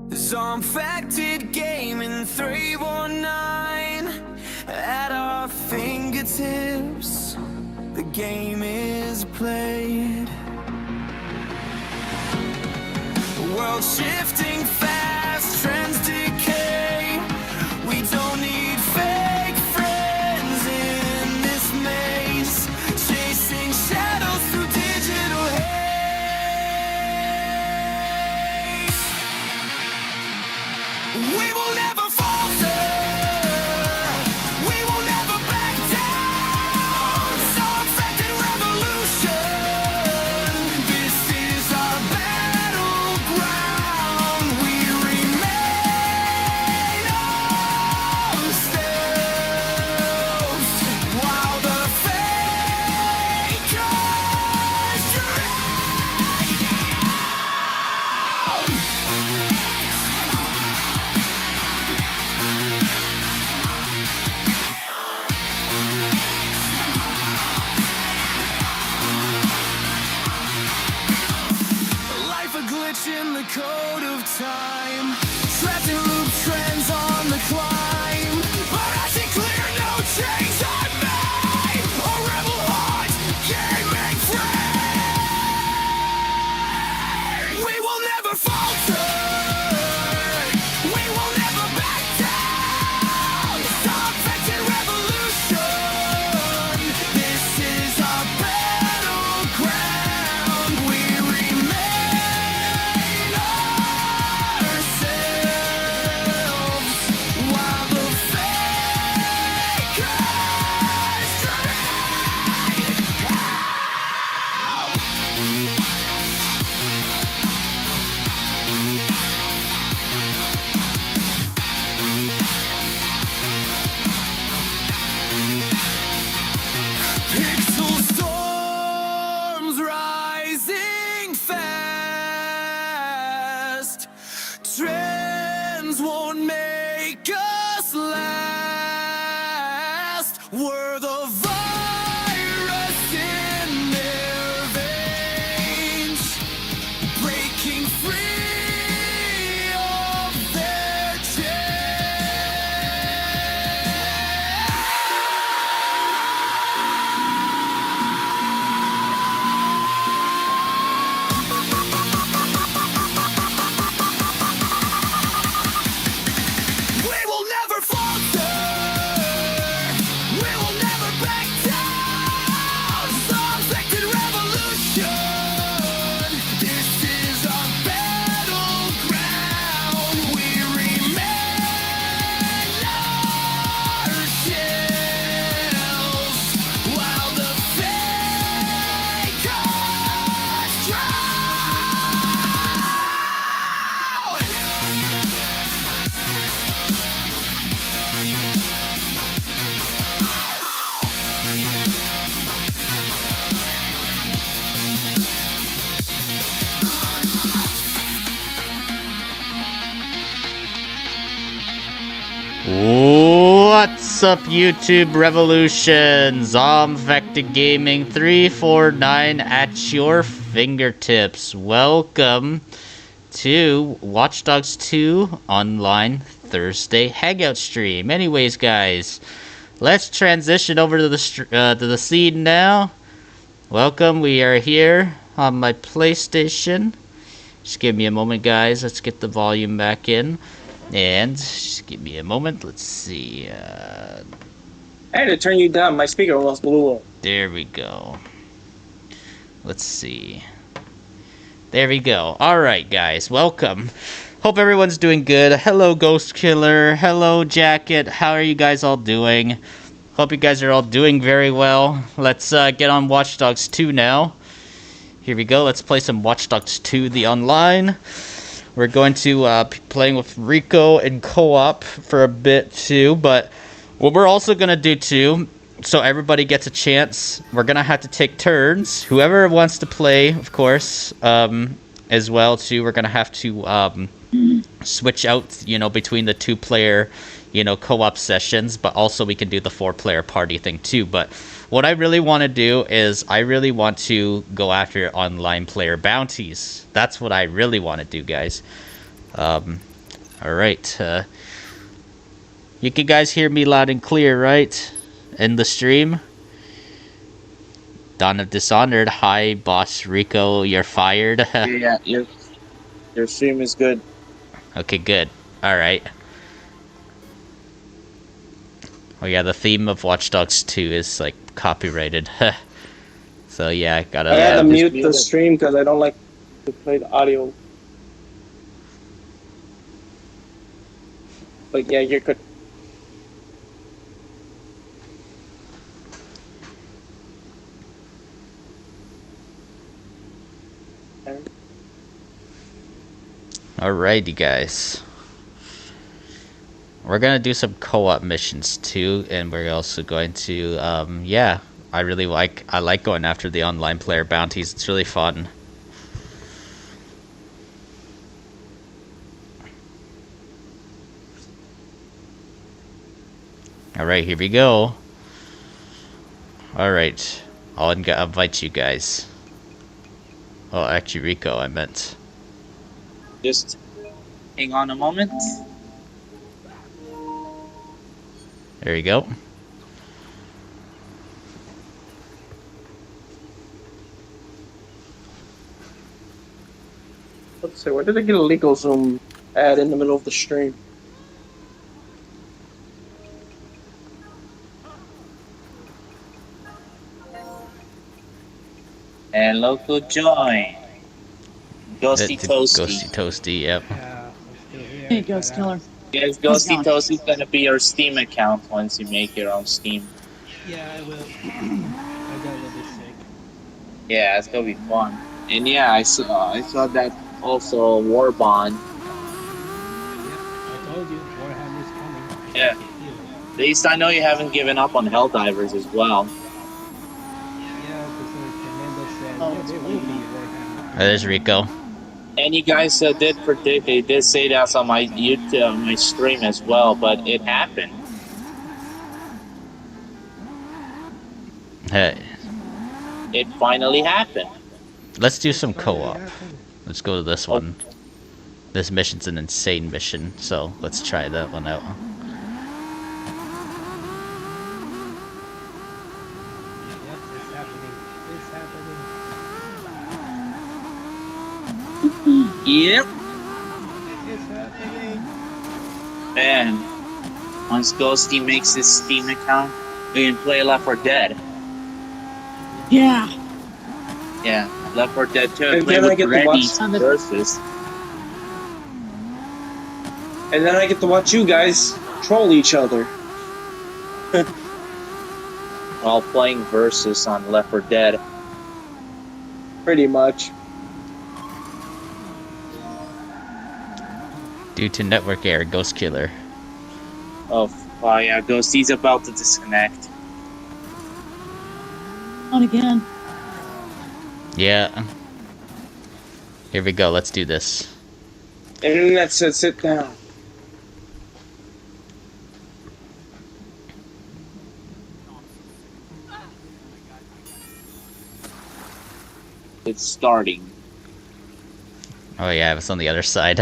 ZombfectedGaming 319 at our fingertips. The game is played. World shifting fast, trends decay. We don't need fake friends in this maze, chasing shadows through digital haze. We will never falter. We will never back down. Zombfected revolution. This is our battleground. We remain ourselves while the fakers drag out. Life a glitch in the code of time, trapped in loop trends on the climb. But I see clear, no change I made. A rebel heart, gaming free. We will never falter. We will never back down. Zombfected revolution. This is our battleground. We remain ourselves while the fakers drag out. Pixel storms rising fast. Trends won't make us last. We're the virus in their veins, breaking free of their We will never falter. We will never back down. Zombfected revolution. This is our battleground. We remain ourselves while the fakers drown. What's up, YouTube Revolution? ZombfectedGaming 349 at your fingertips. Welcome to Watch Dogs 2 online Thursday Hangout stream. Anyways, guys, let's transition over to the scene now. Welcome. We are here on my PlayStation. Just give me a moment, guys. Let's get the volume back in. And just give me a moment. Let's see. I had to turn you down. My speaker almost blew up. There we go. Let's see. There we go. Alright, guys. Welcome. Hope everyone's doing good. Hello, Ghost Killer. Hello, Jacket. How are you guys all doing? Hope you guys are all doing very well. Let's get on Watch Dogs 2 now. Here we go. Let's play some Watch Dogs 2, the online. We're going to be playing with Rico in co-op for a bit too, but what we're also going to do too, so everybody gets a chance, we're going to have to take turns. Whoever wants to play, of course, as well too, we're going to have to switch out, you know, between the two-player, you know, co-op sessions, but also we can do the four-player party thing too. But what I really want to do is I really want to go after online player bounties. That's what I really want to do, guys. Alright, you can guys hear me loud and clear, right? In the stream? Dawn of Dishonored, hi, Boss Rico, you're fired. Yeah, your stream is good. Okay, good. Alright. Oh yeah, the theme of Watch Dogs 2 is, like, copyrighted. So yeah, I gotta... I had to just mute the stream because I don't like to play the audio. But yeah, you're good. Alrighty, guys. We're gonna do some co-op missions too, and we're also going to, yeah, I like going after the online player bounties. It's really fun. Alright, here we go. Alright, I'll invite you guys. Oh, actually, Rico, I meant. Just hang on a moment. There you go. Let's see, where did I get a legal zoom ad in the middle of the stream? And local join. Ghosty Toasty. Ghosty Toasty, yep. Yeah, I'm still here. Hey, Ghost Killer. Yes, Ghosty Toasty's gonna be your Steam account once you make your own Steam. Yeah, I will. I got a little bit sick. Yeah, it's gonna be fun. And yeah, I saw that also War Bond. Yep, I told you, Warhammer's coming. Yeah. At least I know you haven't given up on Helldivers as well. Yeah, because Fernando said, Oh, yeah, it's there will really be Warhammer. There's Rico. And you guys they did say that on my YouTube, my stream as well, but it happened. Hey, It finally happened. let's do some co-op. Let's go to this one. This mission's an insane mission, so let's try that one out. Yep, it's happening. It's happening. Yep. It's happening. And once Ghosty makes his Steam account, we can play Left 4 Dead. Yeah. Yeah, Left 4 Dead 2. And Play then I with get to Randy watch- versus. And then I get to watch you guys troll each other. While playing versus on Left 4 Dead. Pretty much. Due to network error, Ghost Killer. Oh yeah, Ghosty's about to disconnect. On again. Yeah. Here we go, let's do this. Internet said sit down. It's starting. Oh yeah, it's on the other side.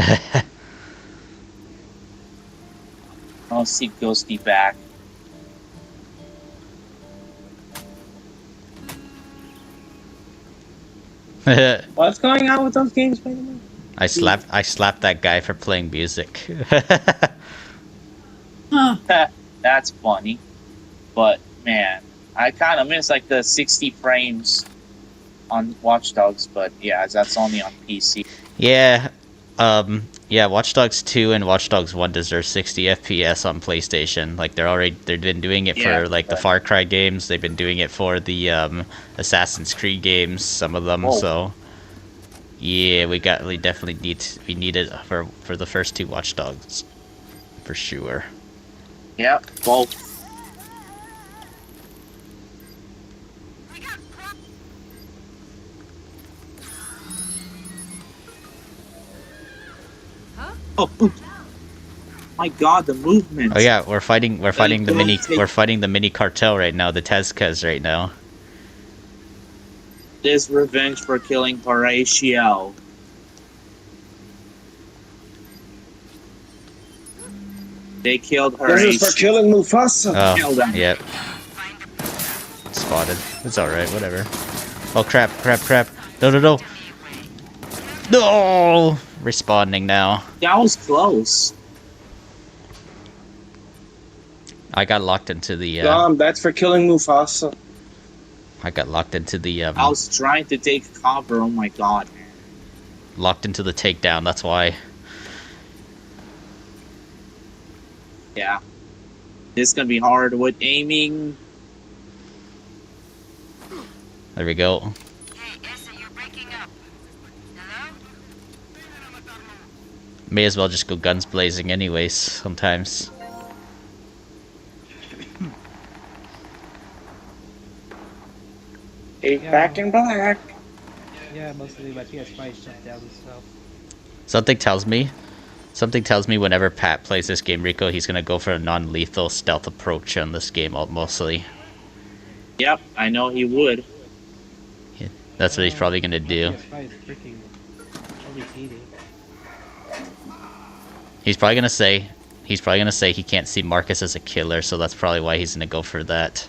I'll see Ghosty back. What's going on with those games, by the way? I slapped that guy for playing music. Huh. That's funny. But man, I kind of miss like the 60 frames on Watch Dogs, but yeah, that's only on PC. Yeah, yeah, Watch Dogs 2 and Watch Dogs 1 deserve 60 FPS on PlayStation. Like they've been doing it Yeah, for like the but- Far Cry games. They've been doing it for the Assassin's Creed games, some of them. Whoa. So yeah, we definitely need it for the first two Watch Dogs for sure. Yeah, both. Oh, my God, the movement. Oh yeah, we're fighting don't take- the mini cartel right now, the Tezcas right now. This revenge for killing Horatio. They killed her. This is for killing Mufasa. Kill them. Yep. Spotted. It's alright, whatever. Oh crap, crap, crap. No, no, no. No! Respawning now. That was close. I got locked into the, That's for killing Mufasa. I got locked into the, I was trying to take cover. Oh my god, man. locked into the takedown, that's why. Yeah. This is gonna be hard with aiming. There we go. May as well just go guns blazing anyways, sometimes. Back in black. Yeah, mostly my PS5 shut down and stuff. Something tells me whenever Pat plays this game, Rico, he's gonna go for a non-lethal stealth approach on this game, mostly. Yep, I know he would. Yeah, that's what he's probably gonna do. PS5 is freaking overheating. He's probably gonna say he can't see Marcus as a killer, so that's probably why he's gonna go for that.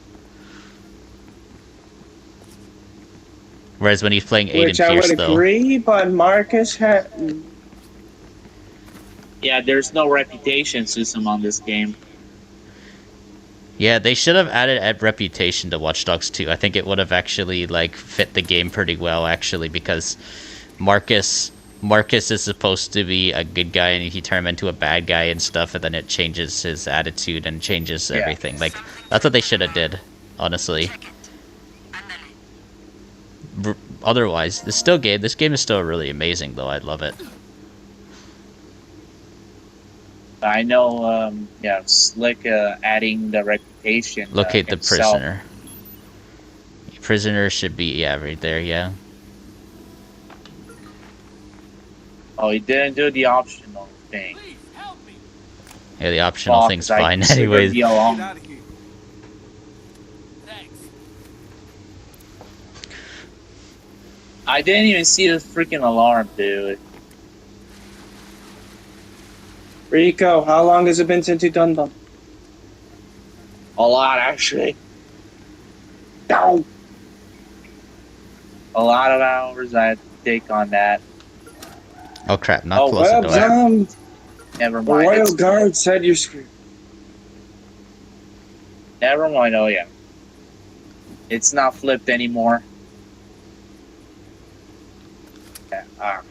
Whereas when he's playing Aiden Which I Pierce, would though, agree, but Marcus had. Yeah, there's no reputation system on this game. yeah, they should have added reputation to Watch Dogs 2. I think it would have actually like fit the game pretty well, actually, because Marcus is supposed to be a good guy, and he turned him into a bad guy and stuff, and then it changes his attitude and changes everything. Like that's what they should have did, honestly. Otherwise, this game is still really amazing, though. I love it. I know, yeah, Slick adding the reputation. Locate the himself. prisoner. Prisoner should be, yeah, right there, yeah. Oh, he didn't do the optional thing. Yeah, the optional thing's fine, anyways. I didn't even see the freaking alarm, dude. Rico, how long has it been since you've done them? A lot, actually. No. A lot of hours I had to take on that. Oh crap, not close the door. Never The mind. Royal Guard said you're screwed. Never mind, oh yeah. It's not flipped anymore. Yeah,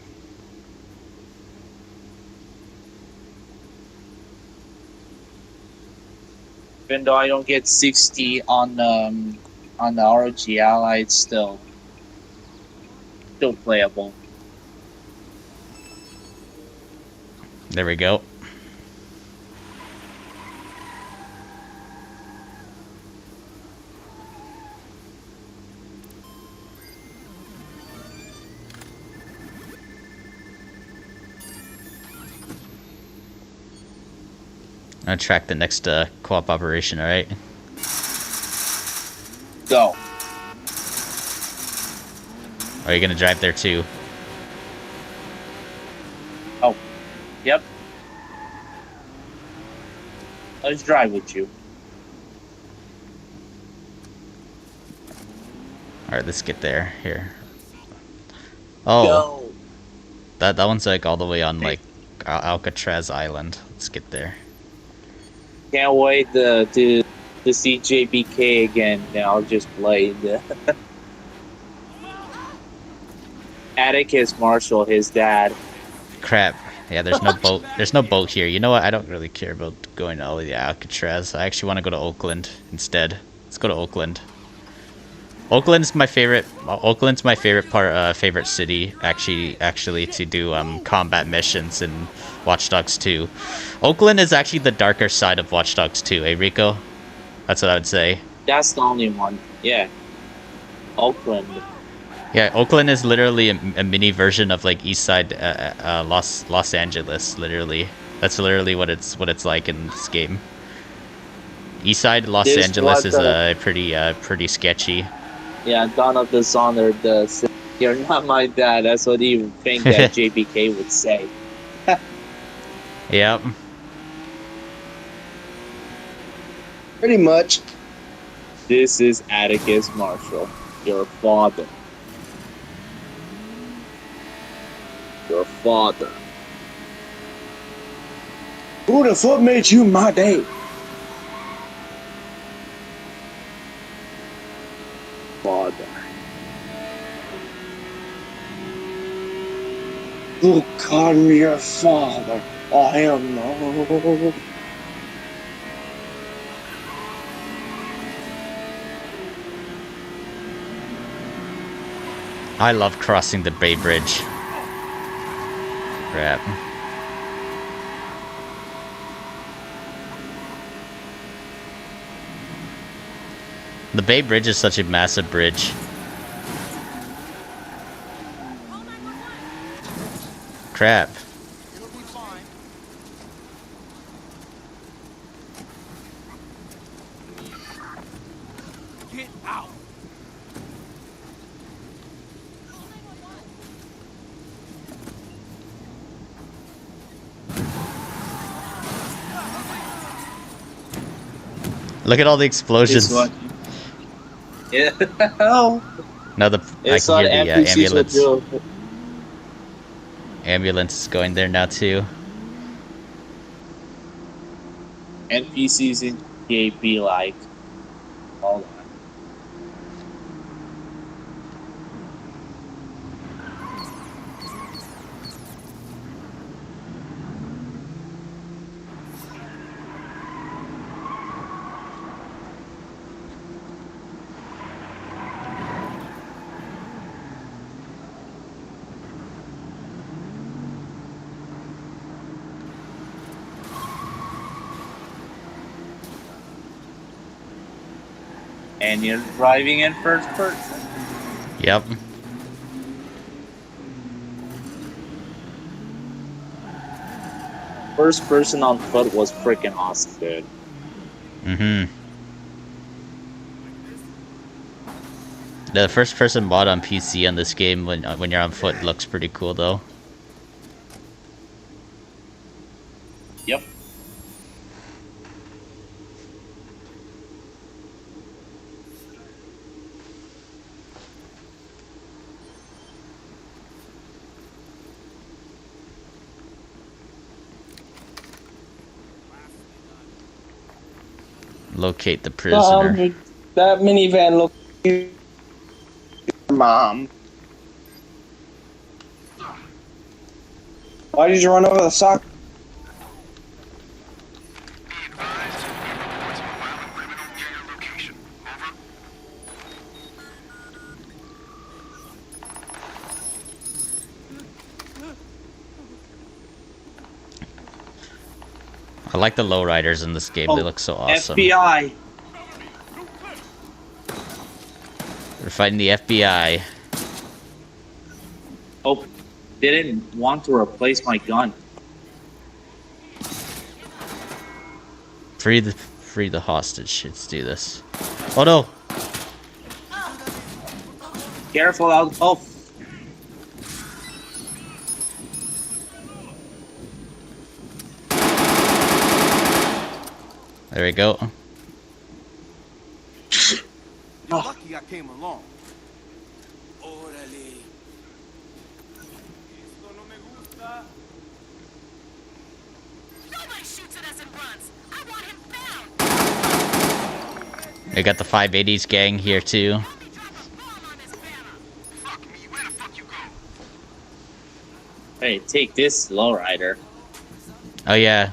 Even though I don't get 60 on the ROG Ally, it's still playable. There we go. I'll track the next co-op operation, alright? Go. Are you gonna drive there too? Oh, yep. Let's drive with you. Alright, let's get there. Here. Oh. Go. That one's like all the way on like Alcatraz Island. Let's get there. Can't wait to see JBK again. Now I'll just play the Atticus Marshall, his dad. Crap. Yeah, there's no boat. There's no boat here. You know what? I don't really care about going to all the Alcatraz. I actually want to go to Oakland instead. Let's go to Oakland. Oakland's my favorite. Oakland's my favorite favorite city. Actually, to do combat missions in Watch Dogs 2. Oakland is actually the darker side of Watch Dogs 2, eh, Rico? That's what I would say. That's the only one. Yeah. Oakland. Yeah, Oakland is literally a mini version of like East Side Los Angeles. Literally, that's literally what it's like in this game. East Side Los Angeles is pretty sketchy. Yeah, Dawn of Dishonored. You're not my dad. That's what you think that JBK would say. Yep. Pretty much. This is Atticus Marshall, your father. Your father. Who the fuck made you my dad? Father. Who called me your father? Oh, hell no. I love crossing the Bay Bridge. Crap. The Bay Bridge is such a massive bridge. Crap. Get out! Look at all the It's explosions. what? Yeah. Hell. Now I It's can what hear the NPCs will ambulance. do. Ambulance is going there now too. NPCs in GTA be like. Hold on. And you're driving in first person. Yep. First person on foot was freaking awesome, dude. Mm-hmm. The first person mod on PC on this game when you're on foot looks pretty cool though. Yep. Locate the prisoner. That minivan looked like Mom. Why did you run over the sock? I like the lowriders in this game. They look so awesome. FBI. We're fighting the FBI. Oh, didn't want to replace my gun. Free the hostage. Let's do this. Oh no! Careful out. Oh, There we go. Lucky I came along. Órale. Esto no me gusta. Nobody shoots at us and runs. I want him found. We got the 580s gang here too. Help me drop a bomb on this banner. Fuck me, where the fuck you go? hey, take this, lowrider. Oh yeah.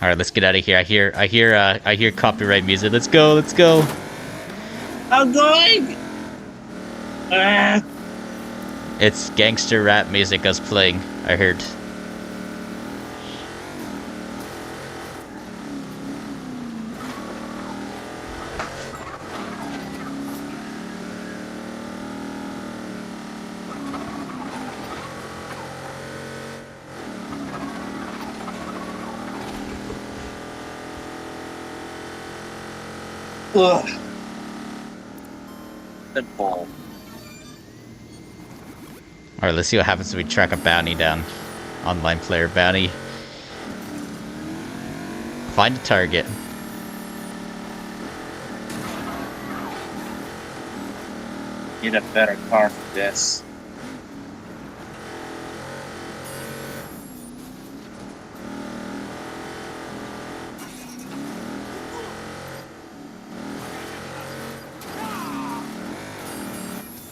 All right, let's get out of here. I hear copyright music. Let's go. Let's go. I'm going. Ah. It's gangster rap music us playing. I heard. Ugh. Simple. All right, let's see what happens when we track a bounty down. Online player bounty. Find a target. Need a better car for this.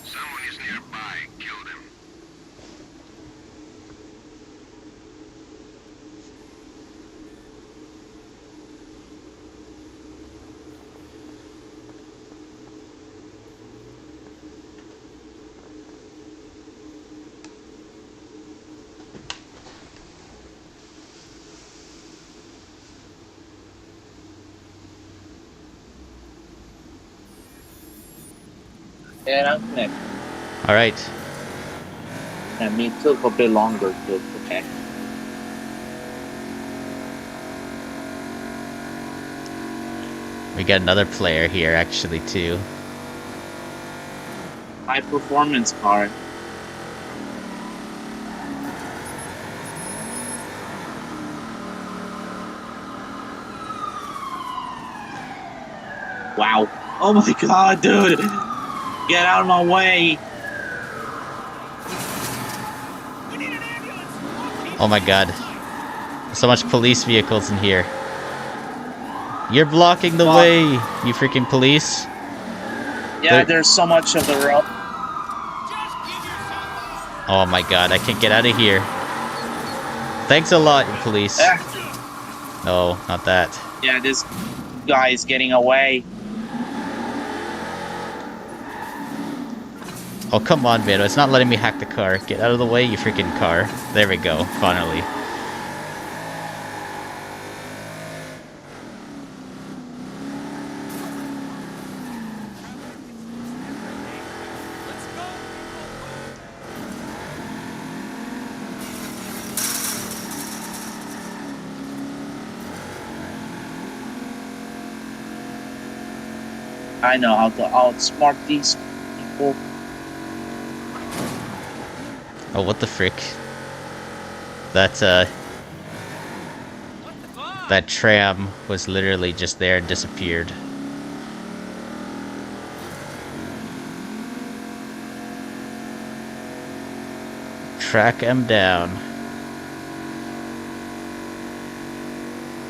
Someone is nearby. Kill them. Yeah, I'm connected. Alright. I mean, it took a bit longer to connect. We got another player here, actually, too. High performance car. Wow. Oh my god, dude! Get out of my way! Oh my god. So much police vehicles in here. You're blocking the Fuck. way, you freaking police. Yeah, there's so much of the road. Oh my god, I can't get out of here. Thanks a lot, police. No, not that. Yeah, this guy is getting away. Oh, come on, Vito. It's not letting me hack the car. Get out of the way, you freaking car. There we go, finally. I know how to outsmart these people. Oh, what the frick? That, that tram was literally just there and disappeared. Track him down.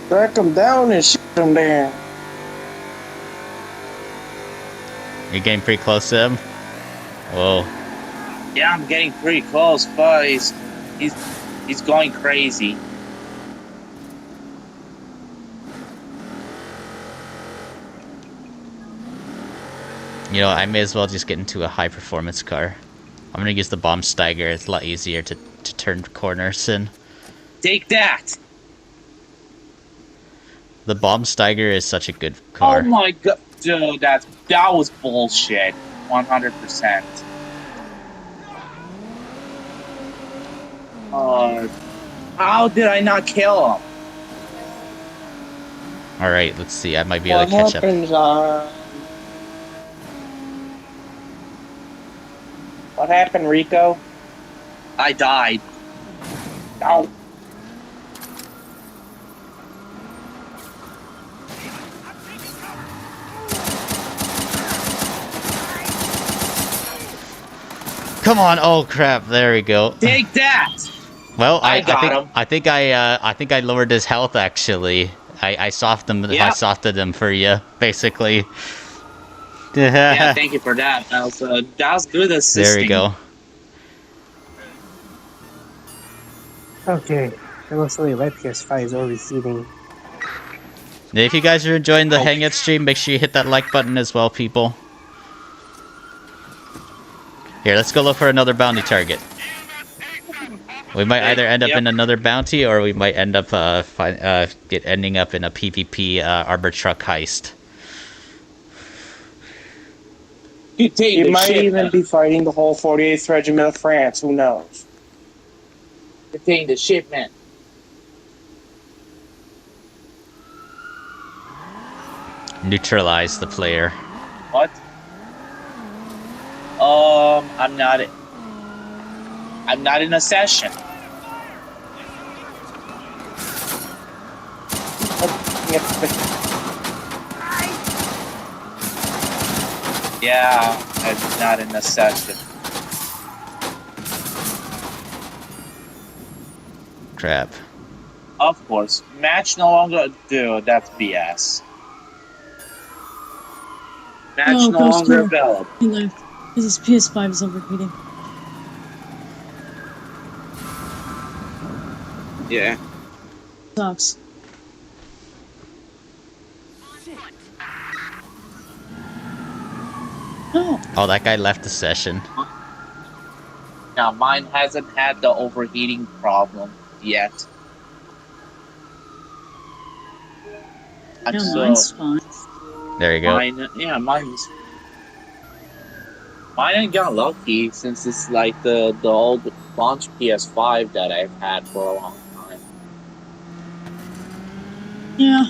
Track them down and shoot them down. You're getting pretty close to him? Whoa. Yeah, I'm getting pretty close, but he's going crazy. You know, I may as well just get into a high performance car. I'm gonna use the bomb Steiger. It's a lot easier to turn corners in. Take that! The bomb Steiger is such a good car. Oh my god, dude, that was bullshit. 100%. How did I not kill him? Alright, let's see. I might be able to catch up. What happened, Rico? I died. Oh. Come on! Oh crap! There we go. Take that! Well, I got him. I think I lowered his health actually. I softened him. Yeah. I softened him for you, basically. Yeah, thank you for that. That was good assisting. There we go. Okay, it looks like my PS5 is overheating. And if you guys are enjoying the Hangout stream, make sure you hit that like button as well, people. Here, let's go look for another bounty target. We might either end up in another bounty, or we might end up ending up in a PvP Arbor Truck heist. You might even be fighting the whole 48th Regiment of France. Who knows? Contain the shipment. Neutralize the player. What? I'm not in a session. Yeah, it's not in the session. Crap. Of course, match no longer. Dude, that's BS. Match Oh, no Ghost longer Killer. available. He left. Because his PS5 is overheating. Yeah. Sucks. Oh, Oh, that guy left the session. Now, mine hasn't had the overheating problem yet. yeah, So, mine's fine. There you go. Mine's. Mine got lucky since it's like the old launch PS5 that I've had for a long time. Yeah.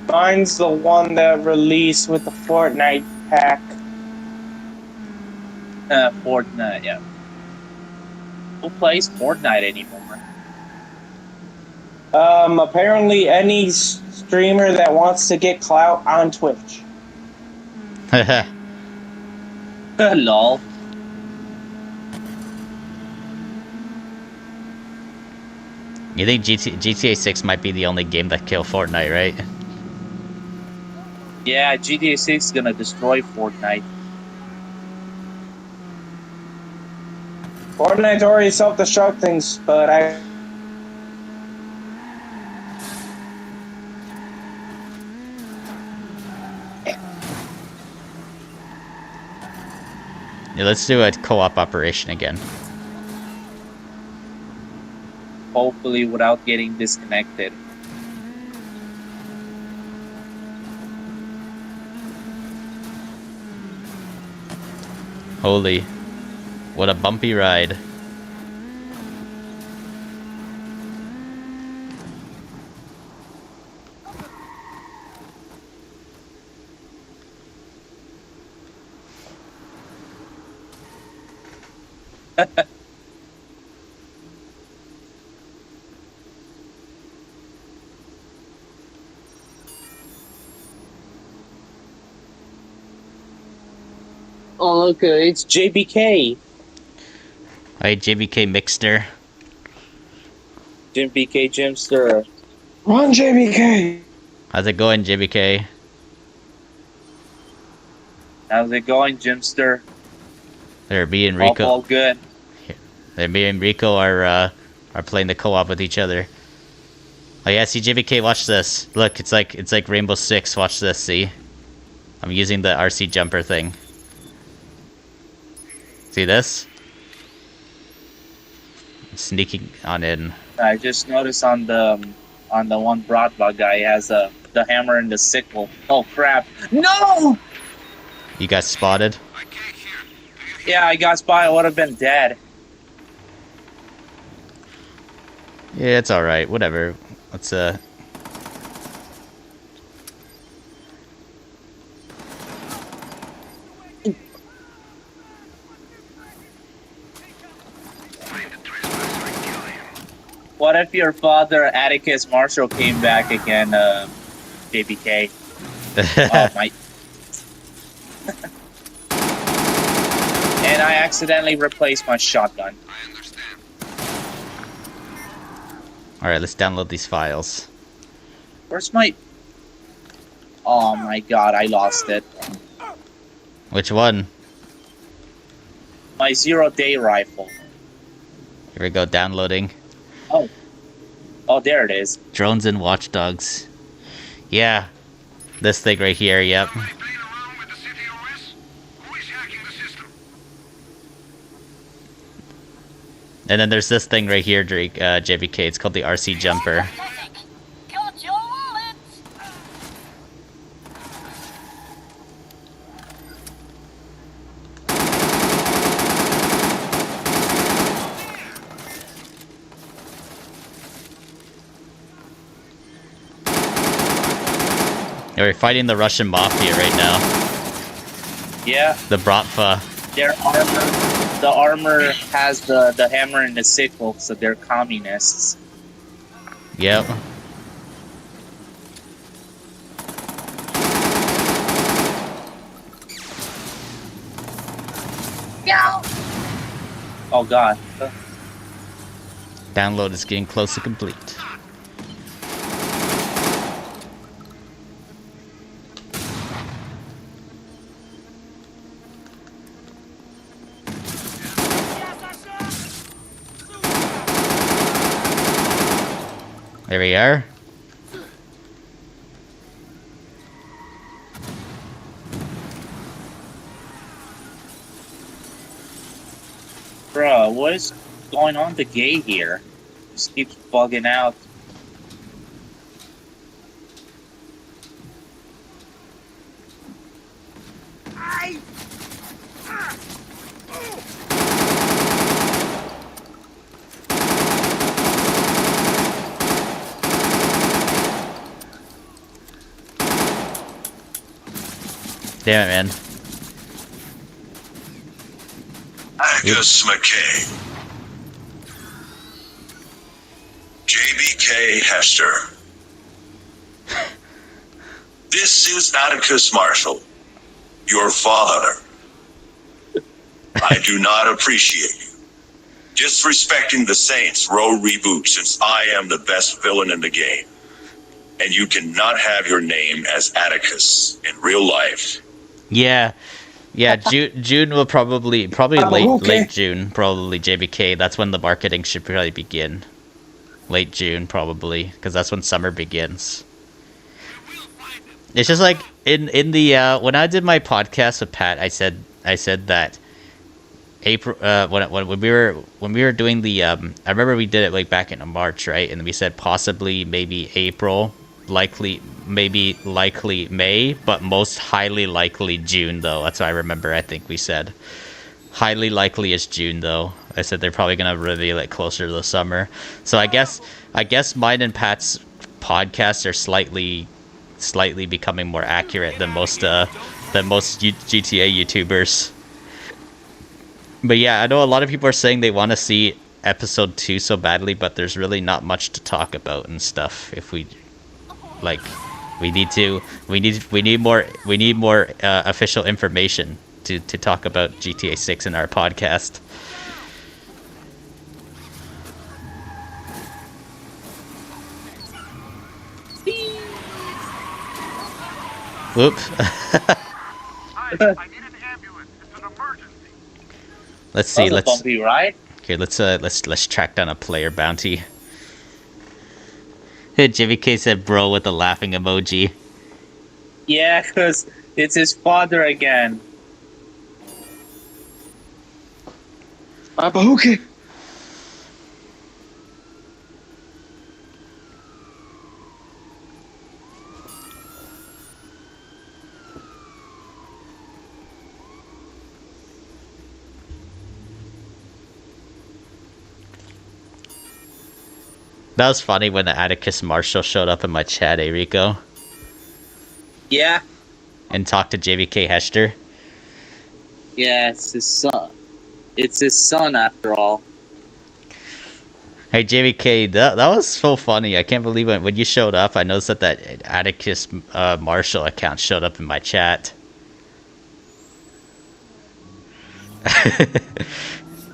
Mine's the one that released with the Fortnite pack. Fortnite, yeah. Who plays Fortnite anymore? Apparently any streamer that wants to get clout on Twitch. Lol. You think GTA 6 might be the only game that killed Fortnite, right? Yeah, GTA 6 is gonna destroy Fortnite. Fortnite's already self-destruct things, but Yeah, let's do a co-op operation again. Hopefully without getting disconnected. Holy, what a bumpy ride. Oh, look, it's JBK. Alright, JBK Mixter. JBK Jimster. run JBK. How's it going, JBK? How's it going, Jimster? There, me and All Rico. good. There, me and Rico are playing the co-op with each other. Oh yeah, see JBK, watch this. Look, it's like Rainbow Six. Watch this. See, I'm using the RC jumper thing. See this? Sneaking on in. I just noticed on the one Broadbug guy he has the hammer and the sickle. Oh crap! No! You got spotted. I can't hear. Yeah, I got spotted. I would have been dead. Yeah, it's all right. Whatever. Let's What if your father, Atticus Marshall, came back again, JBK? Oh my! And I accidentally replaced my shotgun. I understand. All right, let's download these files. Where's my? Oh my god! I lost it. Which one? My 0-day rifle. Here we go. Downloading. Oh, there it is. Drones and watchdogs. Yeah, this thing right here. Yep. Somebody playing around with the city OS? Who is hacking the system? And then there's this thing right here, Drake, JVK. It's called the RC jumper. Got your wallet. Yeah, we're fighting the Russian mafia right now. Yeah, The Bratva. their armor. the armor has the hammer and the sickle, so they're communists. Yep. Oh god. Download is getting close to complete. There we are. Bruh, what is going on the gate here? Just keeps bugging out. Damn it, man. Agus McKay. JBK Hester. This is Atticus Marshall, your father. I do not appreciate you disrespecting the Saints Row reboot since I am the best villain in the game. And you cannot have your name as Atticus in real life. Yeah. Yeah, June will probably late June, probably JBK. That's when the marketing should probably begin. Late June, probably, because that's when summer begins. It's just like in the when I did my podcast with Pat, I said that April when we were doing the I remember we did it like back in March, right? And we said possibly maybe April, likely May, but most highly likely June though. That's what I remember. I think we said highly likely is June though. I said they're probably gonna reveal it closer to the summer. So I guess mine and Pat's podcasts are slightly becoming more accurate than most GTA YouTubers. But yeah, I know a lot of people are saying they want to see episode 2 so badly, but there's really not much to talk about and stuff. If we like, we need more official information to talk about GTA 6 in our podcast. Whoops. I need an ambulance. It's an emergency. Let's see. That was a bumpy ride. Okay, let's track down a player bounty. Jimmy K said bro with a laughing emoji. Yeah, because it's his father again. Okay. That was funny when the Atticus Marshall showed up in my chat, Rico, Yeah. and talked to JVK Hester. Yeah, it's his son. It's his son after all. Hey JVK, that was so funny. I can't believe when you showed up, I noticed that Atticus Marshall account showed up in my chat.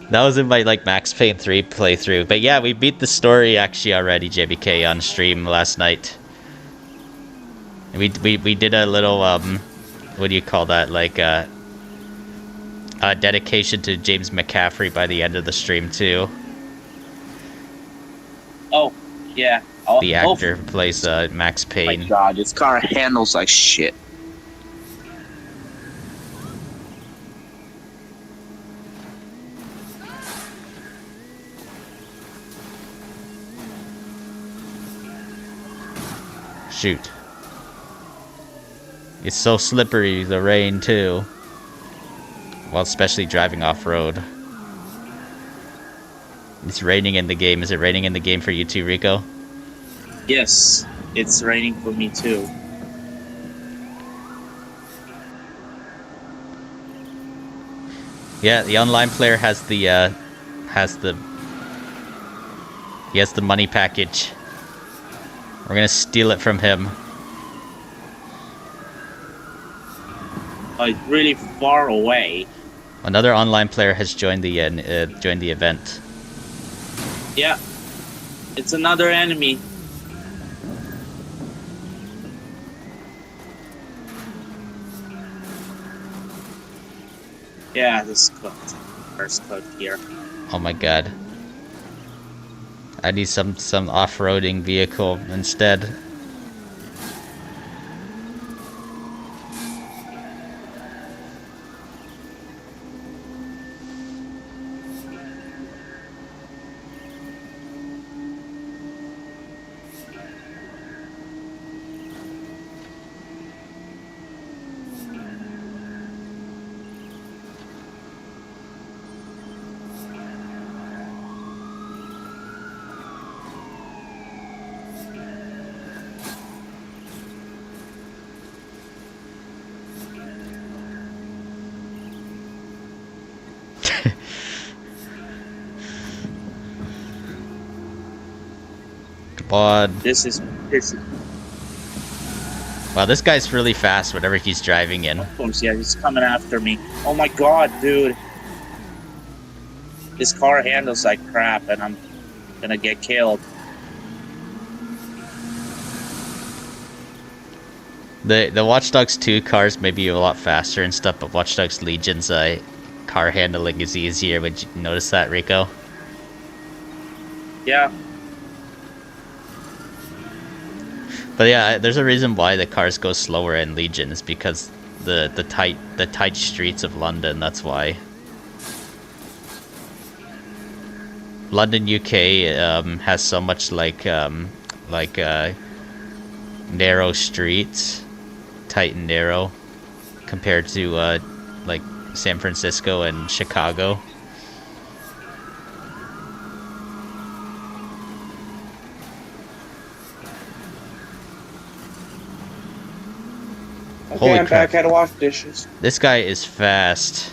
That was in my Max Payne 3 playthrough. But yeah, we beat the story actually already, JBK, on stream last night. And we did a little what do you call that? A dedication to James McCaffrey by the end of the stream too. Oh, yeah. The actor who plays Max Payne. Oh my god, this car handles like shit. Shoot. It's so slippery, the rain too. Well, especially driving off-road. It's raining in the game. Is it raining in the game for you too, Rico? Yes, it's raining for me too. Yeah, the online player has the he has the money package. We're gonna steal it from him. Like really far away. Another online player has joined the event. Yeah. It's another enemy. Yeah, this is cooked. First cooked here. Oh my god. I need some off-roading vehicle instead. Bod. This is Wow, this guy's really fast whatever he's driving in. of course, yeah, he's coming after me. Oh my god, dude. This car handles like crap and I'm gonna get killed. The Watch Dogs 2 cars may be a lot faster and stuff, but Watch Dogs Legion's car handling is easier. Would you notice that, Rico? Yeah. But yeah, there's a reason why the cars go slower in Legion. Is because the tight streets of London. That's why. London, UK has so much narrow streets, tight and narrow, compared to like San Francisco and Chicago. Okay, Holy I'm crap. back. Had to wash dishes. This guy is fast.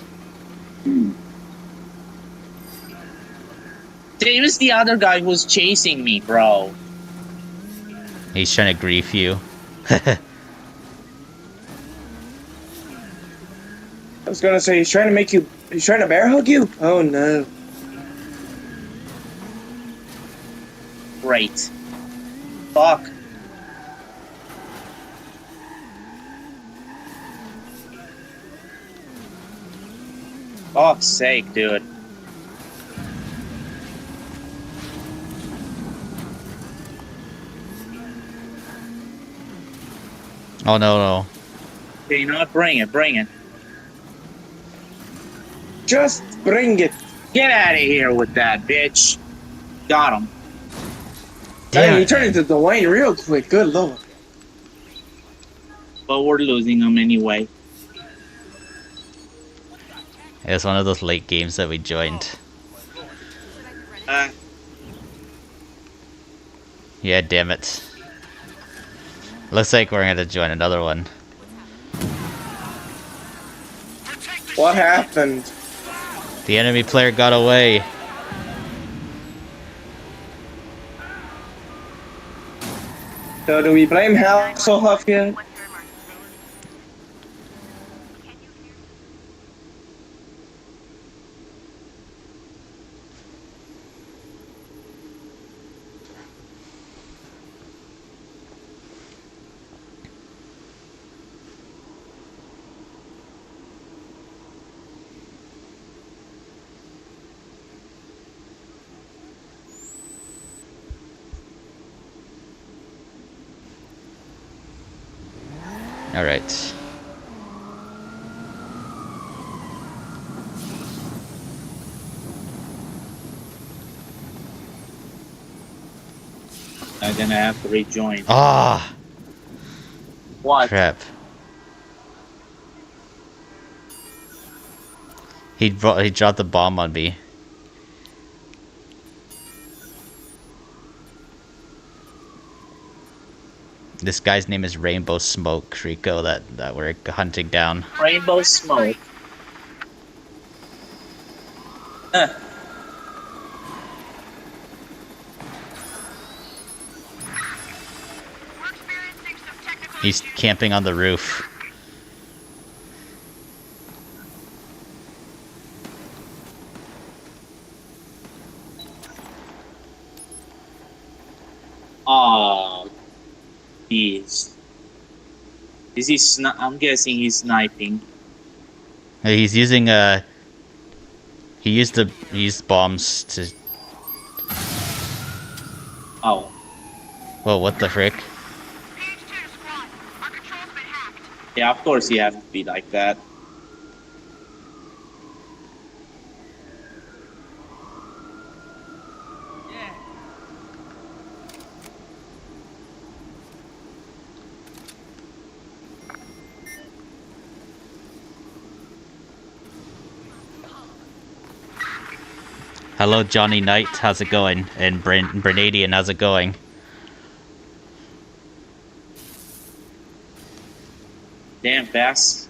It was the other guy who was chasing me, bro. He's trying to grief you. I was gonna say he's trying to bear hug you. Oh no. Great. Fuck. Fuck's sake, dude. Oh no. Okay, you know what? Bring it. Just bring it. Get out of here with that, bitch. Got him. Damn, you turned into Dwayne real quick. Good lord. But we're losing him anyway. It's one of those late games that we joined. Yeah, damn it. Looks like we're gonna join another one. What happened? The enemy player got away. So do we blame Hasselhoff yet? All right. I'm gonna have to rejoin. Ah, What? crap. He dropped the bomb on me. This guy's name is Rainbow Smoke, Rico, that we're hunting down. Rainbow smoke. He's camping on the roof. Oh, jeez. Is he I'm guessing he's sniping. He's using he used bombs to. Oh. Well, what the frick? Yeah, of course you have to be like that. Hello, Johnny Knight. How's it going? And Brenadian, how's it going? Damn, Bass.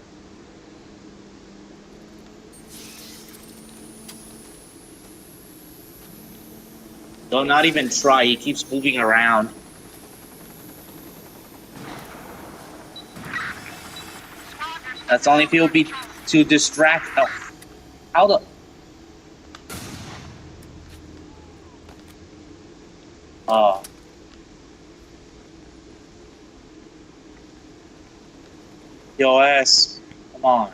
Don't not even try. He keeps moving around. That's only if he'll be to distract. Oh, how the? Oh. Yo, ass. Come on.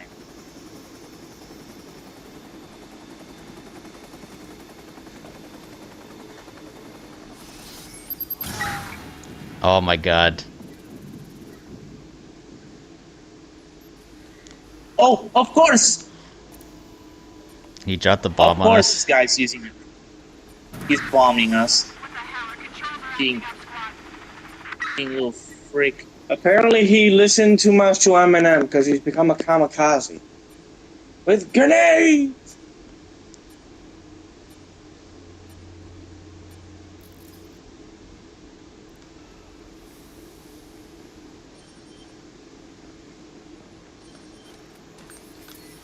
Oh my god. Oh, of course! He dropped the bomb on us. Of course this guy's using it. He's bombing us. Being a little freak. Apparently he listened too much to Eminem because he's become a kamikaze. With grenades!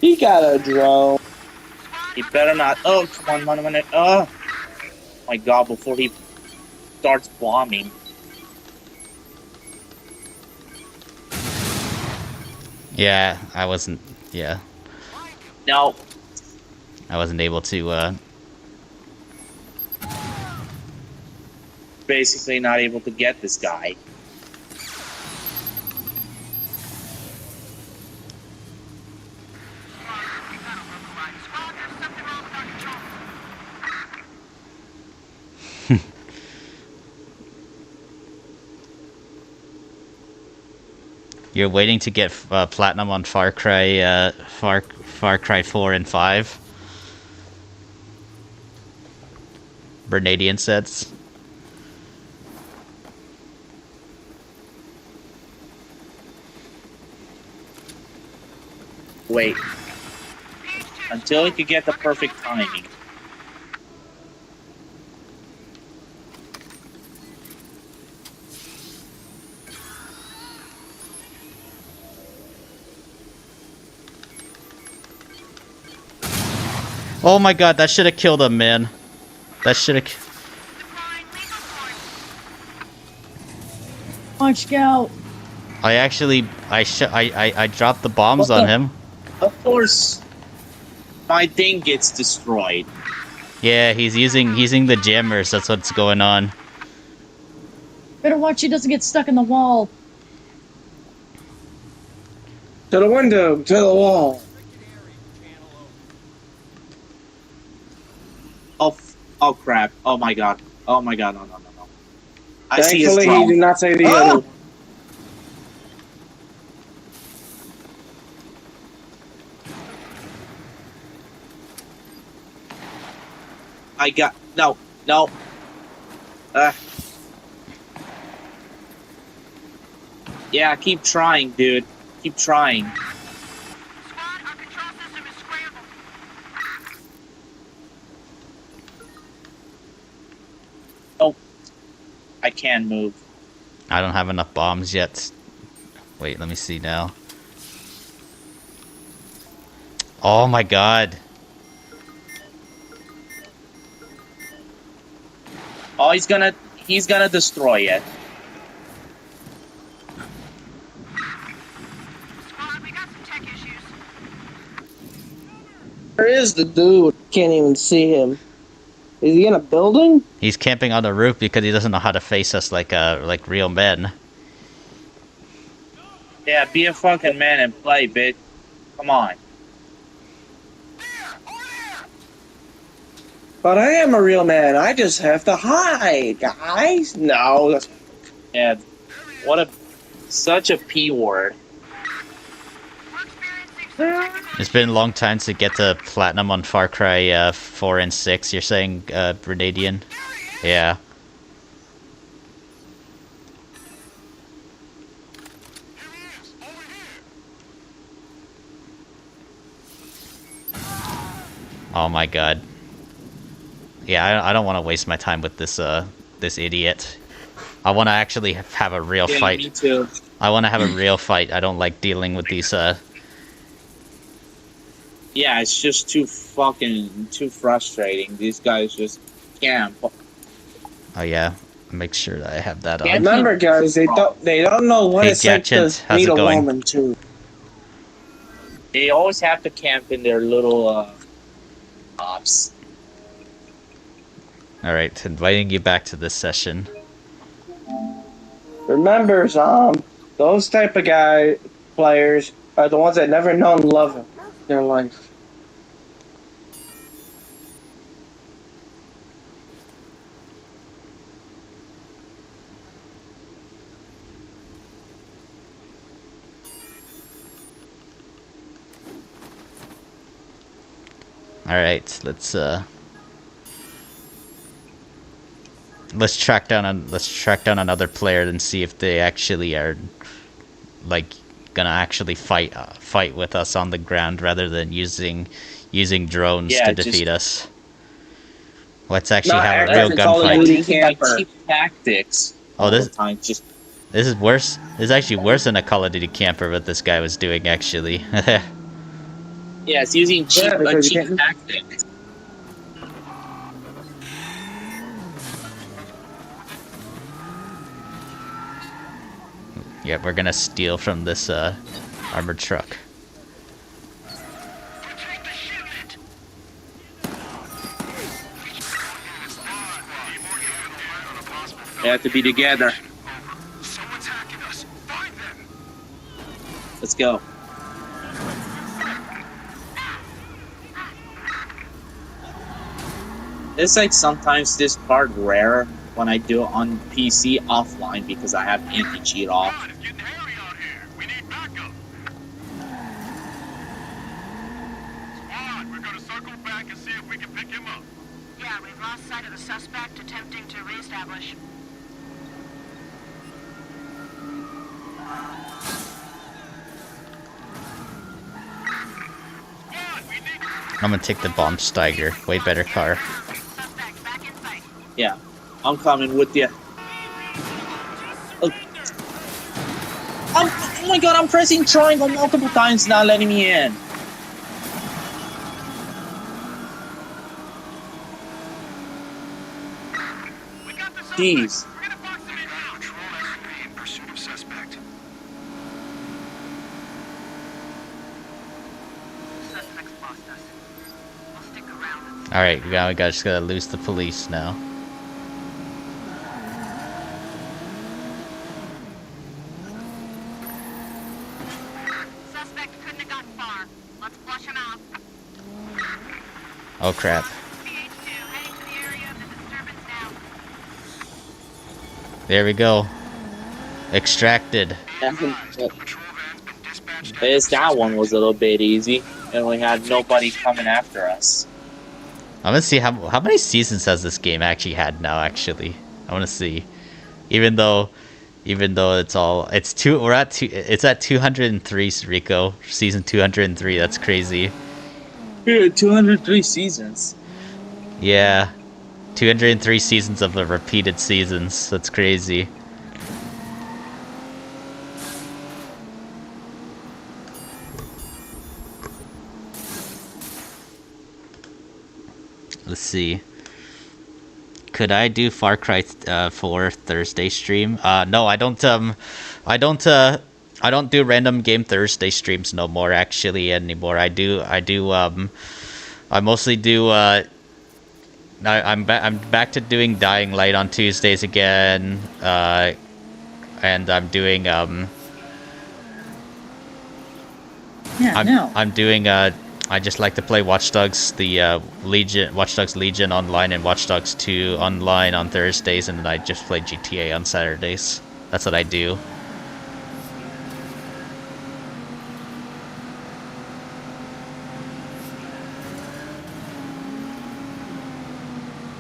He got a drone. He better not. Oh, come on, one. Oh my god, before he starts bombing. Yeah, I wasn't. Yeah, No. I wasn't able to. Basically not able to get this guy. You're waiting to get platinum on Far Cry, Far Cry 4 and 5. Bernadian says. Wait. Until he could get the perfect timing. Oh my god, that should have killed him, man. That should have. Watch out. I actually, I dropped the bombs on him. Of course, my thing gets destroyed. Yeah, he's using the jammers. That's what's going on. Better watch he doesn't get stuck in the wall. To the window, to the wall. Oh crap! Oh my god! Oh my god! No! I see his Thankfully, he did not say the other. I got no. Yeah, keep trying, dude. Keep trying. Oh, I can move. I don't have enough bombs yet. Wait, let me see now. Oh my god. he's gonna destroy it. Squad, we got some tech issues. Where is the dude? Can't even see him. Is he in a building? He's camping on the roof because he doesn't know how to face us like real men. Yeah, be a fucking man and play, bitch. Come on. But I am a real man. I just have to hide, guys. No, that's Yeah, such a P word. We're experiencing some It's been a long time to get to platinum on Far Cry 4 and 6. You're saying, Renadian? Yeah. Oh my god. Yeah, I don't want to waste my time with this this idiot. I want to actually have a real Yeah, fight. me too. I want to have a real fight. I don't like dealing with these Yeah, it's just too frustrating. These guys just camp. Oh yeah, make sure that I have that on. Yeah. remember, guys. They don't know what Hey, it's like to Jackchins, how's meet it a going? woman too. They always have to camp in their little ops. All right, inviting you back to this session. Remember, those type of players are the ones that never known love in their life. All right, let's track down another player and see if they actually are like gonna actually fight with us on the ground rather than using drones Yeah, to just- defeat us. Let's actually Not have a acting real Call of gunfight. Duty Using like camper. cheap tactics. Oh, all this- the time. Just This is worse. This is actually worse than a Call of Duty camper. What this guy was doing actually. yeah, it's using cheap Yeah, because you cheap can't- tactics. Yeah, we're gonna steal from this armored truck. They have to be together. Someone's hacking us. Find them. Let's go. It's like sometimes this part rare when I do it on PC offline because I have anti-cheat off. God, it's getting hairy out here. We need backup. Squad, we're gonna circle back and see if we can pick him up. Yeah, we've lost sight of the suspect attempting to reestablish. Squad, we need. I'm gonna take the bomb Steiger. Way better car. Suspect back in sight. Yeah, I'm coming with you. Oh. Oh my god, I'm pressing triangle multiple times, not letting me in. We got the suspect. Jeez. We're gonna box him in now. Patrol SUV in pursuit of suspect. Suspect's lost us. We'll stick around. All right, we just gotta lose the police now. Suspect couldn't have gotten far. Let's flush him out. Oh crap! PH2 heading to the area of the disturbance now. There we go. Extracted. Patrol van's been dispatched. That one was a little bit easy, and we had nobody coming after us. I'm gonna see how many seasons has this game actually had now. Actually, I want to see. Even though it's at 203. Rico, season 203. That's crazy. Yeah, 203 seasons. Yeah, 203 seasons of the repeated seasons. That's crazy. Let's see. Could I do Far Cry 4 Thursday stream? No, I don't. I don't. I don't do random game Thursday streams no more. Actually, anymore. I do. I mostly do. I'm back to doing Dying Light on Tuesdays again. And I'm doing. Yeah, no. I'm doing. I just like to play Watch Dogs, the Watch Dogs Legion online, and Watch Dogs 2 online on Thursdays, and then I just play GTA on Saturdays. That's what I do.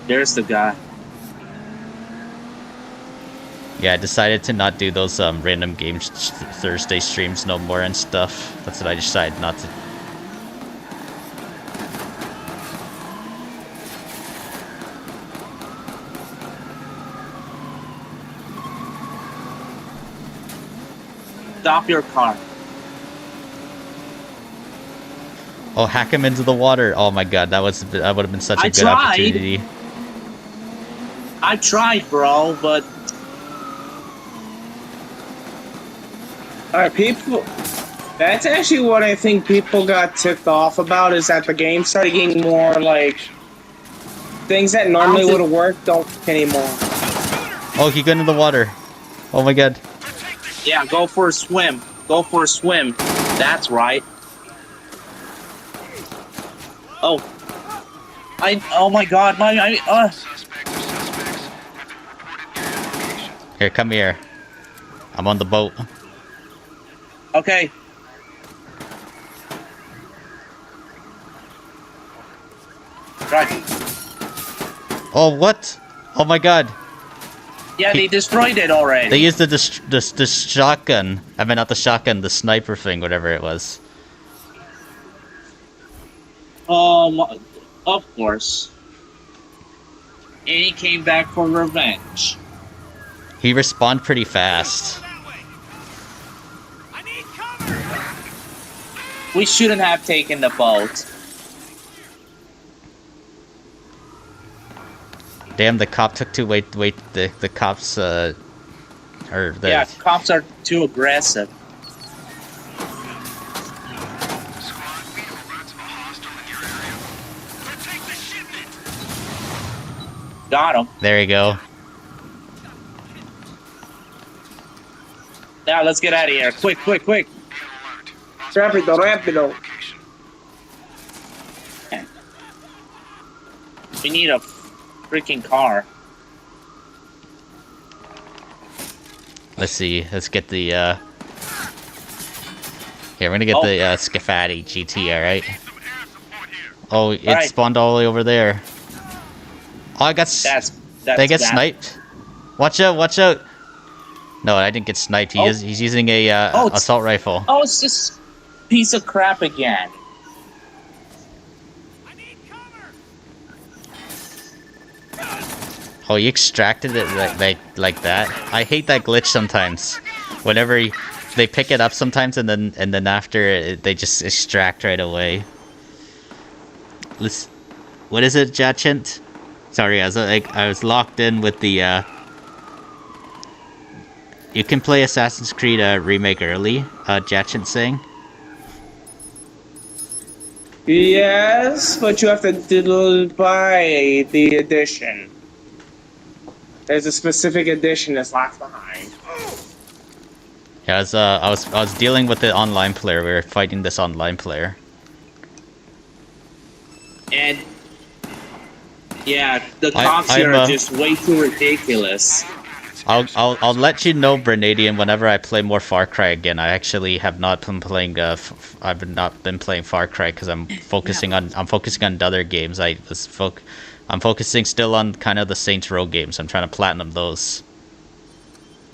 There's the guy. Yeah, I decided to not do those random games Thursday streams no more and stuff. That's what I decided not to. Stop your car. Oh, hack him into the water! Oh my god, that would have been such a good opportunity. I tried, bro, but Alright, people. That's actually what I think people got ticked off about, is that the game started getting more like things that normally would have worked don't work anymore. Oh, he got into the water. Oh my god. yeah, go for a swim. Go for a swim. That's right. Oh. Oh my god, Here, come here. I'm on the boat. Okay. Right. Oh, what? Oh my god. Yeah, they destroyed it already. They used the shotgun. I mean, not the shotgun, the sniper thing, whatever it was. Of course. And he came back for revenge. He respawned pretty fast. We shouldn't have taken the boat. Damn, the cop took too wait, the cops, or the... Yeah, cops are too aggressive. Got him. There you go. Now, let's get out of here. Quick, quick, quick. Rapido, rapido. We need a freaking car. Let's see. Let's get the, Here, we're gonna get the, Scafati GT, alright? Oh, it Right. spawned all the way over there. Oh, I got... That's they get bad. sniped? Watch out, watch out! No, I didn't get sniped. He's using a, assault rifle. Oh, it's this piece of crap again. Oh, you extracted it like that? I hate that glitch sometimes. Whenever they pick it up sometimes, and then after they just extract right away. What is it, Jachint? Sorry, I was locked in with the. You can play Assassin's Creed remake early. Jachint saying. Yes, but you have to buy the edition. There's a specific edition that's locked behind. Yeah, I was dealing with the online player. We were fighting this online player. And yeah, the cops here are just way too ridiculous. I'll let you know, Brenadian, whenever I play more Far Cry again. I actually have not been playing. I've not been playing Far Cry because I'm focusing on other games. I'm focusing still on kind of the Saints Row games. I'm trying to platinum those.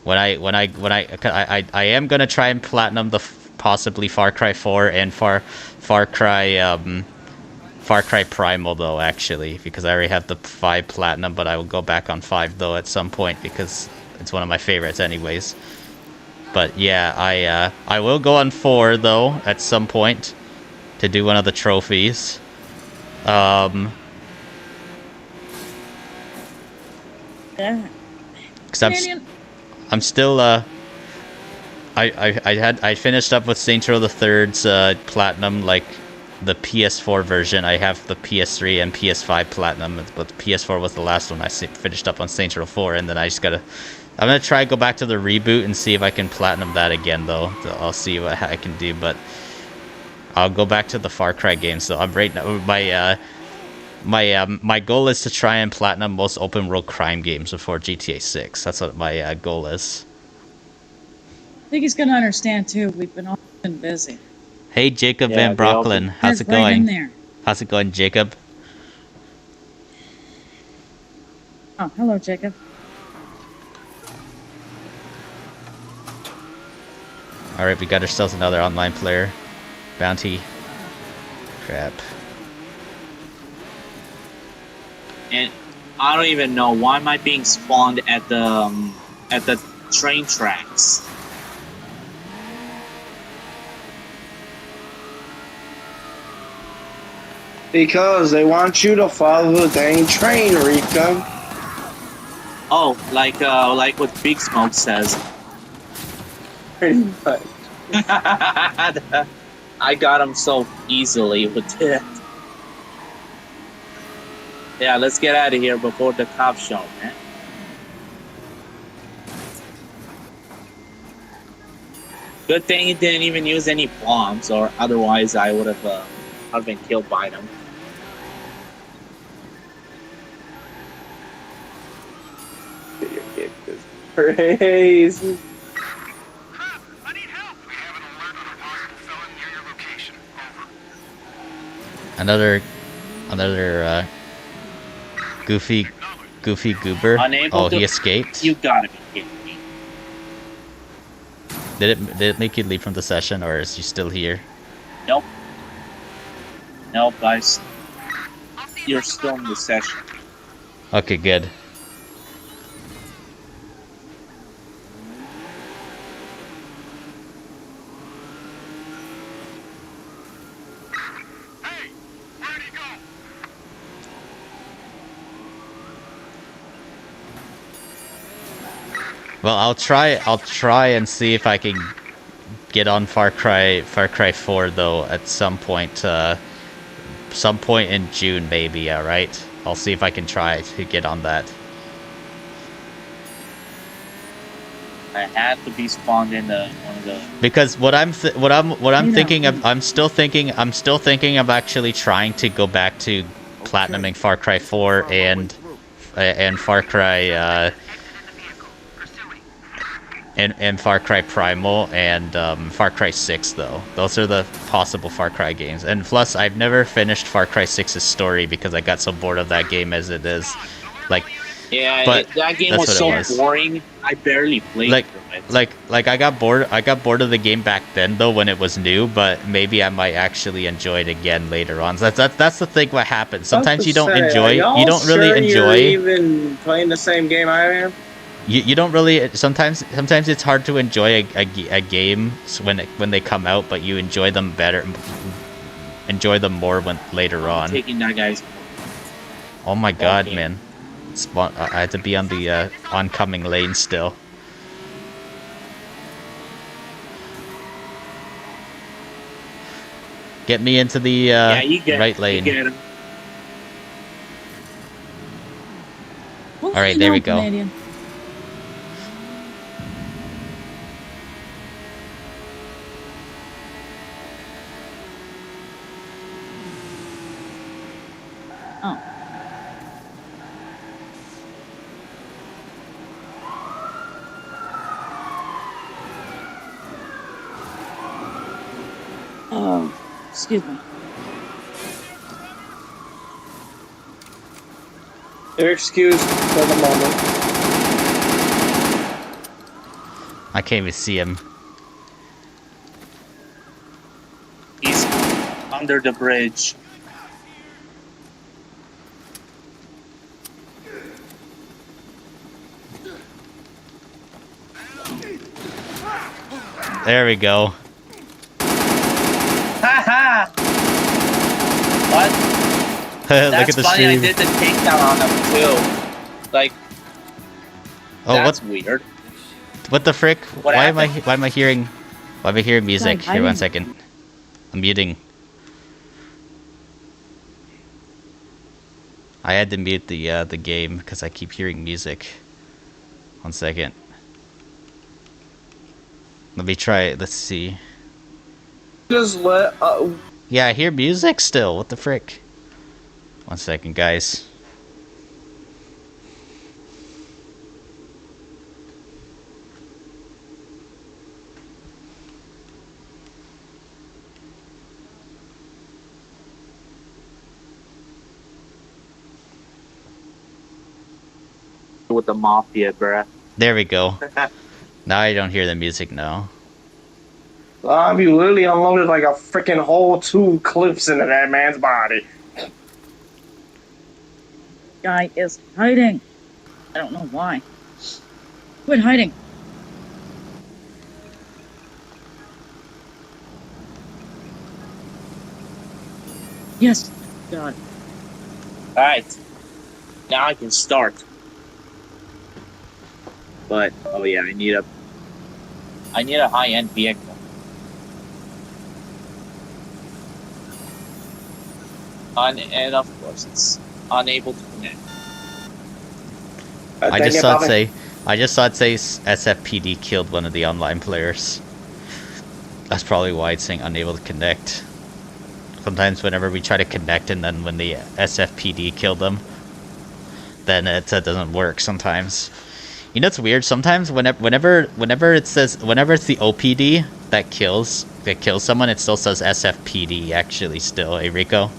I am gonna try and platinum possibly Far Cry 4 and Far Cry Primal though, actually, because I already have the 5 platinum, but I will go back on 5 though at some point because it's one of my favorites anyways. But yeah, I will go on 4 though at some point to do one of the trophies. Yeah. Because I'm still I finished up with Saints Row the Third's platinum, like the PS4 version. I have the PS3 and PS5 platinum, but the PS4 was the last one I finished up on Saints Row 4, and then I just gotta. I'm gonna try go back to the reboot and see if I can platinum that again, though. I'll see what I can do, but I'll go back to the Far Cry games. So I'm right now my goal is to try and platinum most open world crime games before GTA 6. That's what my goal is. I think he's gonna understand too. We've been all been busy. Hey, Jacob Yeah, Van they all Brocklin, how's it Right in going? there. How's it going, Jacob? Oh, hello, Jacob. All right, we got ourselves another online player. Bounty. Crap. And I don't even know why am I being spawned at the train tracks. Because they want you to follow the dang train, Rico. Oh, like what Big Smoke says. Pretty much. I got him so easily with it. Yeah, let's get out of here before the cops show, man. Good thing he didn't even use any bombs, or otherwise I would have been killed by them. Your gift is crazy. I need help. We have an alert on a possible felon near your location. Over. Another goofy goober. Unable Oh, to- he escaped. You gotta be kidding me. Did it make you leave from the session, or is he still here? Nope. Nope, guys. You're still in the session. Okay, good. Hey, where'd he go? Well, I'll try and see if I can get on Far Cry 4 though at some point in June maybe, all right? I'll see if I can try to get on that. I had to be spawned in one of the. Because what I'm know. thinking of, I'm still thinking of actually trying to go back to platinuming Far Cry 4 and Far Cry and Far Cry Primal and Far Cry 6 though. Those are the possible Far Cry games. And plus, I've never finished Far Cry 6's story because I got so bored of that game as it is. Like, Yeah, but that game that's was what it so was. boring. I barely played Like, through it. like I got bored of the game back then though when it was new, but maybe I might actually enjoy it again later on. So that's the thing what happens. Sometimes you don't really enjoy. You're even playing the same game I am. You don't really sometimes it's hard to enjoy a game when they come out, but you enjoy them more when later on. Taking that guy's. Oh my god, Okay. man. I had to be on the oncoming lane still. Get me into the Yeah, you get right You lane. get him. Well, All right, you there know, we go. Canadian. Oh. Oh, excuse me. You're excused for the moment. I can't even see him. He's under the bridge. There we go. Haha! What? Look That's at the funny. I stream. did the takedown on him too. Like, Oh, That's weird. what the frick? What Why am I hearing music? Like, Here, one hiding. second. I'm muting. I had to mute the game because I keep hearing music. One second. Let me try it. Let's see. Just let. Yeah, I hear music still. What the frick? One second, guys. With the mafia, bruh. There we go. Now I don't hear the music now. You literally unloaded like a freaking whole 2 clips into that man's body. Guy is hiding. I don't know why. Quit hiding. Yes. God. Alright. Now I can start. But oh yeah, I need a high-end vehicle. And of course it's unable to connect. I just saw it say SFPD killed one of the online players. That's probably why it's saying unable to connect. Sometimes whenever we try to connect and then when the SFPD killed them, then it doesn't work sometimes. You know, it's weird. Sometimes whenever it says, whenever it's the OPD that kills someone, it still says SFPD actually still. Hey, Rico?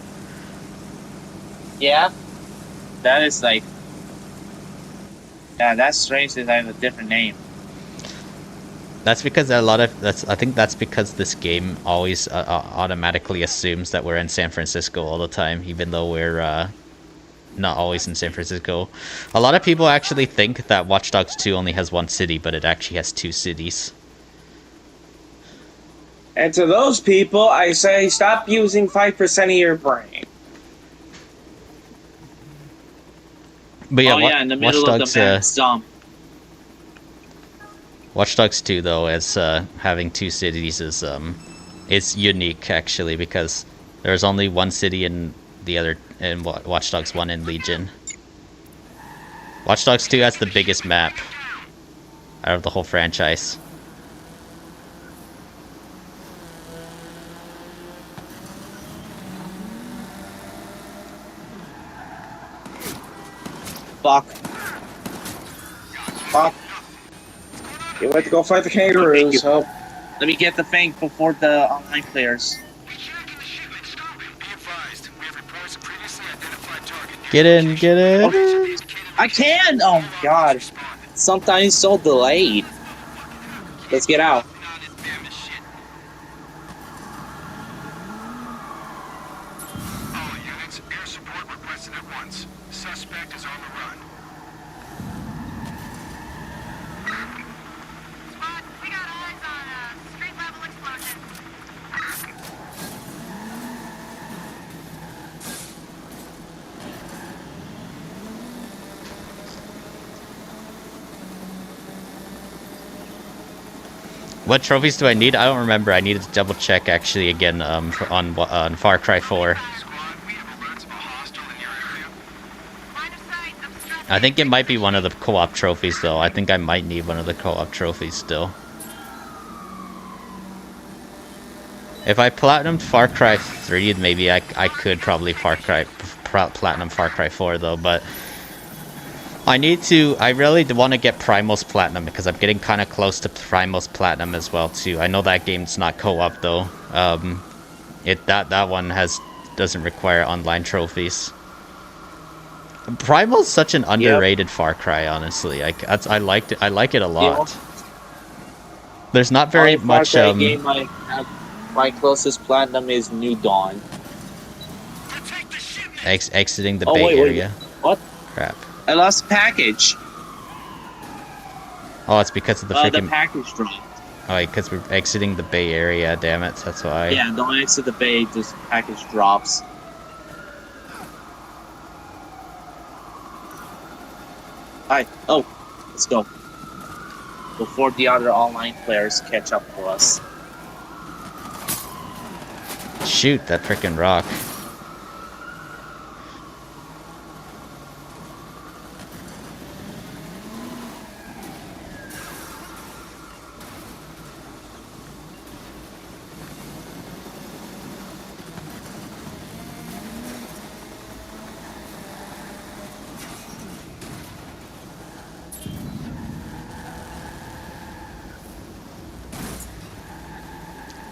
Yeah. That is like... Yeah, that's strange that I have a different name. That's because I think that's because this game always automatically assumes that we're in San Francisco all the time, even though we're not always in San Francisco. A lot of people actually think that Watch Dogs 2 only has one city, but it actually has 2 cities. And to those people, I say stop using 5% of your brain. But yeah, oh yeah, in the middle of the map, Zomb. Watch Dogs 2 though, as having 2 cities is unique actually, because there's only one city in the other in Watch Dogs 1 and Legion. Watch Dogs 2 has the biggest map out of the whole franchise. Fuck. Fuck. You went to go fight the kangaroos. So. Let me get the Fang before the online players. Get in, get in. Oh, I can! Oh my god. Sometimes so delayed. Let's get out. All units, air support requested at once. Suspect is on the run. Squad, we got eyes on a street level explosion. What trophies do I need? I don't remember. I needed to double check actually again on Far Cry 4. I think it might be one of the co-op trophies though. I think I might need one of the co-op trophies still. If I platinumed Far Cry 3, maybe I could probably platinum Far Cry 4 though, but I really want to get Primal's Platinum because I'm getting kind of close to Primal's Platinum as well too. I know that game's not co-op though. That one doesn't require online trophies. Primal's such an underrated Far Cry, honestly. I like it a lot. Yeah. There's not very much. Game my closest platinum is New Dawn. Exiting the Bay Area. What? Crap. I lost package. Oh, it's because of the freaking... the package dropped. Oh, because we're exiting the Bay Area, damn it, that's why. Yeah, don't exit the Bay, just package drops. Hi. Oh, Let's go. Before the other online players catch up to us. Shoot, that frickin' rock.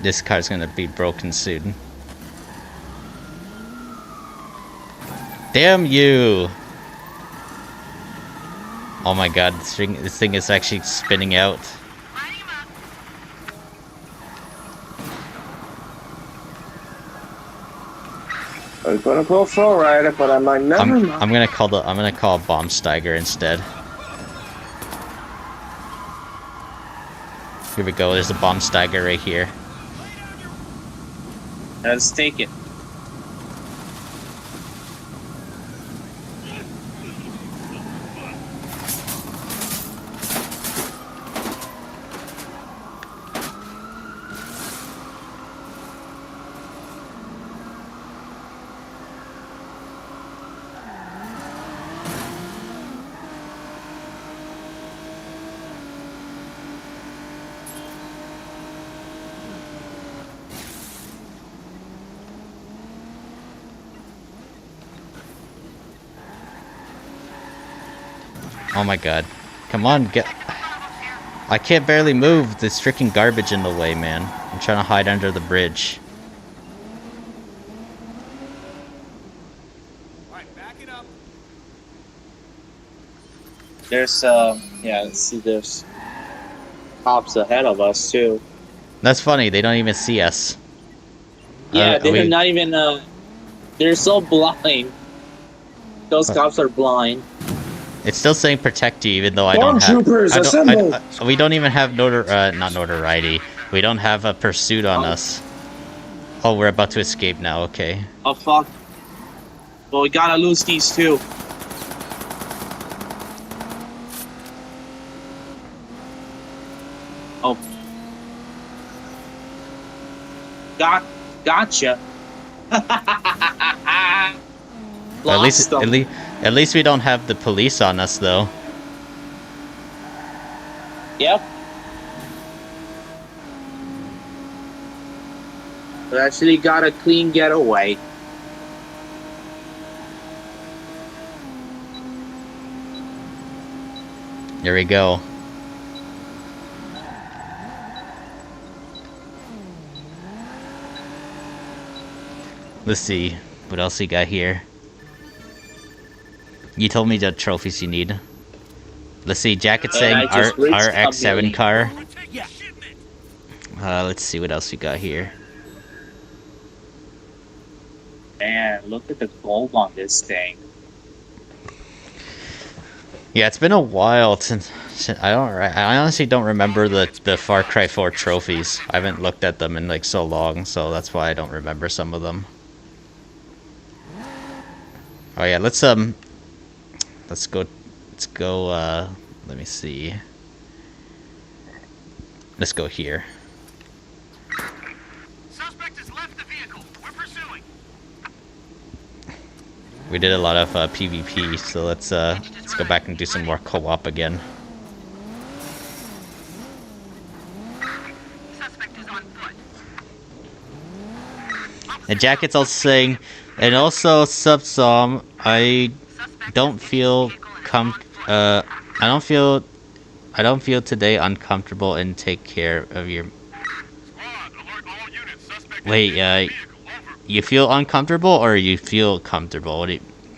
This car's gonna be broken soon. Damn you! Oh my god, this thing is actually spinning out. I was gonna go for a ride, but I might never. I'm gonna call Bombsteiger instead. Here we go. There's a Bombsteiger right here. Let's take it. Oh my god. Come on, get... I can't barely move. There's freaking garbage in the way, man. I'm trying to hide under the bridge. There's yeah, see, there's cops ahead of us too. That's funny, they don't even see us. Yeah, they're not even they're so blind. Those cops are blind. It's still saying protect you, even though I Storm don't have... troopers, assemble! We don't even have not notoriety. We don't have a pursuit on us. Oh, we're about to escape now, okay. Oh fuck. Well, we gotta lose these two. Oh. Gotcha. At least we don't have the police on us, though. Yep. We actually got a clean getaway. Here we go. Let's see what else we got here. You told me the trophies you need. Let's see, Jacket's saying our X7 car. Let's see what else we got here. Man, look at the gold on this thing. Yeah, it's been a while since I honestly don't remember the Far Cry 4 trophies. I haven't looked at them in like so long, so that's why I don't remember some of them. Oh yeah, let's go, let me see. Let's go here. Suspect has left the vehicle. We're pursuing. We did a lot of PvP, so let's go back and do some more co-op again. Suspect is on foot. And Jacket's also saying, and also Subsom, I don't feel I don't feel today uncomfortable and take care of your... Wait, you feel uncomfortable or you feel comfortable? What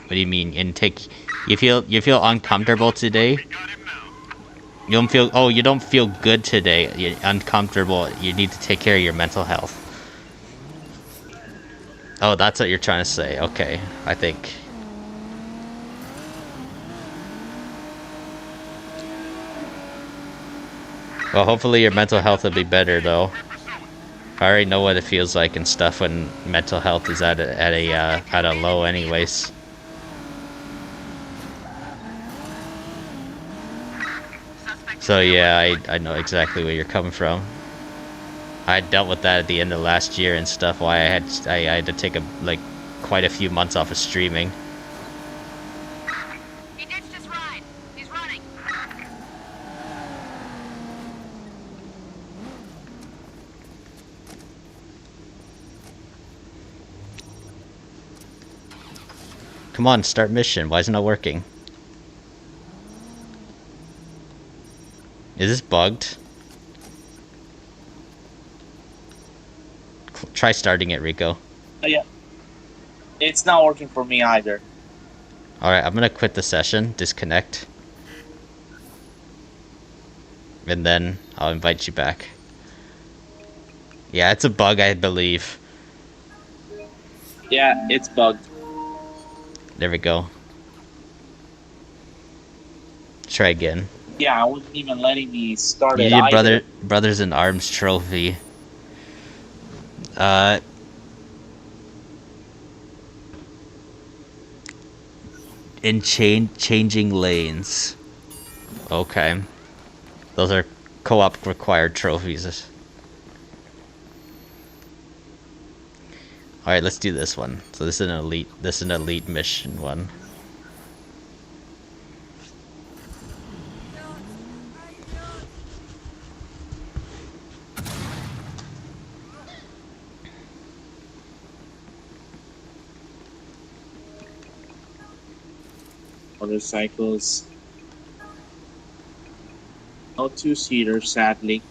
do you mean? You feel uncomfortable today? You don't feel good today. You're uncomfortable. You need to take care of your mental health. Oh, that's what you're trying to say. Okay, I think. Well, hopefully your mental health will be better, though. I already know what it feels like and stuff when mental health is at a low, anyways. So yeah, I know exactly where you're coming from. I dealt with that at the end of last year and stuff. Why I had to take quite a few months off of streaming. He ditched his ride. He's running. Come on, start mission. Why is it not working? Is this bugged? Try starting it, Rico. Oh, yeah. It's not working for me either. Alright, I'm gonna quit the session, disconnect. And then I'll invite you back. Yeah, it's a bug, I believe. Yeah, it's bugged. There we go. Try again. Yeah, I wasn't even letting me start You it need either. Brothers in Arms trophy. In changing lanes. Okay. Those are co-op required trophies. Alright, let's do this one. So this is an elite mission one. Motorcycles. No two-seater, sadly.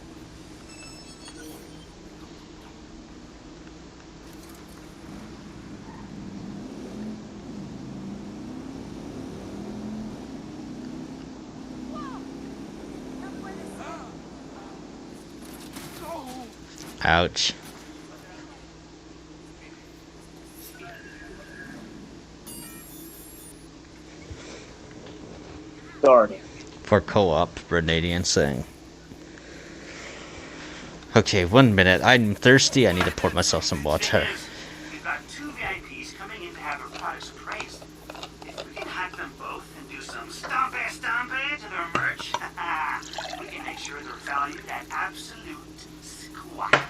Ouch. Sorry. For co-op, Brenadian saying. Okay, 1 minute. I'm thirsty. I need to pour myself some water. We've got 2 VIPs coming in to have their products appraised. If we can hack them both and do some stompy to their merch, we can make sure they're valued at absolute squat.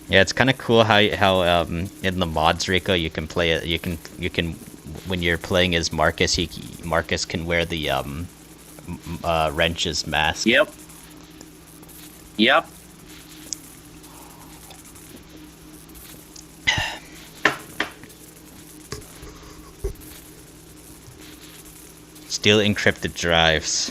Yeah, it's kind of cool how in the mods, Rico, you can play it. You can when you're playing as Marcus, Marcus can wear the wrench's mask. Yep. Yep. Steal encrypted drives.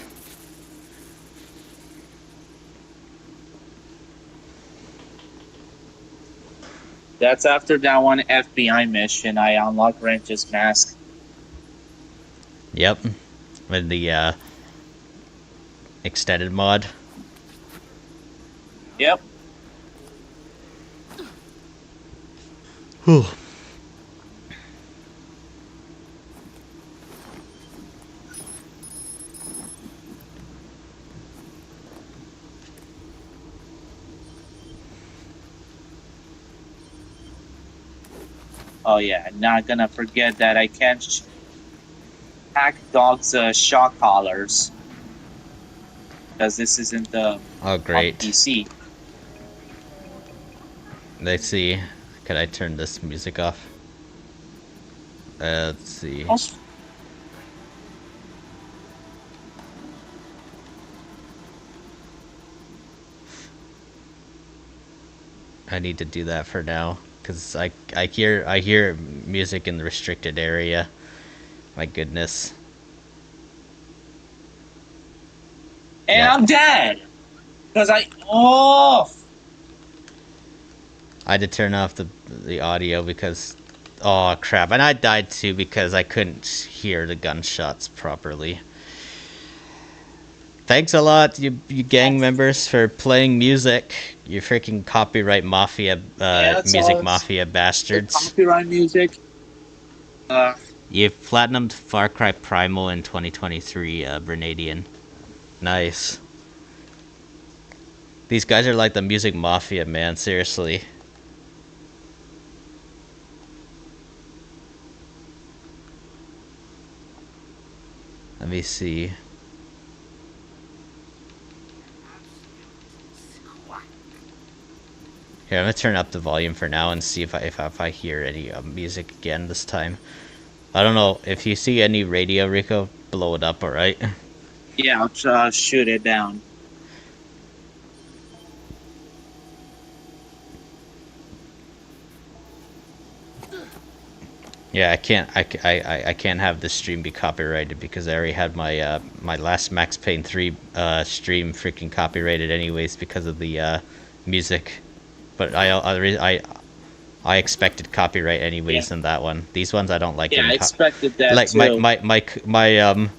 That's after that one FBI mission. I unlocked Wrench's mask. Yep, with the extended mod. Yep. Whew. Oh yeah, not gonna forget that I can't hack dogs' shock collars because this isn't the Oh great. PC. Let's see. Could I turn this music off? Let's see. I need to do that for now, cause I hear music in the restricted area. My goodness. And Yeah. I'm dead because I I had to turn off the audio because oh crap, and I died too because I couldn't hear the gunshots properly. Thanks a lot, you gang members, for playing music. You freaking copyright mafia, music mafia bastards. Copyright music. You platinumed Far Cry Primal in 2023, Bernadian. Nice. These guys are like the music mafia, man. Seriously. Let me see. Here, I'm gonna turn up the volume for now and see if I hear any music again this time. I don't know if you see any radio, Rico. Blow it up, all right? Yeah, I'll shoot it down. Yeah, I can't have this stream be copyrighted because I already had my my last Max Payne 3 stream freaking copyrighted anyways because of the music. But I expected copyright anyways in that one. These ones I don't like. Yeah, I expected that like too. my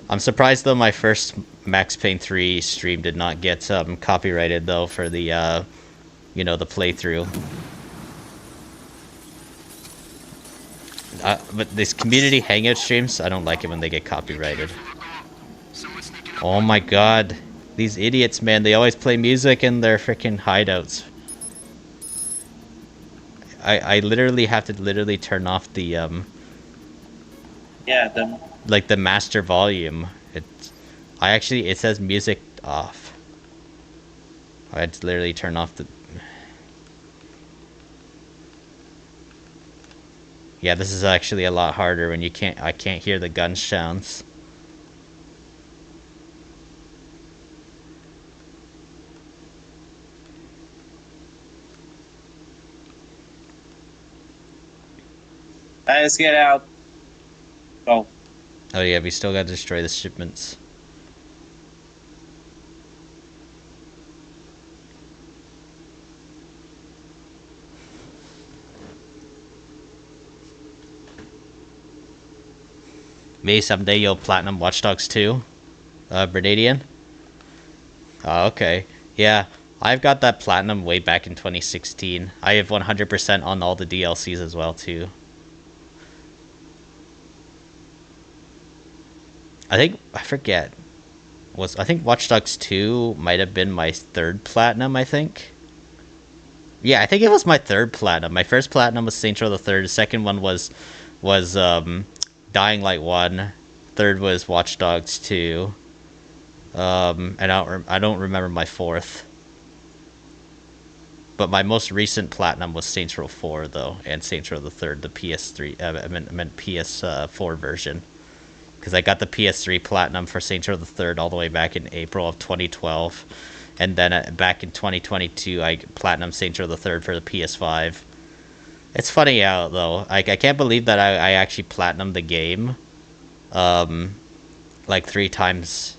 I'm surprised though my first Max Payne 3 stream did not get copyrighted though for the you know, the playthrough. But these community hangout streams, I don't like it when they get copyrighted. Oh my god. These idiots, man, they always play music in their freaking hideouts. I literally have to turn off the Yeah, the master volume. It says music off. I had to literally turn off the... Yeah, this is actually a lot harder when I can't hear the gun sounds. let's get out. Go. Oh yeah, we still gotta destroy the shipments. Maybe someday you'll platinum Watch Dogs 2, Bernadian? Oh, okay. Yeah, I've got that platinum way back in 2016. I have 100% on all the DLCs as well, too. I forget. I think Watch Dogs 2 might have been my third platinum, I think. Yeah, I think it was my third platinum. My first platinum was Saints Row the Third. The second one was Dying Light 1. Third was Watch Dogs 2. And I don't remember my fourth. But my most recent platinum was Saints Row 4 though, and Saints Row the Third, the PS3. I meant PS4 version, because I got the PS3 platinum for Saints Row the Third all the way back in April of 2012, and then back in 2022 I platinum Saints Row the Third for the PS5. It's funny how though, I can't believe that I actually platinumed the game, like 3 times,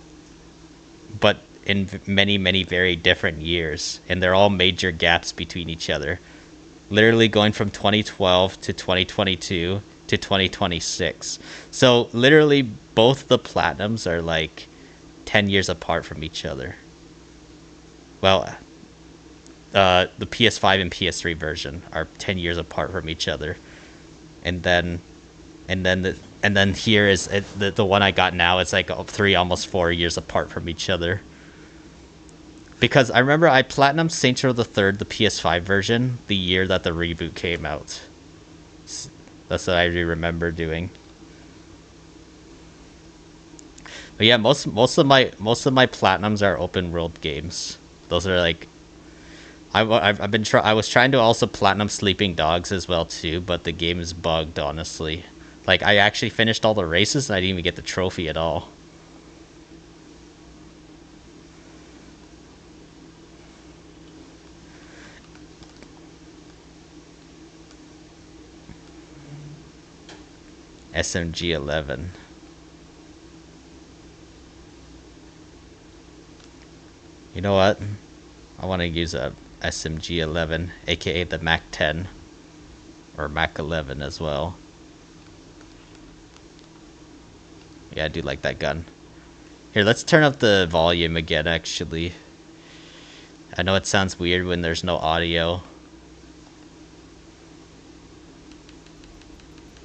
but in many very different years, and they're all major gaps between each other. Literally going from 2012 to 2022 to 2026. So literally both the platinums are like 10 years apart from each other. Well, the PS5 and PS3 version are 10 years apart from each other, and then here is the one I got now. It's like 3, almost 4 years apart from each other. Because I remember I platinumed Saints Row the Third, the PS5 version, the year that the reboot came out. That's what I remember doing. But yeah, most of my platinums are open world games. Those are like, I was trying to also platinum Sleeping Dogs as well too, but the game is bugged, honestly. Like, I actually finished all the races and I didn't even get the trophy at all. SMG 11. You know what? I want to use a SMG 11, aka the Mac 10 or Mac 11 as well. Yeah, I do like that gun. Here, let's turn up the volume again, actually. I know it sounds weird when there's no audio.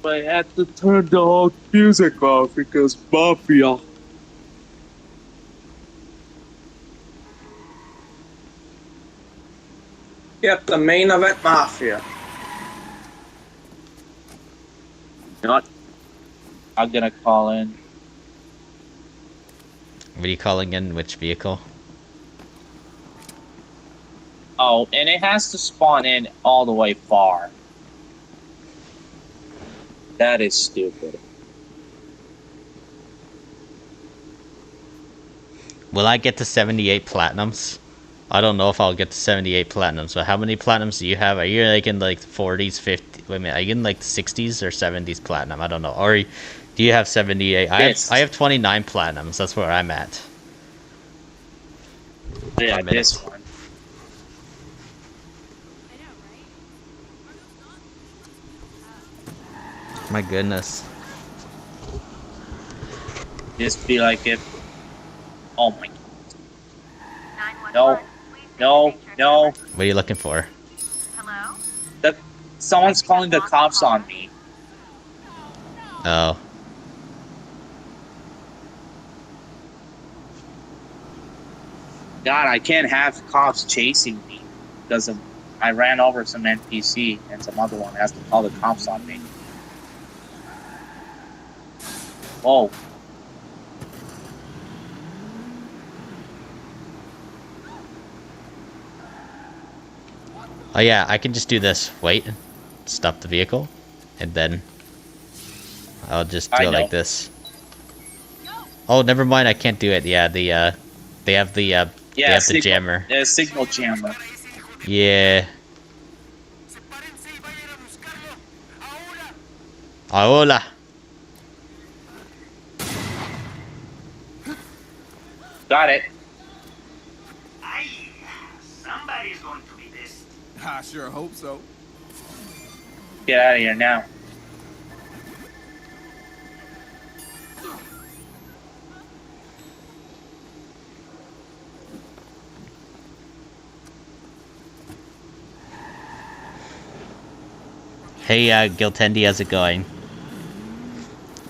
I had to turn the whole music off because Mafia. Yep, the main event Mafia. You know what? I'm gonna call in. What are you calling in? Which vehicle? Oh, and it has to spawn in all the way far. That is stupid. Will I get to 78 platinums? I don't know if I'll get to 78 platinums, but how many platinums do you have? Are you like in like 40s, 50s? Wait a minute, are you in like 60s or 70s platinum? I don't know. Or do you have 78? I have 29 platinums. That's where I'm at. Yeah, this one. My goodness. Just be like if. Oh my. No. No. No. What are you looking for? Hello? Someone's calling the cops on me. Oh. God, I can't have cops chasing me because I ran over some NPC and some other one has to call the cops on me. Whoa. Oh yeah, I can just do this. Wait. Stop the vehicle. And then I'll just do it like this. Oh, never mind, I can't do it. Yeah, they have the jammer. Yeah, signal jammer. Yeah. Hola. Got it. Aye, somebody's going to be this. I sure hope so. Get out of here now. Hey, Giltendi, how's it going?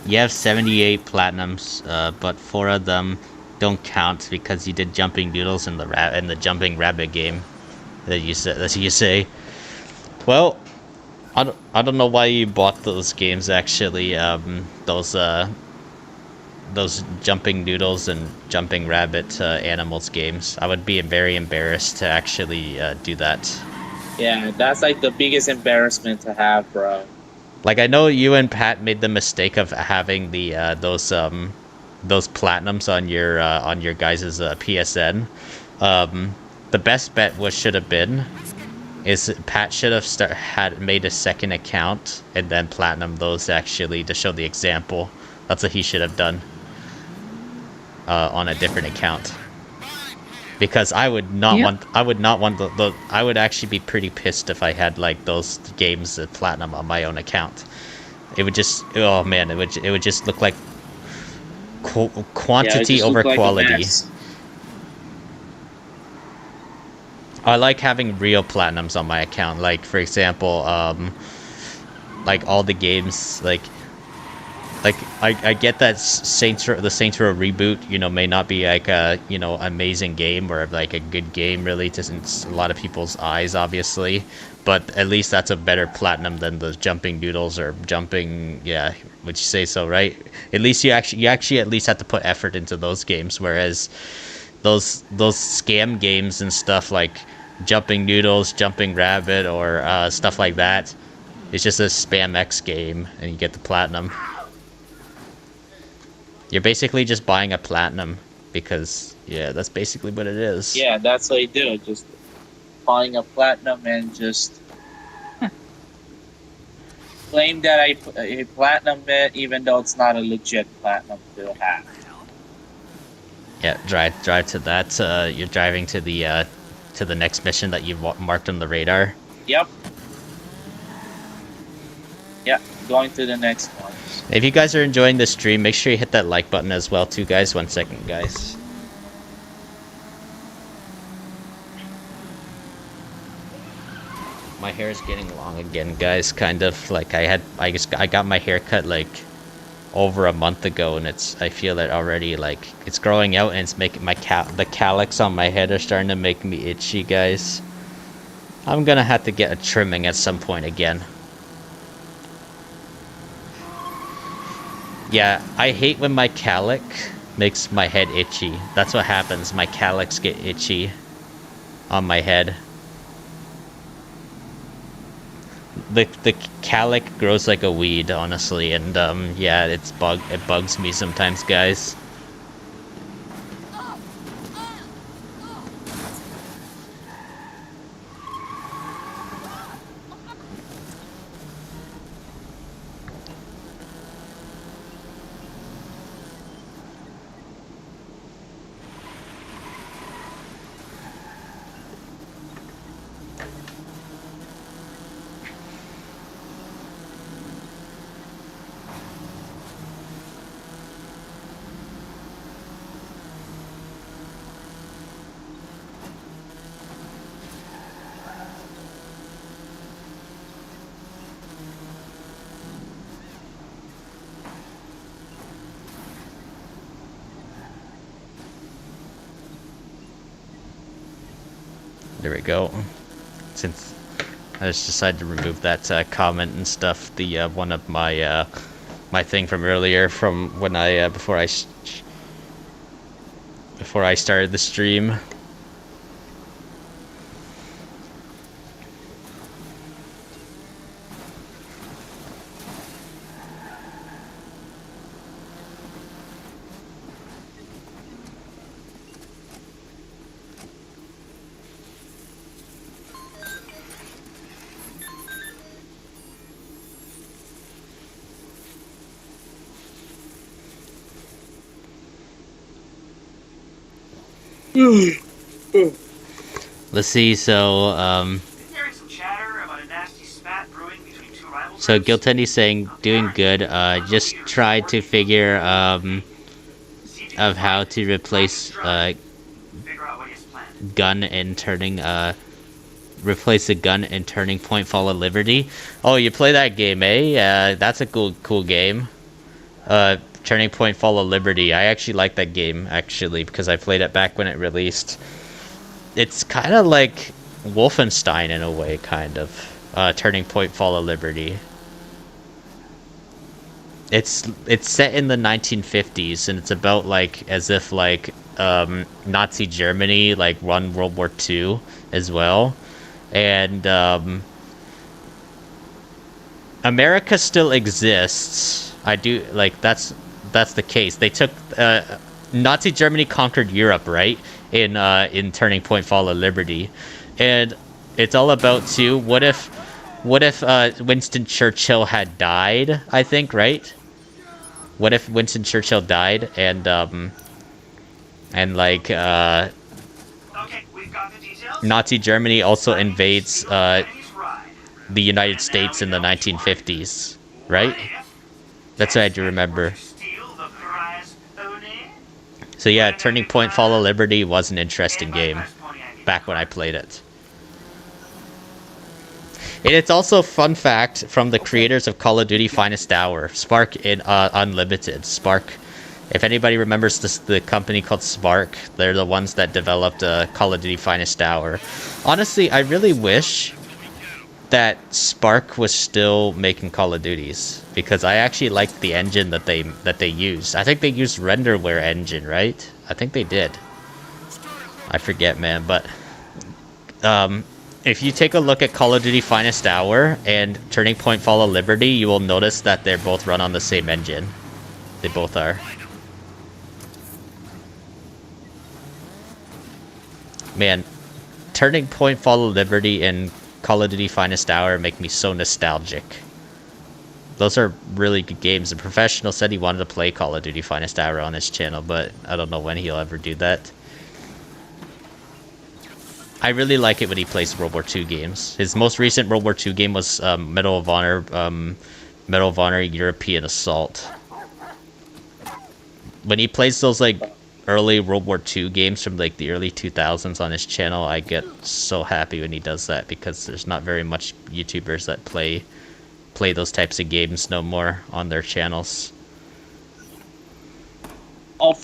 You have 78 platinums, but 4 of them don't count because you did jumping noodles in the jumping rabbit game that you say. Well, I don't know why you bought those games actually. Those jumping noodles and jumping rabbit animals games. I would be very embarrassed to actually do that. Yeah, that's like the biggest embarrassment to have, bro. Like, I know you and Pat made the mistake of having the those platinums on your guys' PSN. The best bet should have been is Pat should have made a second account and then platinum those actually to show the example. That's what he should have done on a different account. Because I would not want I would actually be pretty pissed if I had like those games at platinum on my own account. It would just, oh man, it would just look like quantity over quality. I like having real platinums on my account. Like, for example, like all the games, like I get that the Saints Row reboot, you know, may not be like a, you know, amazing game or like a good game really to a lot of people's eyes, obviously, but at least that's a better platinum than the jumping noodles or jumping, yeah, would you say so, right? At least you actually at least have to put effort into those games, whereas those scam games and stuff like jumping noodles, jumping rabbit, or stuff like that, it's just a spam X game and you get the platinum. You're basically just buying a platinum because, yeah, that's basically what it is. Yeah, that's what you do. Just buying a platinum and just claim that I platinum it, even though it's not a legit platinum to have. Yeah, drive to that. You're driving to the next mission that you've marked on the radar. Yep. Yep, going to the next one. If you guys are enjoying this stream, make sure you hit that like button as well too, guys. 1 second, guys. My hair is getting long again, guys. Kind of like I got my hair cut like over a month ago, and I feel it already, like it's growing out and it's making the calyx on my head are starting to make me itchy, guys. I'm gonna have to get a trimming at some point again. Yeah, I hate when my Makes my head itchy. That's what happens. My calyx get itchy on my head. The calyx grows like a weed, honestly, and yeah, it bugs me sometimes, guys. There we go. Since I just decided to remove that comment and stuff, the one of my my thing from earlier, from when I before I started the stream. Let's see, so, Hearing some chatter about a nasty spat brewing between two rival so groups. Giltendy's saying, doing good, just try to figure, of how to replace, Figure out what is planned. gun and turning, replace the gun and turning point Fall of Liberty. Oh, you play that game, eh? That's a cool game. Turning Point Fall of Liberty. I actually like that game, actually, because I played it back when it released. It's kind of like Wolfenstein in a way, kind of. Turning Point Fall of Liberty. It's set in the 1950s, and it's about, like, as if, like, Nazi Germany, like, won World War II as well. And, America still exists. I do, like, that's the case. They took, Nazi Germany conquered Europe, right? In Turning Point Fall of Liberty. And it's all about, too, what if Winston Churchill had died, I think, right? What if Winston Churchill died and like, Okay, we've got the details. Nazi Germany also invades, Ride. the United States in the 1950s, right? That's what I do remember. Steal the prize, Oni? So yeah, Turning Point Fall of Liberty was an interesting game back when I played it. And it's also a fun fact from the creators of Call of Duty Finest Hour, Spark in Unlimited. Spark, if anybody remembers this, the company called Spark, they're the ones that developed Call of Duty Finest Hour. Honestly, I really wish that Spark was still making Call of Duties, because I actually liked the engine that they used. I think they used Renderware engine, right? I think they did. I forget, man, but if you take a look at Call of Duty Finest Hour and Turning Point Fall of Liberty, you will notice that they're both run on the same engine. They both are. Man, Turning Point Fall of Liberty and Call of Duty Finest Hour make me so nostalgic. Those are really good games. The Professional said he wanted to play Call of Duty Finest Hour on his channel, but I don't know when he'll ever do that. I really like it when he plays World War II games. His most recent World War II game was Medal of Honor European Assault. When he plays those like early World War II games from like the early 2000s on his channel, I get so happy when he does that, because there's not very much YouTubers that play those types of games no more on their channels. Oh,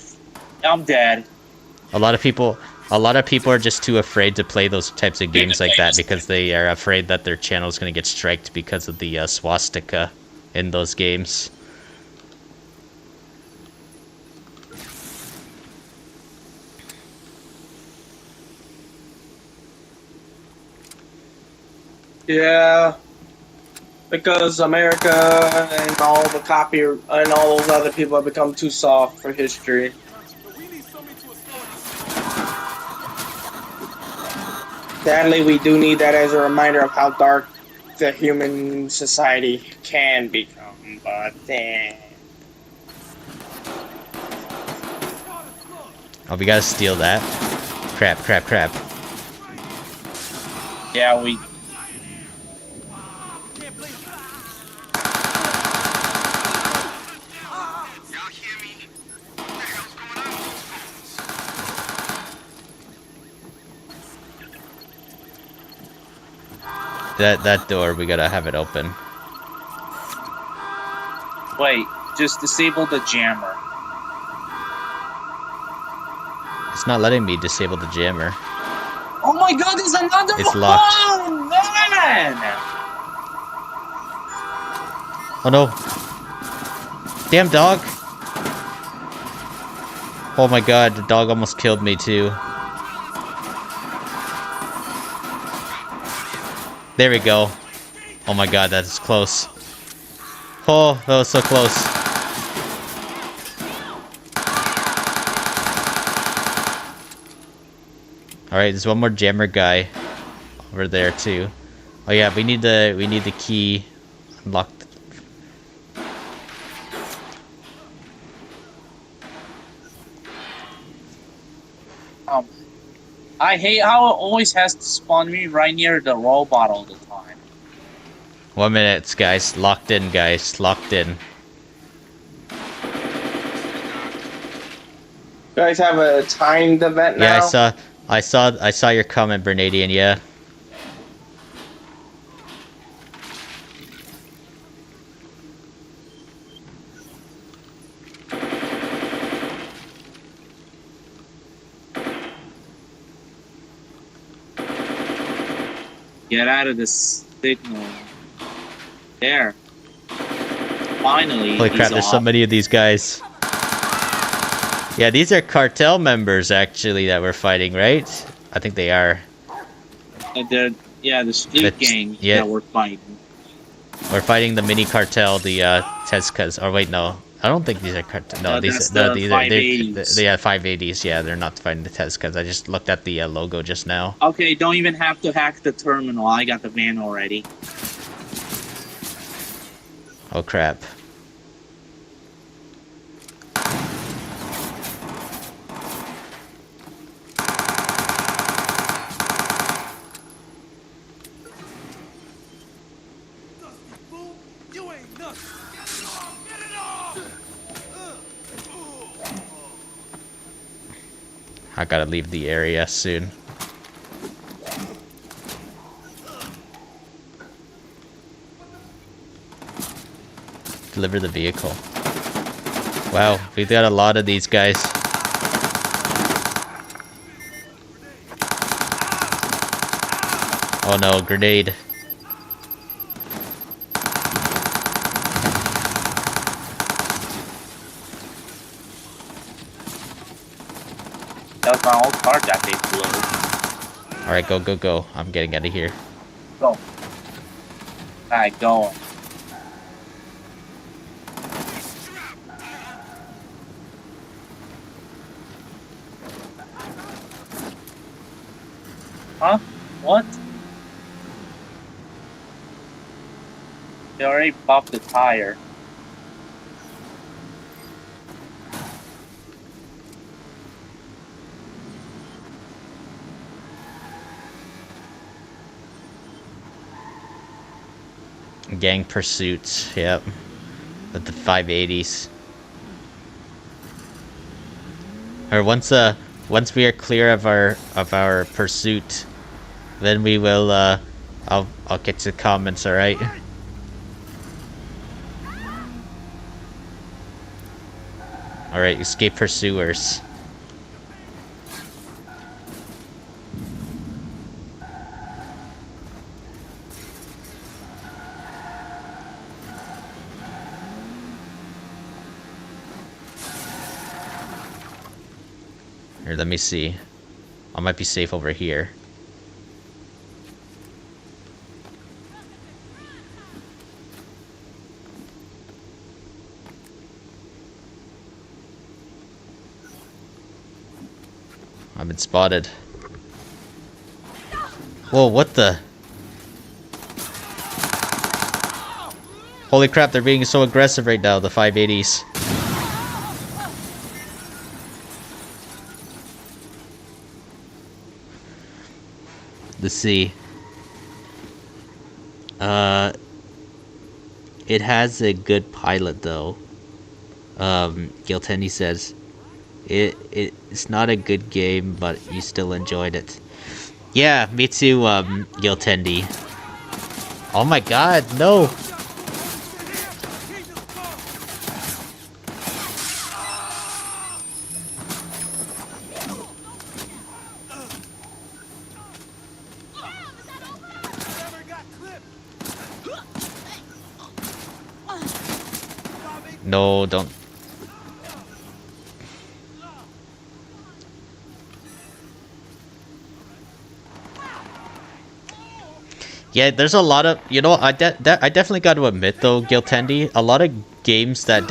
I'm dead. A lot of people are just too afraid to play those types of games like that, because they are afraid that their channel is going to get striked because of the swastika in those games. Yeah. Because America and all the copy and all those other people have become too soft for history. Sadly, we do need that as a reminder of how dark the human society can become. But Oh, we gotta steal that. Crap, crap, crap. Yeah, we. That door, we gotta have it open. Wait, just disable the jammer. It's not letting me disable the jammer. Oh my god, there's another It's locked. one! Man! Oh no. Damn dog. Oh my god, the dog almost killed me too. There we go. Oh my god, that is close. Oh, that was so close. Alright, there's one more jammer guy over there too. Oh yeah, we need the key unlocked. I hate how it always has to spawn me right near the robot all the time. 1 minute, guys. Locked in, guys. Locked in. you guys have a timed event now. Yeah, I saw your comment, Bernadian. Yeah. Get out of this signal. There. Finally. Holy crap! There's so many of these guys. Yeah, these are cartel members actually that we're fighting, right? I think they are. Yeah, the street gang yeah. that we're fighting. We're fighting the mini cartel, the Tezcas. Or wait, no. I don't think these are cartel. No, these that's are the these 580s. they are 580s. Yeah, they're not fighting the Tezcas. I just looked at the logo just now. Okay, don't even have to hack the terminal. I got the van already. Oh crap. I gotta leave the area soon. Deliver the vehicle. Wow, we've got a lot of these guys. Oh no, grenade. That was my old car that they blew. Alright, go, go, go. I'm getting out of here. Go. Alright, go. Huh? What? They already buffed the tire. Gang pursuits, yep. With the 580s. Or once we are clear of our pursuit, then we will I'll get to the comments, alright? Alright, escape pursuers. Here, let me see. I might be safe over here. I've been spotted. Whoa, what the? Holy crap, they're being so aggressive right now, the 580s. Let's see. It has a good pilot though. Giltendi says it's not a good game, but you still enjoyed it. Yeah, me too, Giltendi. Oh my god, no! No, don't. Yeah, there's a lot of, you know, I definitely got to admit though, Giltendi, a lot of games that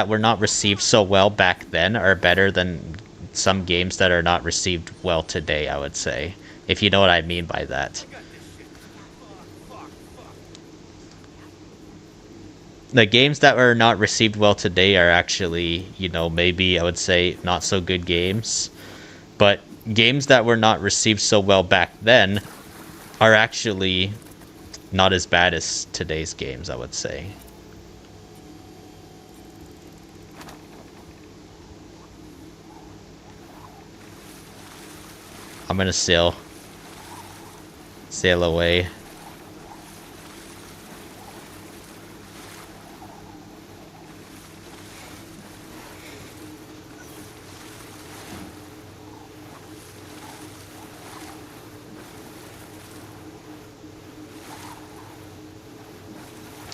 were not received so well back then are better than some games that are not received well today, I would say. If you know what I mean by that. The games that were not received well today are actually, you know, maybe I would say not so good games. But games that were not received so well back then are actually not as bad as today's games, I would say. I'm gonna sail away.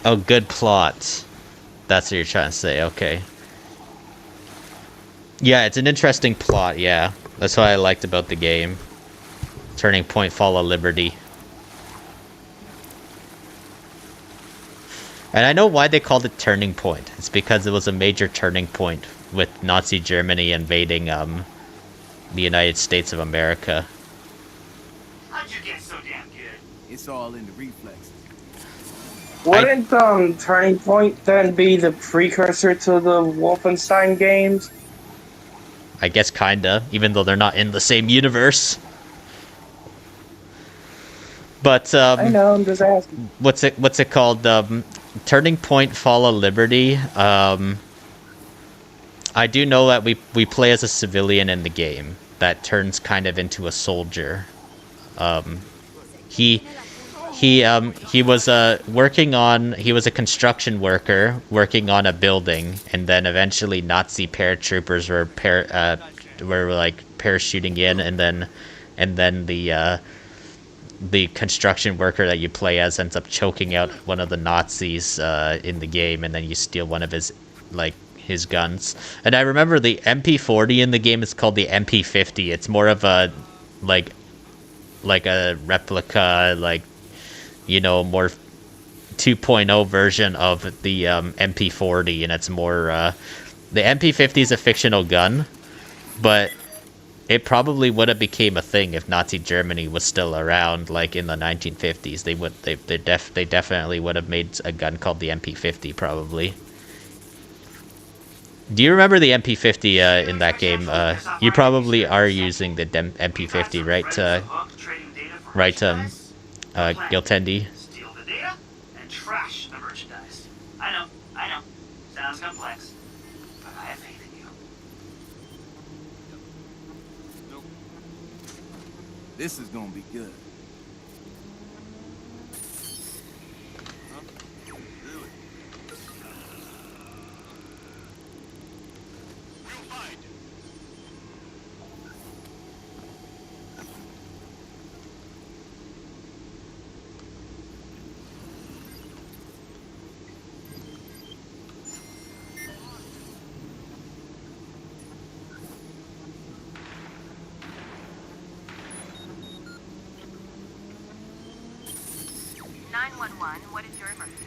Oh, good plot. That's what you're trying to say, okay. Yeah, it's an interesting plot, yeah. That's what I liked about the game. Turning Point, Fall of Liberty. And I know why they called it Turning Point. It's because it was a major turning point with Nazi Germany invading the United States of America. How'd you get so damn good? It's all in the reflexes. Wouldn't Turning Point then be the precursor to the Wolfenstein games? I guess kinda, even though they're not in the same universe. But I know, I'm just asking. What's it called? Turning Point, Fall of Liberty. I do know that we play as a civilian in the game that turns kind of into a soldier. He was he was a construction worker working on a building, and then eventually Nazi paratroopers were like parachuting in, and then the construction worker that you play as ends up choking out one of the Nazis in the game, and then you steal one of his guns. And I remember the MP40 in the game is called the MP50. It's more of a like a replica, like, you know, more 2.0 version of the MP40, and it's more the MP50 is a fictional gun, but it probably would have became a thing if Nazi Germany was still around, like in the 1950s. They definitely would have made a gun called the MP50 probably. Do you remember the MP50 in that game? You probably are using the MP50, right, Giltendi? Steal the data and trash the merchandise. I know. Sounds complex, but I have faith in you. This is gonna be good. What is your emergency?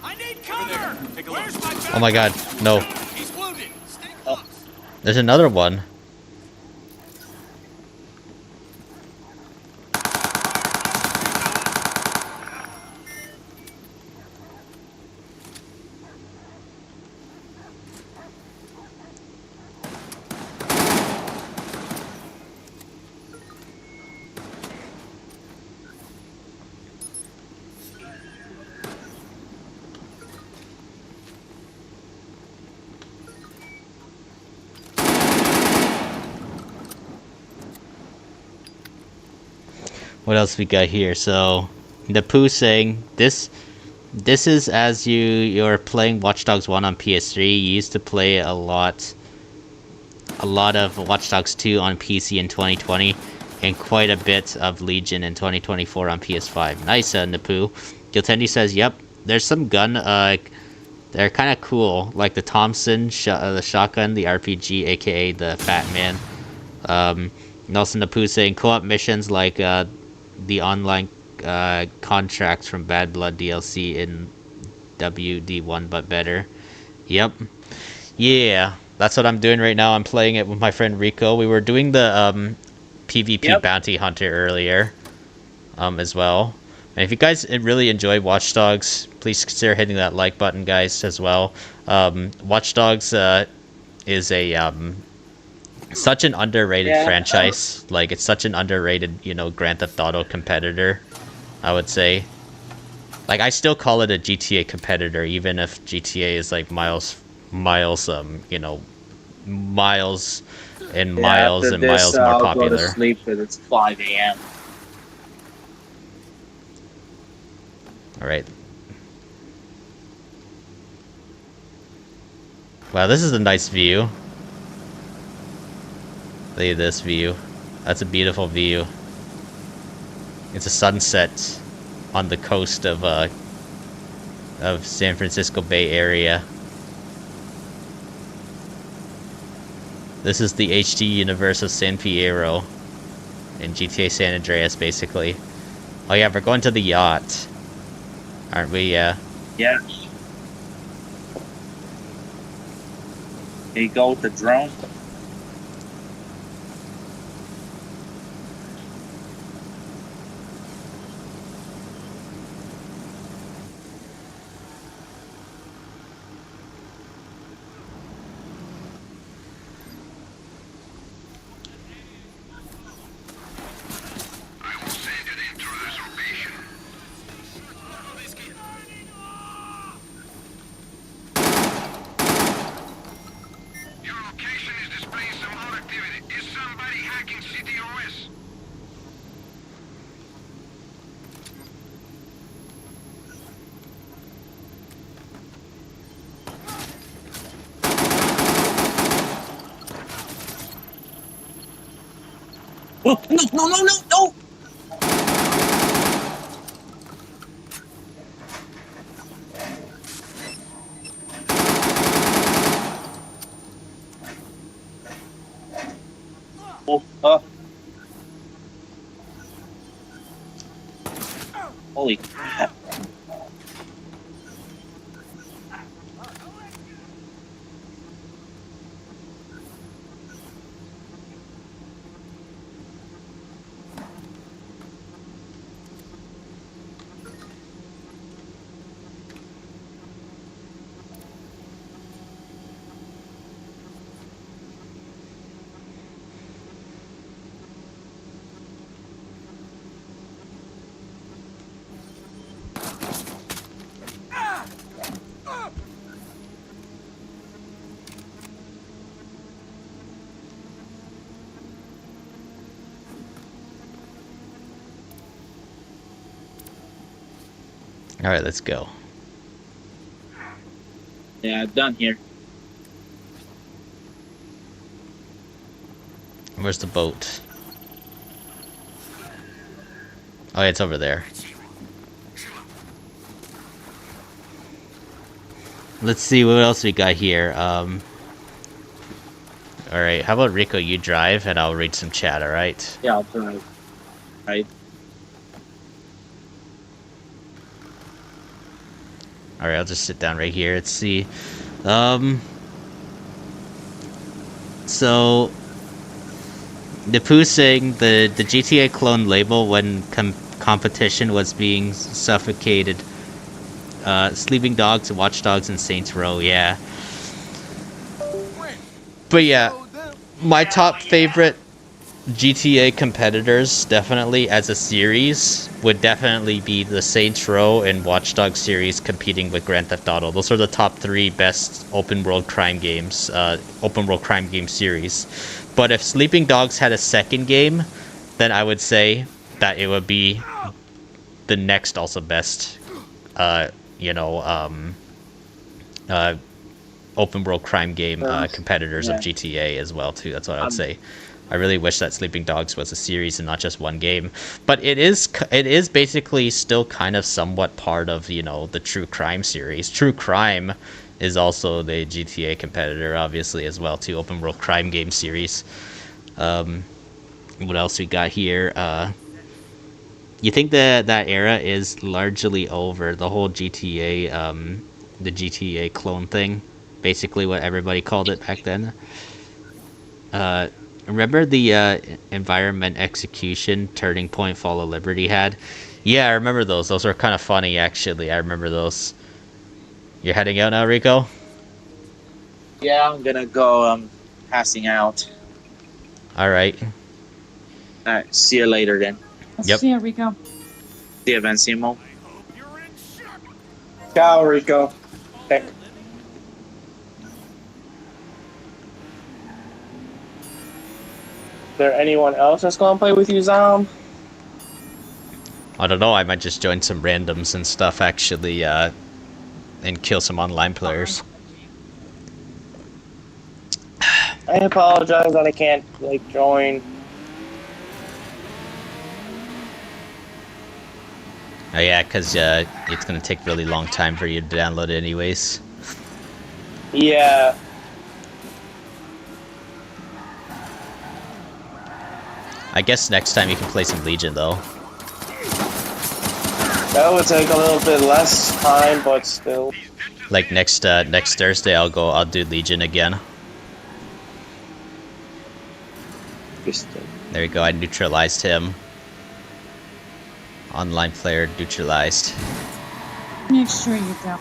I need cover! Where's my Oh my god, no. He's wounded. Stay close. There's another one. What else we got here? So, the Pooh saying this is as you're playing Watch Dogs 1 on PS3. You used to play a lot of Watch Dogs 2 on PC in 2020, and quite a bit of Legion in 2024 on PS5. Nice, Napu. Giltendi says, "Yep, there's some gun. They're kind of cool, like the Thompson, the shotgun, the RPG, aka the Fat Man." Nelson Napu saying co-op missions like the online contracts from Bad Blood DLC in WD1, but better. Yep. Yeah, that's what I'm doing right now. I'm playing it with my friend Rico. We were doing the PvP Bounty Hunter earlier as well. And if you guys really enjoy Watch Dogs, please consider hitting that like button, guys, as well. Watch Dogs is a such an underrated franchise. Like, it's such an underrated, Grand Theft Auto competitor, I would say. Like, I still call it a GTA competitor, even if GTA is like miles miles and miles more I'll popular. go to sleep because it's 5 a.m. All right. Wow, this is a nice view. Look at this view. That's a beautiful view. It's a sunset on the coast of San Francisco Bay Area. This is the HD universe of San Fierro in GTA San Andreas, basically. Oh yeah, we're going to the yacht, aren't we? Yeah. Yeah. Here you go with the drone. Oh, no! Oh, holy crap. All right, let's go. Yeah, done here. Where's the boat? Oh, yeah, it's over there. Let's see what else we got here. Alright, how about Rico, you drive and I'll read some chat, alright? Yeah, I'll drive. Right. Alright, I'll just sit down right here. Let's see. So Nipoo saying the GTA clone label when competition was being suffocated. Sleeping Dogs, Watch Dogs, and Saints Row, yeah. But yeah, my top favorite GTA competitors, definitely as a series, would definitely be the Saints Row and Watch Dogs series competing with Grand Theft Auto. Those are the top 3 best open world crime games, open world crime game series. But if Sleeping Dogs had a second game, then I would say that it would be the next also best, open world crime game competitors of GTA as well too. That's what I would say. I really wish that Sleeping Dogs was a series and not just one game. But it is basically still kind of somewhat part of, the True Crime series. True Crime is also the GTA competitor, obviously, as well, too. Open World Crime game series. What else we got here? You think that era is largely over? The whole GTA, the GTA clone thing? Basically what everybody called it back then. Remember the Environment Execution, Turning Point, Fall of Liberty had? Yeah, I remember those. Those were kind of funny, actually. I remember those. You're heading out now, Rico? Yeah, I'm gonna go. I'm passing out. Alright. Alright, see you later then. Yep. See ya, Rico. See you, Vancimo. Ciao, Rico. Heck. Is there anyone else that's gonna play with you, Zom? I don't know, I might just join some randoms and stuff, actually, and kill some online players. I apologize that I can't, join. Oh yeah, because it's going to take really long time for you to download it anyways. Yeah. I guess next time you can play some Legion, though. That would take a little bit less time, but still. Like next Thursday, I'll do Legion again. There we go, I neutralized him. Online player neutralized. Make sure you don't.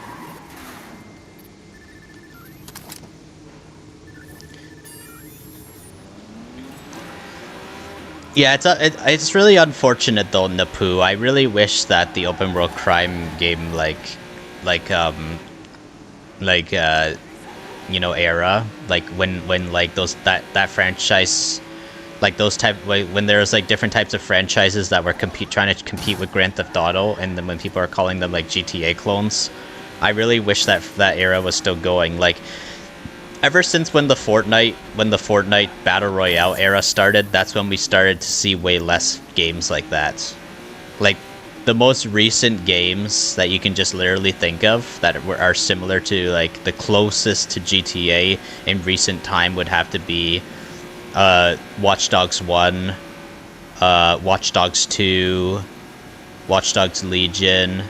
Yeah, it's really unfortunate though, Nipoo. I really wish that the open world crime game era, like when like those that franchise, like those when there's like different types of franchises that were trying to compete with Grand Theft Auto, and then when people are calling them like GTA clones, I really wish that era was still going. Like ever since when the Fortnite Battle Royale era started, that's when we started to see way less games like that. Like the most recent games that you can just literally think of that are similar to, like, the closest to GTA in recent time would have to be Watch Dogs 1, Watch Dogs 2, Watch Dogs Legion,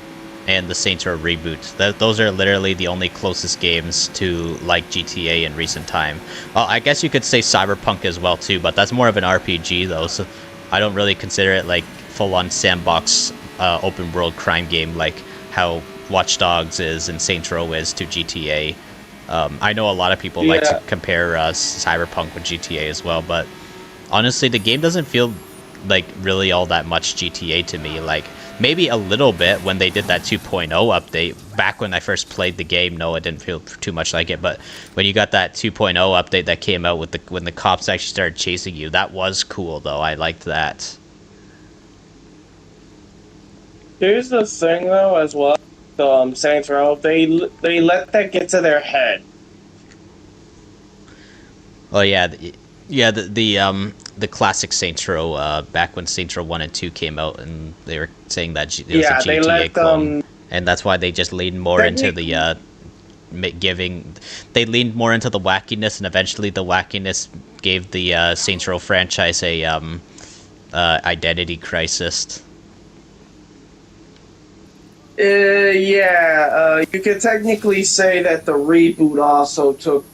and the Saints Row reboot. Those are literally the only closest games to like GTA in recent time. Well, I guess you could say Cyberpunk as well too, but that's more of an RPG though, so I don't really consider it like full-on sandbox open world crime game like how Watch Dogs is and Saints Row is to GTA. I know a lot of people like to compare Cyberpunk with GTA as well, but honestly the game doesn't feel like really all that much GTA to me. Like maybe a little bit when they did that 2.0 update. Back when I first played the game, no, it didn't feel too much like it. But when you got that 2.0 update that came out with when the cops actually started chasing you, that was cool, though. I liked that. Here's the thing, though, as well. Saints Row, they let that get to their head. Oh yeah, the classic Saints Row, back when Saints Row 1 and 2 came out, and they were saying that it was a GTA clone, and that's why they just leaned more into the they leaned more into the wackiness, and eventually the wackiness gave the Saints Row franchise a identity crisis. You could technically say that the reboot also took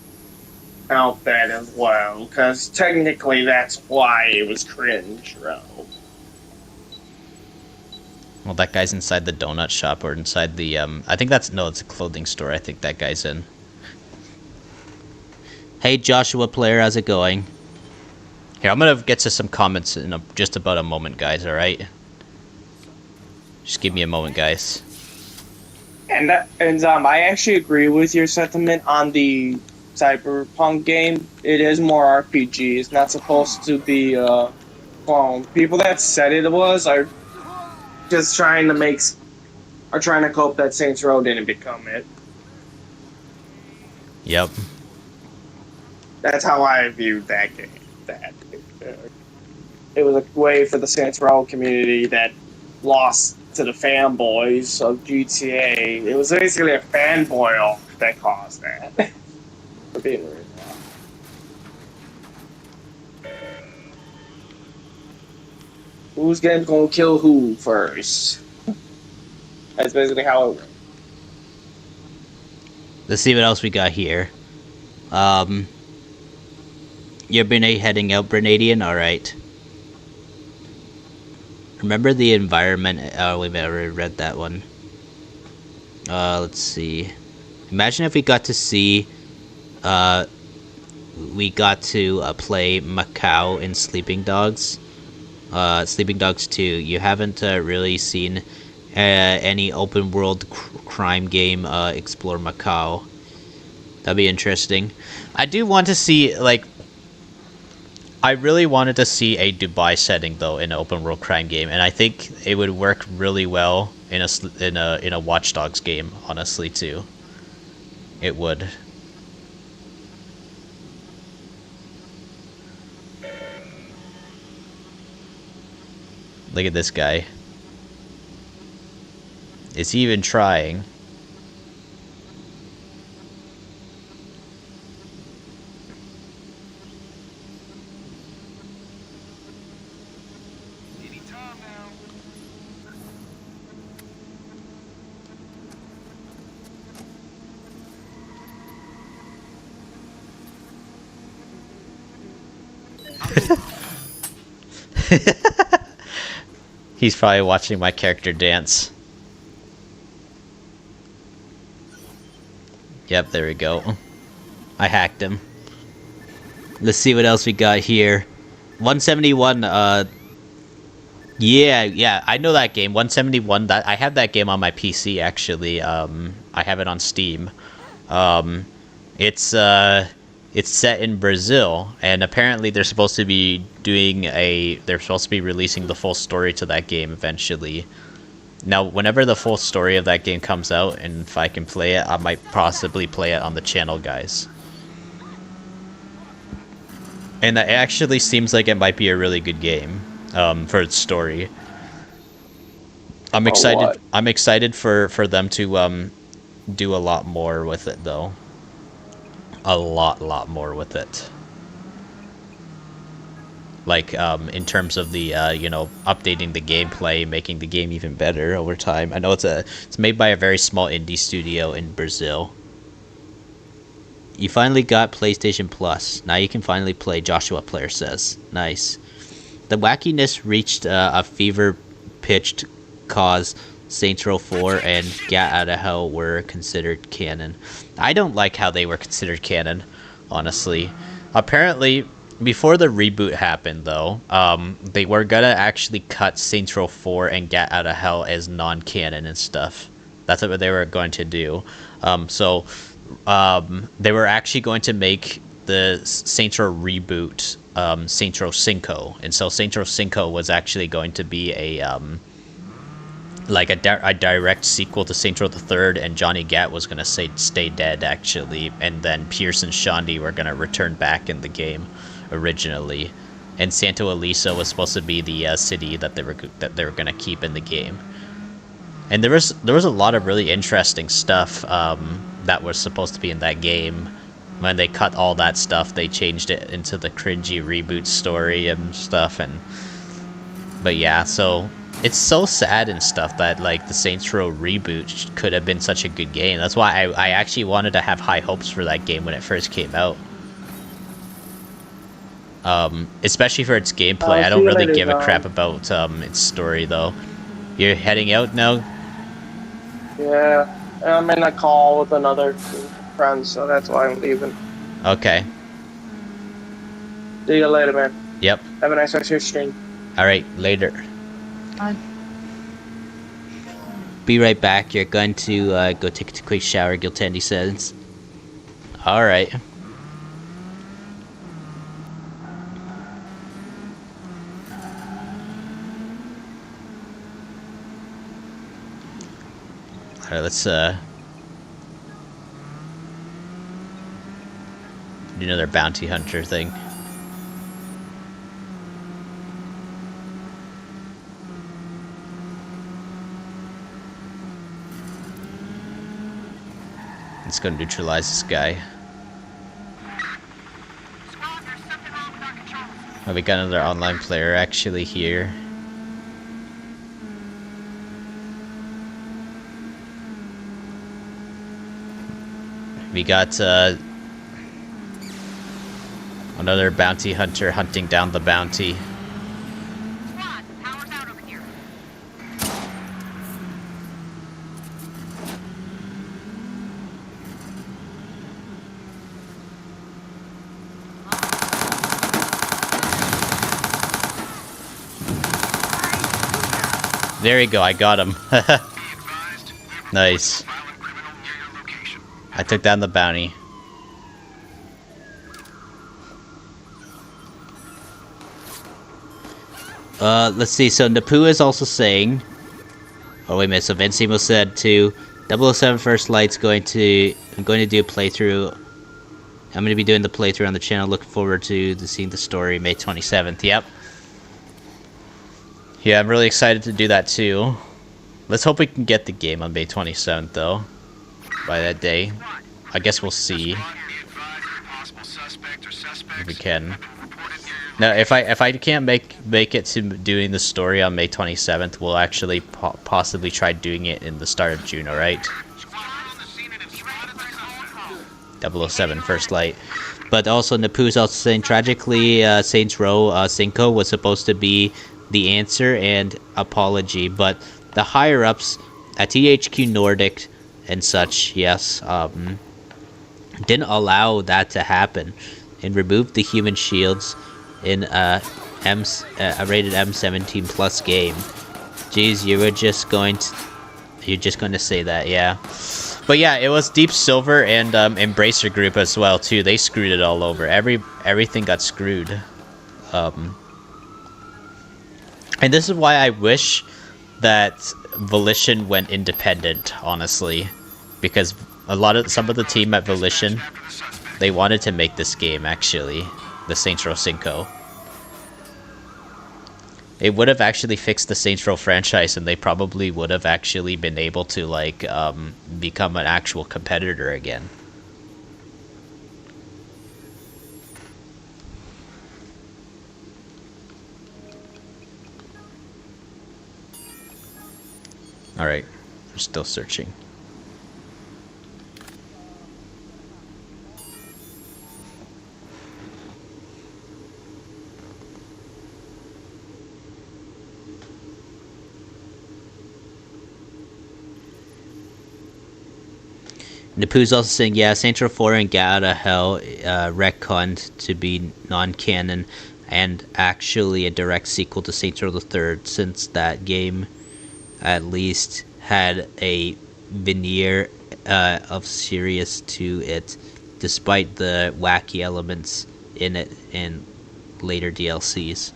out that as well, because technically that's why it was cringe, bro. Well, that guy's inside the donut shop or inside the, I think that's, no, it's a clothing store I think that guy's in. Hey, Joshua Player, how's it going? Here, I'm gonna get to some comments in just about a moment, guys, alright? Just give me a moment, guys. And I actually agree with your sentiment on the Cyberpunk game. It is more RPG. It's not supposed to be clone. People that said it was are just trying to cope that Saints Row didn't become it. Yep. That's how I viewed that game. It was a way for the Saints Row community that lost to the fanboys of GTA. It was basically a fanboy off that caused that. For being rude. Who's gonna kill who first? That's basically how it went. Let's see what else we got here. You're heading out, Brenadian? Alright. Remember the environment. Oh, we've already read that one. Let's see. Imagine if we got to see. We got to play Macau in Sleeping Dogs. Sleeping Dogs 2. You haven't really seen any open world crime game explore Macau. That'd be interesting. I do want to see, like, I really wanted to see a Dubai setting though in an open world crime game, and I think it would work really well in a Watch Dogs game. Honestly, too, it would. Look at this guy. Is he even trying? He's probably watching my character dance. Yep, there we go. I hacked him. Let's see what else we got here. 171, yeah, I know that game. 171, that I have that game on my PC actually. I have it on Steam. It's set in Brazil, and apparently they're supposed to be releasing the full story to that game eventually. Now, whenever the full story of that game comes out, and if I can play it, I might possibly play it on the channel, guys. And it actually seems like it might be a really good game, for its story. I'm excited. I'm excited for them to do a lot more with it, though. A lot more with it. Like, in terms of the, updating the gameplay, making the game even better over time. I know it's made by a very small indie studio in Brazil. You finally got PlayStation Plus. Now you can finally play, Joshua Player says. Nice. The wackiness reached a fever-pitched cause. Saints Row 4 and Get Outta Hell were considered canon. I don't like how they were considered canon, honestly. Apparently, before the reboot happened, though, they were gonna actually cut Saints Row 4 and Get Outta Hell as non-canon and stuff. That's what they were going to do. They were actually going to make the Saints Row reboot Saints Row 5, and so Saints Row 5 was actually going to be a direct sequel to Saints Row the Third, and Johnny Gat was gonna stay dead actually, and then Pierce and Shondi were gonna return back in the game originally, and Santo Elisa was supposed to be the city that they were gonna keep in the game. And there was a lot of really interesting stuff that was supposed to be in that game. When they cut all that stuff, they changed it into the cringy reboot story and stuff. But yeah, so it's so sad and stuff that like the Saints Row reboot could have been such a good game. That's why I actually wanted to have high hopes for that game when it first came out. Especially for its gameplay. I don't really give a crap about its story though. You're heading out now? Yeah, I'm in a call with another friend, so that's why I'm leaving. Okay. See you later, man. Yep. Have a nice rest of your stream. Alright, later. Be right back. You're going to go take a quick shower, Giltandy says. Alright. Alright, let's do another bounty hunter thing. Let's go neutralize this guy. Oh, we got another online player actually here. We got another bounty hunter hunting down the bounty. Squad, power's out over here. There you go, I got him. Nice. I took down the bounty. Let's see, so Napu is also saying... Oh wait a minute, so Vincimo said to 007 First Light's I'm going to do a playthrough. I'm going to be doing the playthrough on the channel, looking forward to seeing the story May 27th, yep. Yeah, I'm really excited to do that too. Let's hope we can get the game on May 27th though. By that day. I guess we'll see. If we can. No, if I can't make it to doing the story on May 27th, we'll actually possibly try doing it in the start of June, alright? 007 First Light. But also, Napu's also saying, tragically, Saints Row 5 was supposed to be the answer and apology, but the higher-ups at THQ Nordic and such, yes, didn't allow that to happen and removed the human shields in a rated M17 plus game. Jeez, you're just going to say that, yeah. But yeah, it was Deep Silver and Embracer Group as well too. They screwed it all over. Everything got screwed. And this is why I wish that Volition went independent, honestly, because some of the team at Volition, they wanted to make this game actually, the Saints Row 5. It would have actually fixed the Saints Row franchise, and they probably would have actually been able to like become an actual competitor again. Alright, we're still searching. Napu's also saying, yeah, Saints Row 4 and Get Out of Hell retconned to be non-canon and actually a direct sequel to Saints Row the 3rd, since that game at least had a veneer of serious to it, despite the wacky elements in it in later DLCs.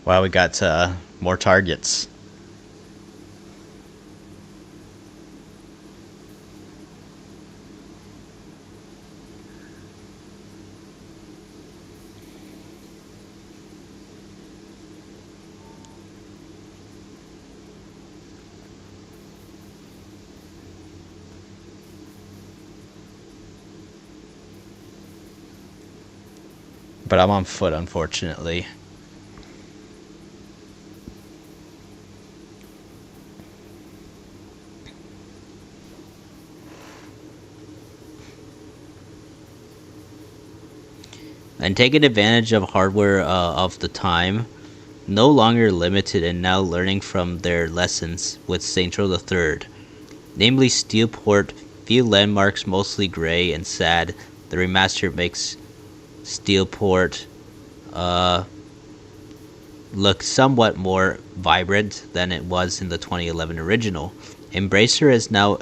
Wow, we got more targets. But I'm on foot, unfortunately. And taking advantage of hardware of the time, no longer limited and now learning from their lessons with Saints Row the Third. Namely Steelport, few landmarks mostly grey and sad. The remaster makes Steelport look somewhat more vibrant than it was in the 2011 original. Embracer is now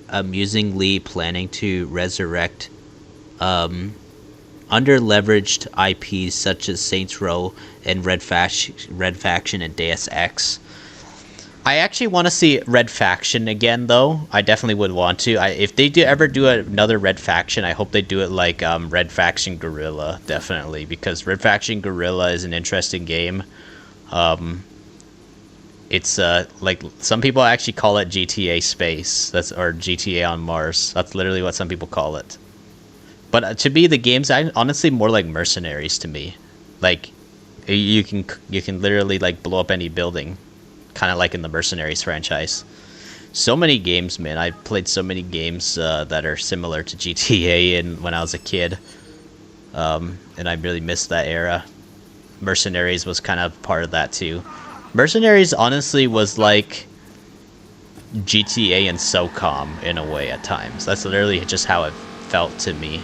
amusingly planning to resurrect under-leveraged IPs such as Saints Row and Red Faction and Deus Ex. I actually want to see Red Faction again, though. I definitely would want to. If they ever do another Red Faction, I hope they do it like Red Faction Guerrilla, definitely, because Red Faction Guerrilla is an interesting game. It's like some people actually call it GTA Space, or GTA on Mars. That's literally what some people call it. But to me, the game's honestly more like Mercenaries to me. Like you can literally like blow up any building, kind of like in the Mercenaries franchise. So many games, man. I played so many games that are similar to GTA and when I was a kid, and I really missed that era. Mercenaries was kind of part of that too. Mercenaries honestly was like GTA and SOCOM in a way at times. That's literally just how it felt to me.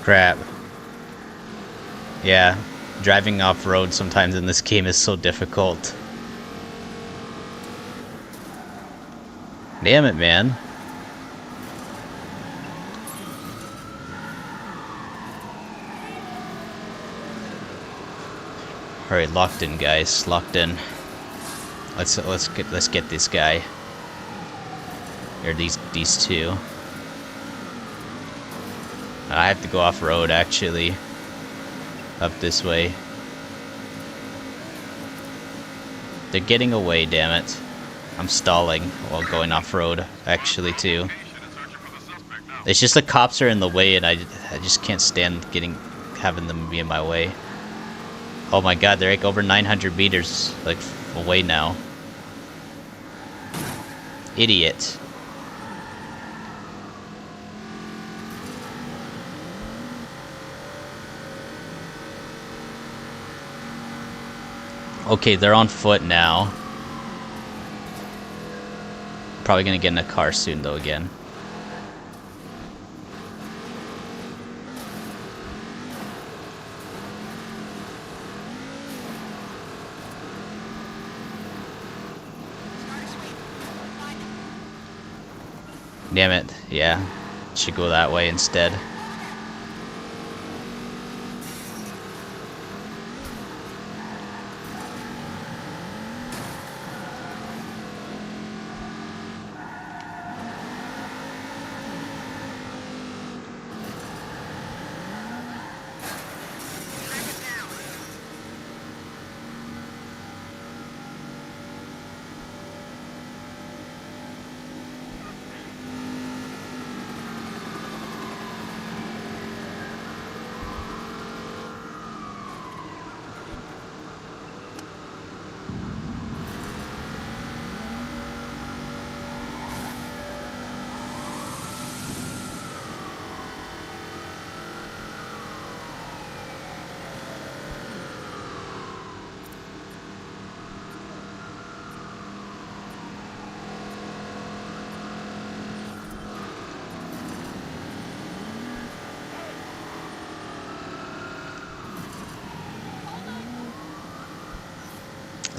Crap. Yeah, driving off-road sometimes in this game is so difficult. Damn it, man. Alright, locked in, guys. Locked in. Let's get this guy. Or these two. I have to go off-road, actually. Up this way. They're getting away, damn it. I'm stalling while going off-road, actually, too. It's just the cops are in the way, and I just can't stand having them be in my way. Oh my god, they're like over 900 meters, like, away now. Idiot. Okay, they're on foot now. Probably gonna get in a car soon, though, again. Damn it, yeah. Should go that way instead.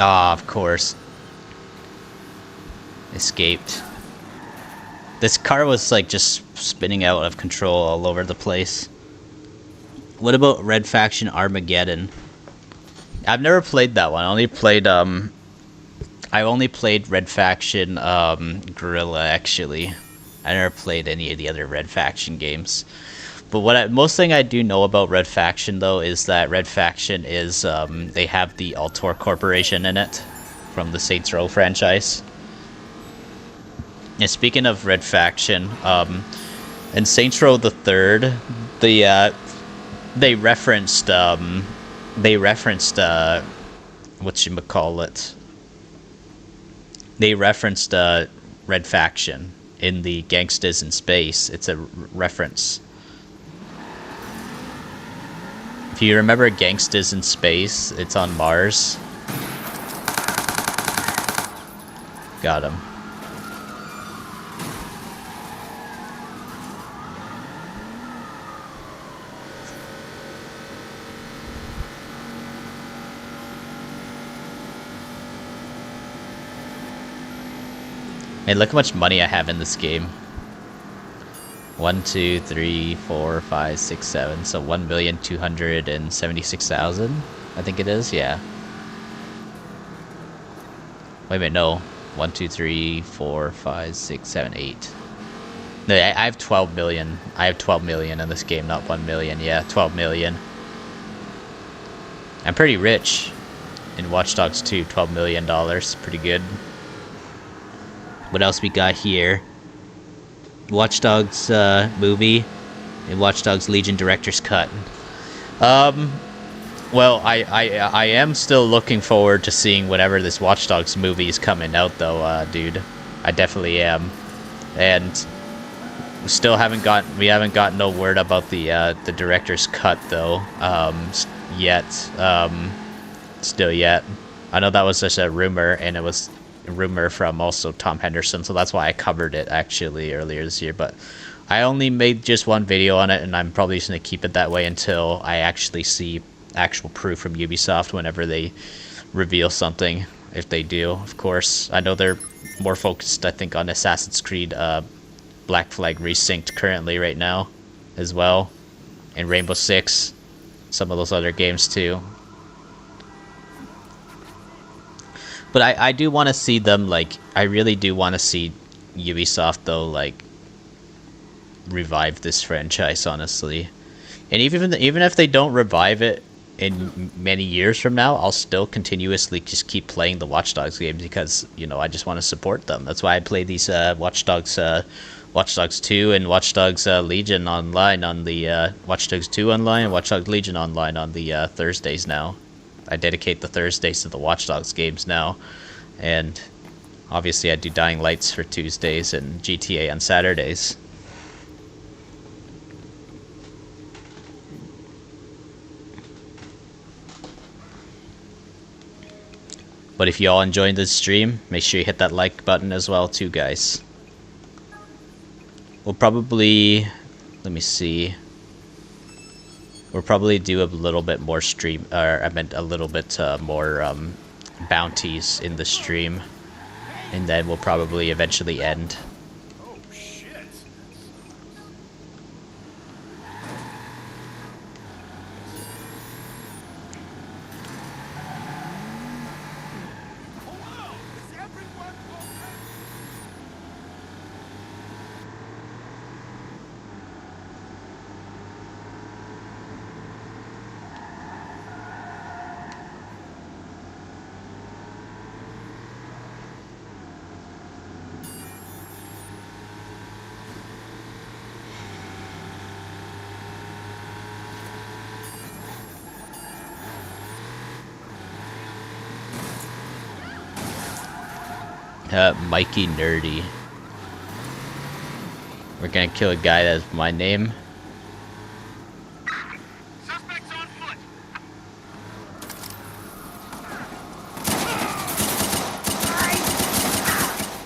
Ah, of course. escaped. This car was like just spinning out of control all over the place. What about Red Faction Armageddon? I've never played that one. I only played Red Faction Guerrilla, actually. I never played any of the other Red Faction games. But most thing I do know about Red Faction, though, is that Red Faction is, they have the Altor Corporation in it from the Saints Row franchise. And speaking of Red Faction, in Saints Row the Third, they referenced whatchamacallit. They referenced Red Faction in the Gangsters in Space. It's a reference. If you remember Gangsters in Space, it's on Mars. Got him. Hey, look how much money I have in this game. 1, 2, 3, 4, 5, 6, 7. So 1,276,000. I think it is. Yeah. Wait a minute. No. 1, 2, 3, 4, 5, 6, 7, 8. No, I have 12 million. I have 12 million in this game, not 1 million. Yeah, 12 million. I'm pretty rich in Watch Dogs 2. $12 million. Pretty good. What else we got here? Watch Dogs movie and Watch Dogs Legion Director's Cut. Well, I am still looking forward to seeing whatever this Watch Dogs movie is coming out, though, dude. I definitely am. And we haven't gotten no word about the director's cut, though, yet. Still yet. I know that was just a rumor, and it was rumor from also Tom Henderson, so that's why I covered it actually earlier this year, but I only made just one video on it, and I'm probably just going to keep it that way until I actually see actual proof from Ubisoft whenever they reveal something, if they do, of course. I know they're more focused, I think, on Assassin's Creed Black Flag Resynced currently right now as well, and Rainbow Six, some of those other games too. But I do want to see them, like, I really do want to see Ubisoft, though, like, revive this franchise, honestly. And even if they don't revive it in many years from now, I'll still continuously just keep playing the Watch Dogs games because, you know, I just want to support them. That's why I play these Watch Dogs 2 and Watch Dogs Legion online on the Watch Dogs 2 online and Watch Dogs Legion online on the Thursdays now. I dedicate the Thursdays to the Watch Dogs games now, and obviously I do Dying Lights for Tuesdays and GTA on Saturdays. But if you all enjoyed this stream, make sure you hit that like button as well too, guys. We'll probably, let me see. We'll probably do a little bit more stream, or I meant a little bit more bounties in the stream, and then we'll probably eventually end. Mikey Nerdy. We're gonna kill a guy that's my name. Suspects on foot.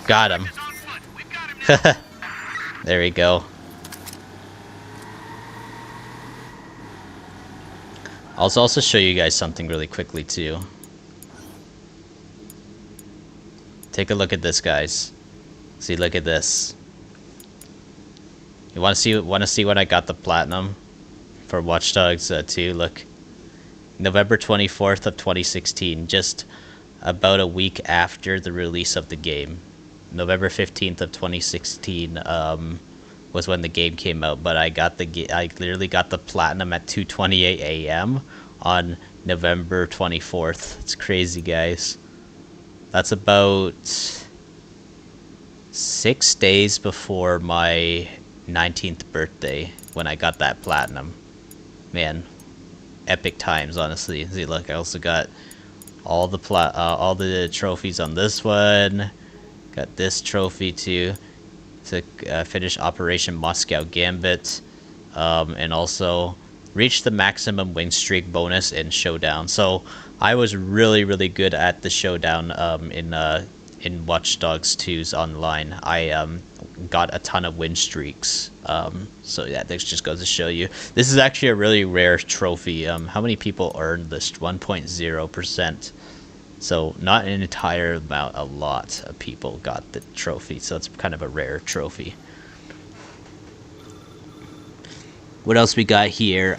Got him. There we go. I'll also show you guys something really quickly too. Take a look at this, guys. See, look at this. You want to see when I got the platinum for Watch Dogs 2? Look, November 24th of 2016, just about a week after the release of the game. November 15th of 2016 was when the game came out, but I literally got the platinum at 2:28 a.m. on November 24th. It's crazy, guys. That's about 6 days before my 19th birthday when I got that platinum. Man, epic times, honestly. See, look, I also got all the trophies on this one. Got this trophy too to finish Operation Moscow Gambit, and also reached the maximum win streak bonus in Showdown. So I was really good at the Showdown in Watch Dogs 2's online. I got a ton of win streaks. So yeah, this just goes to show you. This is actually a really rare trophy. How many people earned this? 1.0%. So not an entire amount, a lot of people got the trophy. So it's kind of a rare trophy. What else we got here?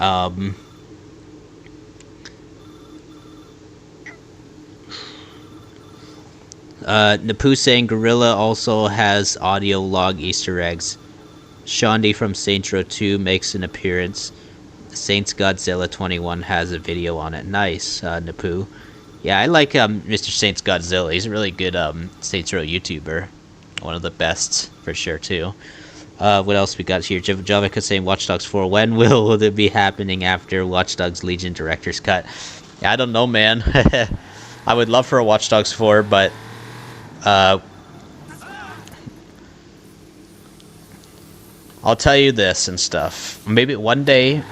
Napu saying Gorilla also has audio log Easter eggs. Shondi from Saints Row 2 makes an appearance. Saints Godzilla 21 has a video on it. Nice, Napu. Yeah, I like Mr. Saints Godzilla. He's a really good Saints Row YouTuber. One of the best, for sure, too. What else we got here? Javika saying Watch Dogs 4. When will it be happening after Watch Dogs Legion Director's Cut? Yeah, I don't know, man. I would love for a Watch Dogs 4, but I'll tell you this and stuff. Maybe one day...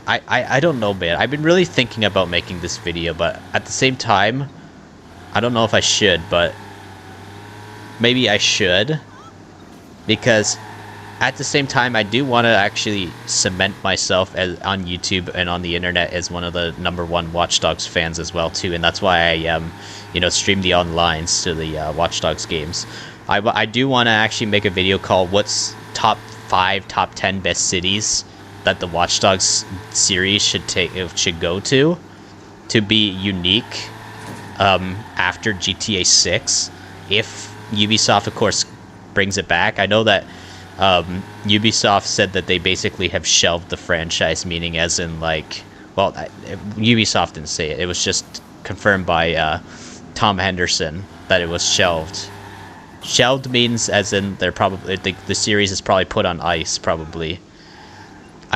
I don't know, man. I've been really thinking about making this video, but at the same time, I don't know if I should, but maybe I should, because at the same time, I do want to actually cement myself on YouTube and on the internet as one of the #1 Watch Dogs fans as well, too, and that's why I stream the onlines to the Watch Dogs games. I do want to actually make a video called "What's top 5, top 10 best cities that the Watch Dogs series should go to be unique after GTA 6, if Ubisoft, of course, brings it back. I know that Ubisoft said that they basically have shelved the franchise, meaning as in, like, well, Ubisoft didn't say it. It was just confirmed by Tom Henderson that it was shelved. Shelved means as in they're probably the series is probably put on ice, probably.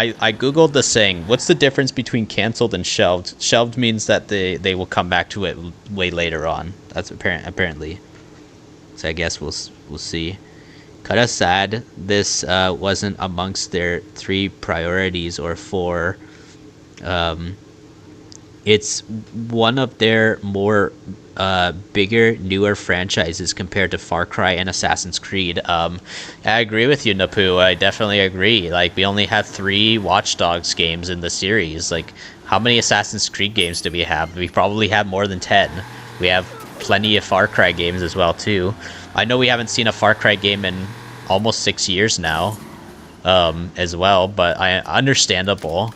I googled the saying. What's the difference between canceled and shelved? Shelved means that they will come back to it way later on. That's apparently. So I guess we'll see. Kinda sad this wasn't amongst their 3 priorities or 4. It's one of their more bigger, newer franchises compared to Far Cry and Assassin's Creed. I agree with you, Napu. I definitely agree. Like, we only have 3 Watch Dogs games in the series. Like, how many Assassin's Creed games do we have? We probably have more than 10. We have plenty of Far Cry games as well, too. I know we haven't seen a Far Cry game in almost 6 years now, as well, but understandable.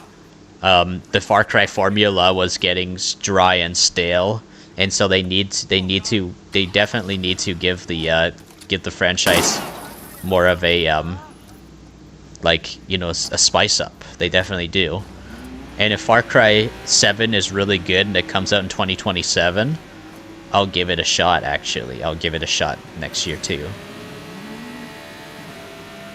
The Far Cry formula was getting dry and stale, and so they definitely need to give the franchise more of a a spice up. They definitely do. And if Far Cry 7 is really good and it comes out in 2027, I'll give it a shot. Actually, I'll give it a shot next year too.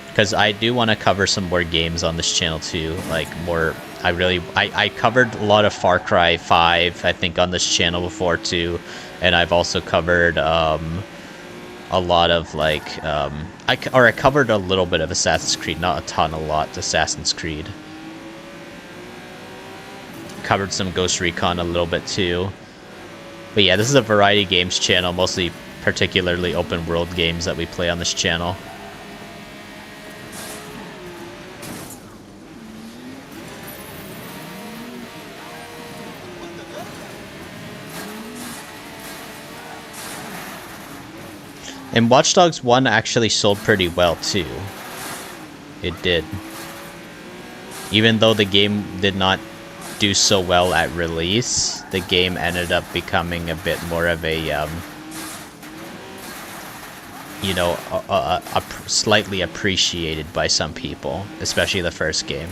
Because I do want to cover some more games on this channel too, like more. I covered a lot of Far Cry 5, I think, on this channel before too, and I've also covered a lot of I covered a little bit of Assassin's Creed, not a ton, a lot Assassin's Creed. Covered some Ghost Recon a little bit too, but yeah, this is a variety games channel, mostly particularly open world games that we play on this channel. And Watch Dogs 1 actually sold pretty well too. It did. Even though the game did not do so well at release, the game ended up becoming a bit more of a, you know, slightly appreciated by some people, especially the first game.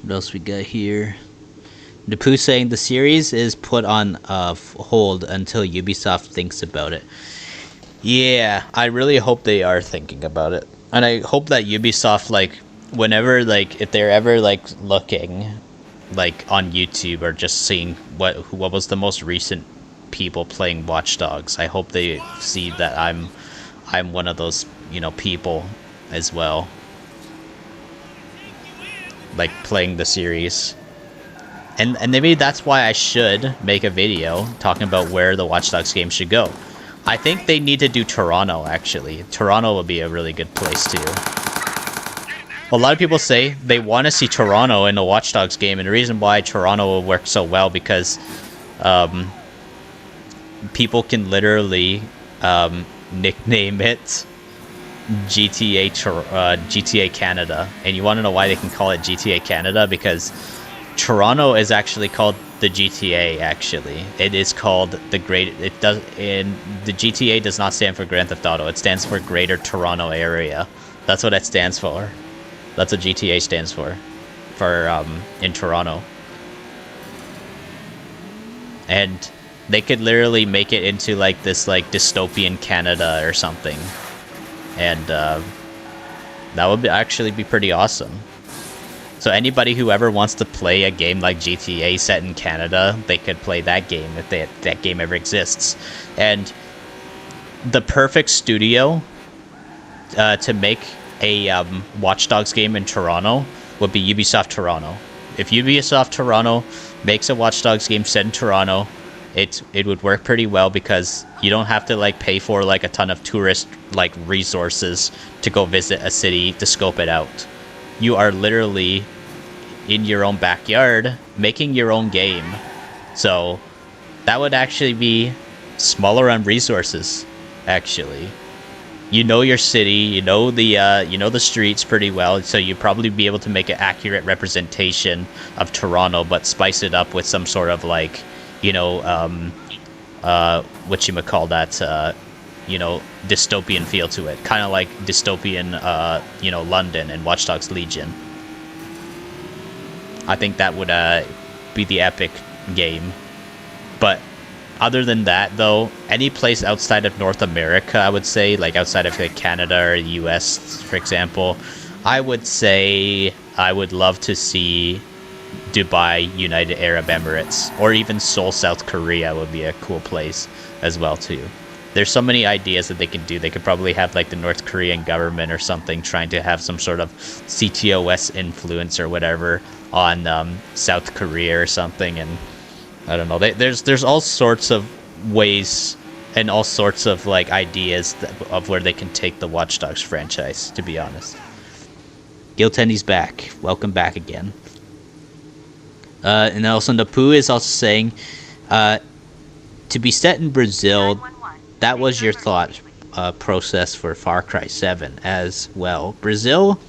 What else we got here? Napoo saying the series is put on hold until Ubisoft thinks about it. Yeah, I really hope they are thinking about it. And I hope that Ubisoft, like, whenever, like, if they're ever, like, looking, like, on YouTube or just seeing what was the most recent people playing Watch Dogs, I hope they see that I'm one of those, you know, people as well. Like, playing the series. And maybe that's why I should make a video talking about where the Watch Dogs game should go. I think they need to do Toronto, actually. Toronto would be a really good place, too. A lot of people say they want to see Toronto in the Watch Dogs game, and the reason why Toronto will work so well because people can literally nickname it GTA Canada. And you want to know why they can call it GTA Canada? Because Toronto is actually called the GTA. Actually, it is called the Great. It does. In the GTA does not stand for Grand Theft Auto. It stands for Greater Toronto Area. That's what it stands for. That's what GTA stands for in Toronto. And they could literally make it into like this like dystopian Canada or something. And that would actually be pretty awesome. So anybody who ever wants to play a game like GTA set in Canada, they could play that game if that game ever exists. And the perfect studio to make a Watch Dogs game in Toronto would be Ubisoft Toronto. If Ubisoft Toronto makes a Watch Dogs game set in Toronto, it would work pretty well because you don't have to like pay for like a ton of tourist like resources to go visit a city to scope it out. You are literally in your own backyard making your own game. So that would actually be smaller on resources, actually. You know your city, you know the streets pretty well, so you'd probably be able to make an accurate representation of Toronto, but spice it up with some sort of like, you know, whatchamacallit, you know, dystopian feel to it. Kind of like dystopian, you know, London and Watch Dogs Legion. I think that would be the epic game. But other than that, though, any place outside of North America, I would say, like outside of like Canada or US, for example, I would say I would love to see Dubai, United Arab Emirates, or even Seoul, South Korea would be a cool place as well, too. There's so many ideas that they can do. They could probably have like the North Korean government or something trying to have some sort of CTOS influence or whatever on South Korea or something, and I don't know. There's all sorts of ways and all sorts of like ideas of where they can take the Watch Dogs franchise, to be honest. Gil Tendy's back. Welcome back again. And also Napoo is also saying, to be set in Brazil, that was your thought process for Far Cry 7 as well. Brazil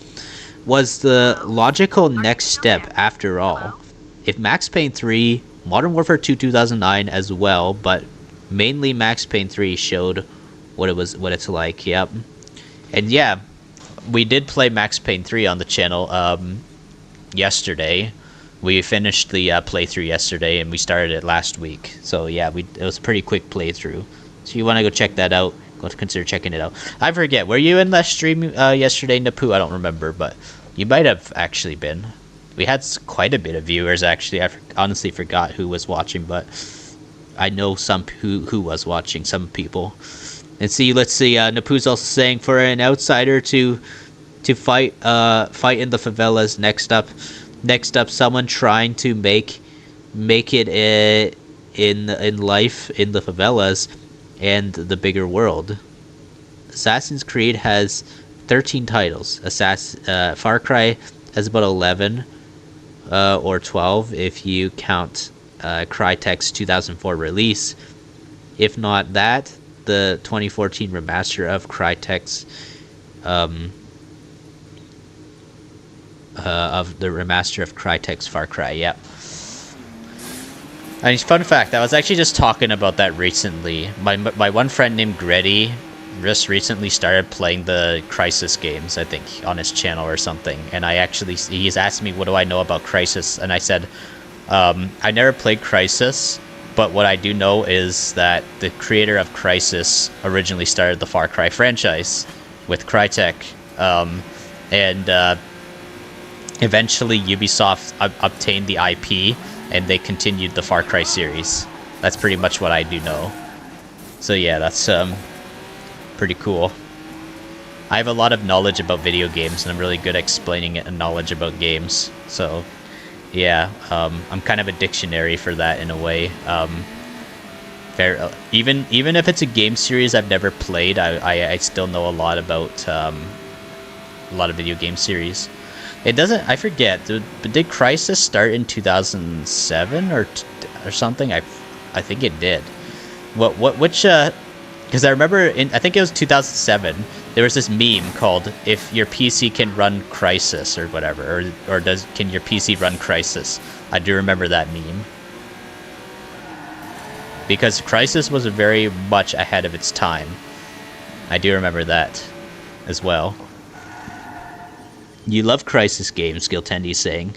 was the logical next step after all. If Max Payne 3, Modern Warfare 2 2009 as well, but mainly Max Payne 3 showed what it's like. Yep. And yeah, we did play Max Payne 3 on the channel yesterday. We finished the playthrough yesterday, and we started it last week. So yeah, it was a pretty quick playthrough. So if you want to go check that out, go consider checking it out. I forget, were you in that stream yesterday, Napoo? I don't remember, but you might have actually been. We had quite a bit of viewers, actually. I honestly forgot who was watching, but I know some who was watching, some people. And see, let's see. Napu's also saying for an outsider to fight in the favelas. Next up, someone trying to make it in life in the favelas and the bigger world. Assassin's Creed has 13 titles. Far Cry has about 11 or 12 if you count Crytek's 2004 release. If not that, the 2014 remaster of Crytek's Far Cry. Yep. And fun fact, I was actually just talking about that recently. My one friend named Gretty just recently started playing the Crysis games, I think, on his channel or something. And he's asked me, what do I know about Crysis? And I said, I never played Crysis, but what I do know is that the creator of Crysis originally started the Far Cry franchise with Crytek. And eventually Ubisoft obtained the IP, and they continued the Far Cry series. That's pretty much what I do know. So yeah, that's pretty cool. I have a lot of knowledge about video games, and I'm really good at explaining it and knowledge about games. So yeah, I'm kind of a dictionary for that in a way. Even if it's a game series I've never played, I still know a lot about a lot of video game series. It doesn't. I forget. Did Crysis start in 2007 or something? I think it did. Which? Because I remember I think it was 2007. There was this meme called "If your PC can run Crysis" or whatever, or can your PC run Crysis? I do remember that meme because Crysis was very much ahead of its time. I do remember that as well. You love Crysis games, Giltendi's saying.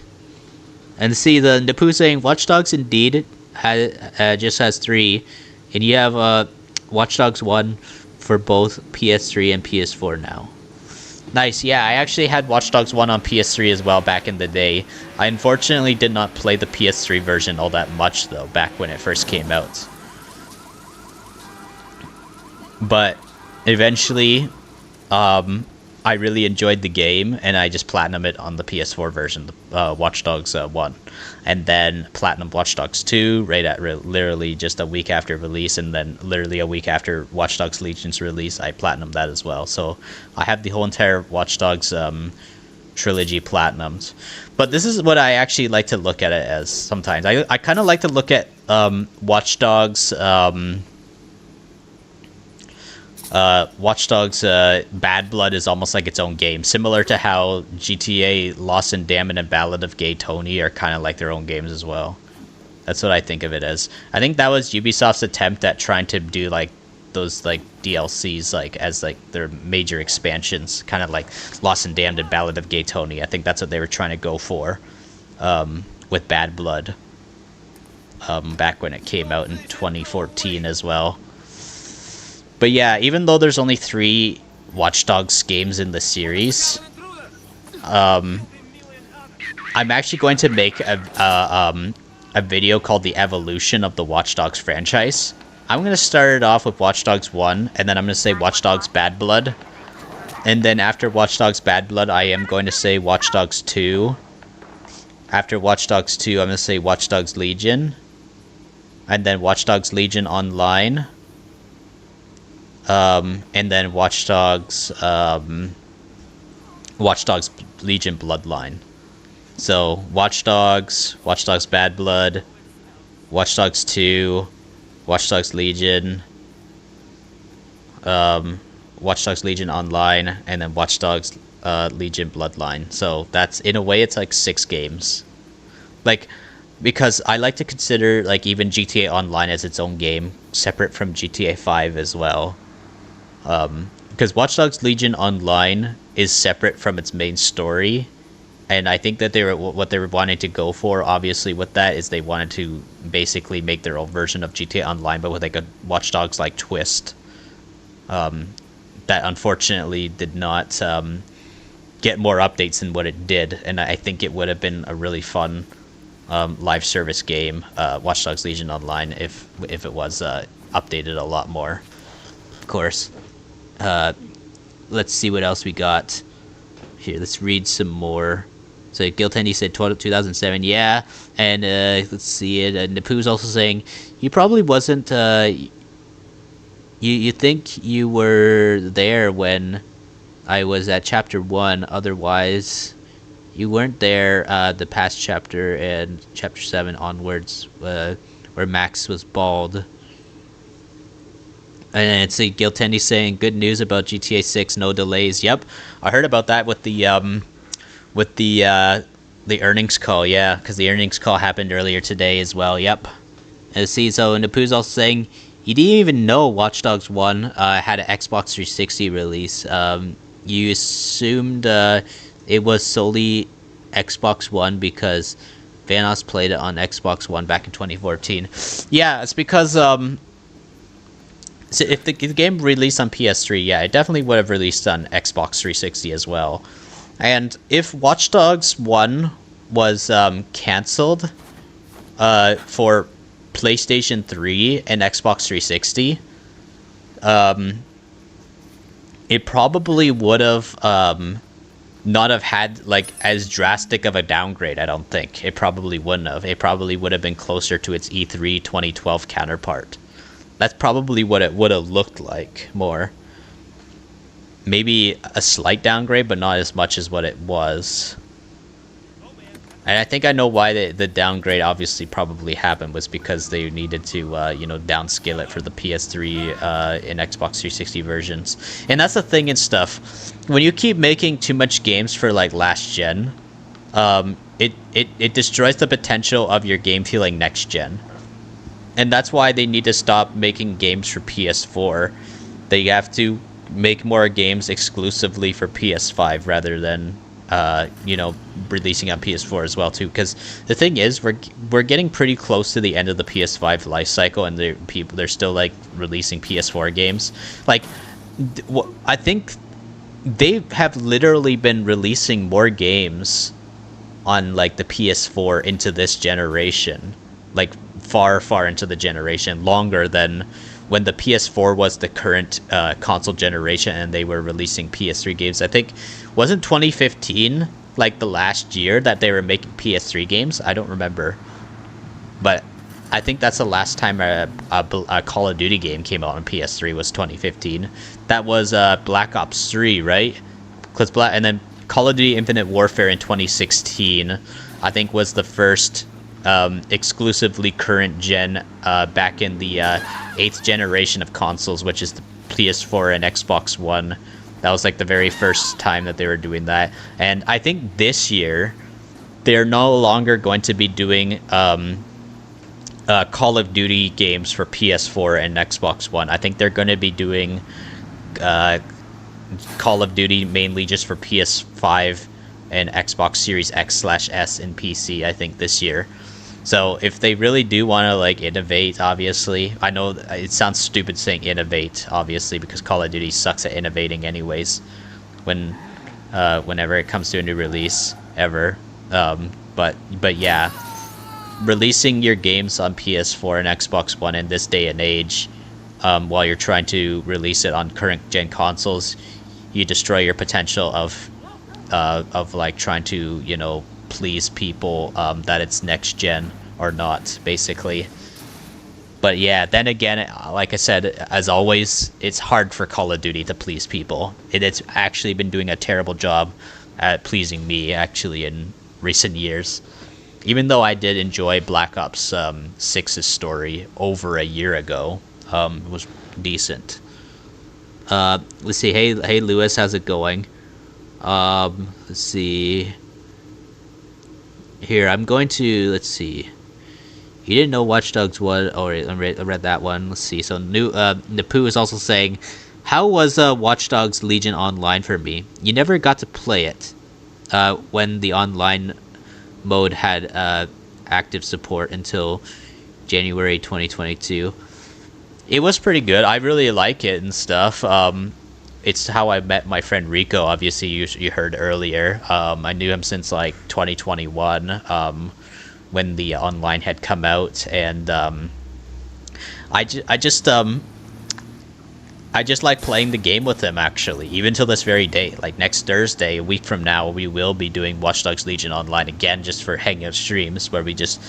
And see, the Napu saying, Watch Dogs indeed just has 3. And you have Watch Dogs 1 for both PS3 and PS4 now. Nice, yeah, I actually had Watch Dogs 1 on PS3 as well back in the day. I unfortunately did not play the PS3 version all that much, though, back when it first came out. But eventually, I really enjoyed the game, and I just platinumed it on the PS4 version, Watch Dogs 1. And then platinum Watch Dogs 2 right at literally just a week after release, and then literally a week after Watch Dogs Legion's release, I platinumed that as well. So I have the whole entire Watch Dogs trilogy platinumed. But this is what I actually like to look at it as sometimes. I kind of like to look at Watch Dogs... Watch Dogs Bad Blood is almost like its own game, similar to how GTA Lost and Damned and Ballad of Gay Tony are kind of like their own games as well. That's what I think of it as. I think that was Ubisoft's attempt at trying to do like those like DLCs like as like their major expansions, kind of like Lost and Damned and Ballad of Gay Tony. I think that's what they were trying to go for with Bad Blood back when it came out in 2014 as well. But yeah, even though there's only 3 Watch Dogs games in the series, I'm actually going to make a video called The Evolution of the Watch Dogs franchise. I'm going to start it off with Watch Dogs 1, and then I'm going to say Watch Dogs Bad Blood. And then after Watch Dogs Bad Blood, I am going to say Watch Dogs 2. After Watch Dogs 2, I'm going to say Watch Dogs Legion. And then Watch Dogs Legion Online. And then Watch Dogs Legion Bloodline. So Watch Dogs Bad Blood, Watch Dogs 2, Watch Dogs Legion, Watch Dogs Legion Online, and then Watch Dogs Legion Bloodline. So that's, in a way, it's like 6 games. Like, because I like to consider like even GTA Online as its own game, separate from GTA 5 as well. Because Watch Dogs Legion Online is separate from its main story, and I think that what they were wanting to go for, obviously, with that is they wanted to basically make their own version of GTA Online, but with like a Watch Dogs like twist. That unfortunately did not get more updates than what it did, and I think it would have been a really fun live service game, Watch Dogs Legion Online, if it was updated a lot more. course. Let's see what else we got. Here, let's read some more. So Giltendi said 2007, yeah. And let's see it. And Napu's also saying, you probably wasn't... You think you were there when I was at chapter 1, otherwise you weren't there the past chapter and chapter 7 onwards, where Max was bald. And it's a Giltendi saying, good news about GTA 6, no delays. Yep, I heard about that with the earnings call, yeah, because the earnings call happened earlier today as well. Yep. And see, so Napu's also saying you didn't even know Watch Dogs 1 had an Xbox 360 release. You assumed it was solely Xbox One because Vanos played it on Xbox One back in 2014. Yeah, it's because so if the game released on PS3, yeah, it definitely would have released on Xbox 360 as well. And if Watch Dogs 1 was cancelled for PlayStation 3 and Xbox 360, it probably would have not have had like as drastic of a downgrade. I don't think it probably wouldn't have. It probably would have been closer to its E3 2012 counterpart. That's probably what it would have looked like more. Maybe a slight downgrade, but not as much as what it was. And I think I know why the downgrade obviously probably happened was because they needed to, downscale it for the PS3 and Xbox 360 versions. And that's the thing and stuff. When you keep making too much games for like last gen, it destroys the potential of your game feeling next gen. And that's why they need to stop making games for PS4. They have to make more games exclusively for PS5 rather than releasing on PS4 as well too, because the thing is we're getting pretty close to the end of the PS5 life cycle, and they're still like releasing PS4 games. Like I think they have literally been releasing more games on like the PS4 into this generation, like far into the generation, longer than when the PS4 was the current console generation and they were releasing PS3 games. I think, wasn't 2015 like the last year that they were making PS3 games? I don't remember. But I think that's the last time a Call of Duty game came out on PS3 was 2015. That was Black Ops 3, right? And then Call of Duty Infinite Warfare in 2016, I think was the first exclusively current gen back in the 8th generation of consoles, which is the PS4 and Xbox One. That was like the very first time that they were doing that. And I think this year they're no longer going to be doing Call of Duty games for PS4 and Xbox One. I think they're going to be doing Call of Duty mainly just for PS5 and Xbox Series X/S and PC, I think, this year. So if they really do want to like innovate, obviously, I know it sounds stupid saying innovate, obviously, because Call of Duty sucks at innovating anyways whenever it comes to a new release ever. But yeah, releasing your games on PS4 and Xbox One in this day and age, while you're trying to release it on current gen consoles, you destroy your potential of like trying to please people that it's next gen or not, basically. But yeah, then again, like I said, as always, it's hard for Call of Duty to please people. It's actually been doing a terrible job at pleasing me, actually, in recent years. Even though I did enjoy Black Ops 6's story over a year ago, it was decent. Let's see. Hey Lewis, how's it going? Let's see. Here, I'm going to, let's see. You didn't know Watch Dogs 1. Oh, I read that one. Let's see. So, Napu is also saying, how was Watch Dogs Legion Online for me? You never got to play it when the online mode had active support until January 2022. It was pretty good. I really like it and stuff. It's how I met my friend Rico. Obviously, you heard earlier. I knew him since like 2021, when the online had come out, and I just I just like playing the game with him, actually, even till this very day. Like, next Thursday, a week from now, we will be doing Watch Dogs Legion online again, just for Hangout streams, where we just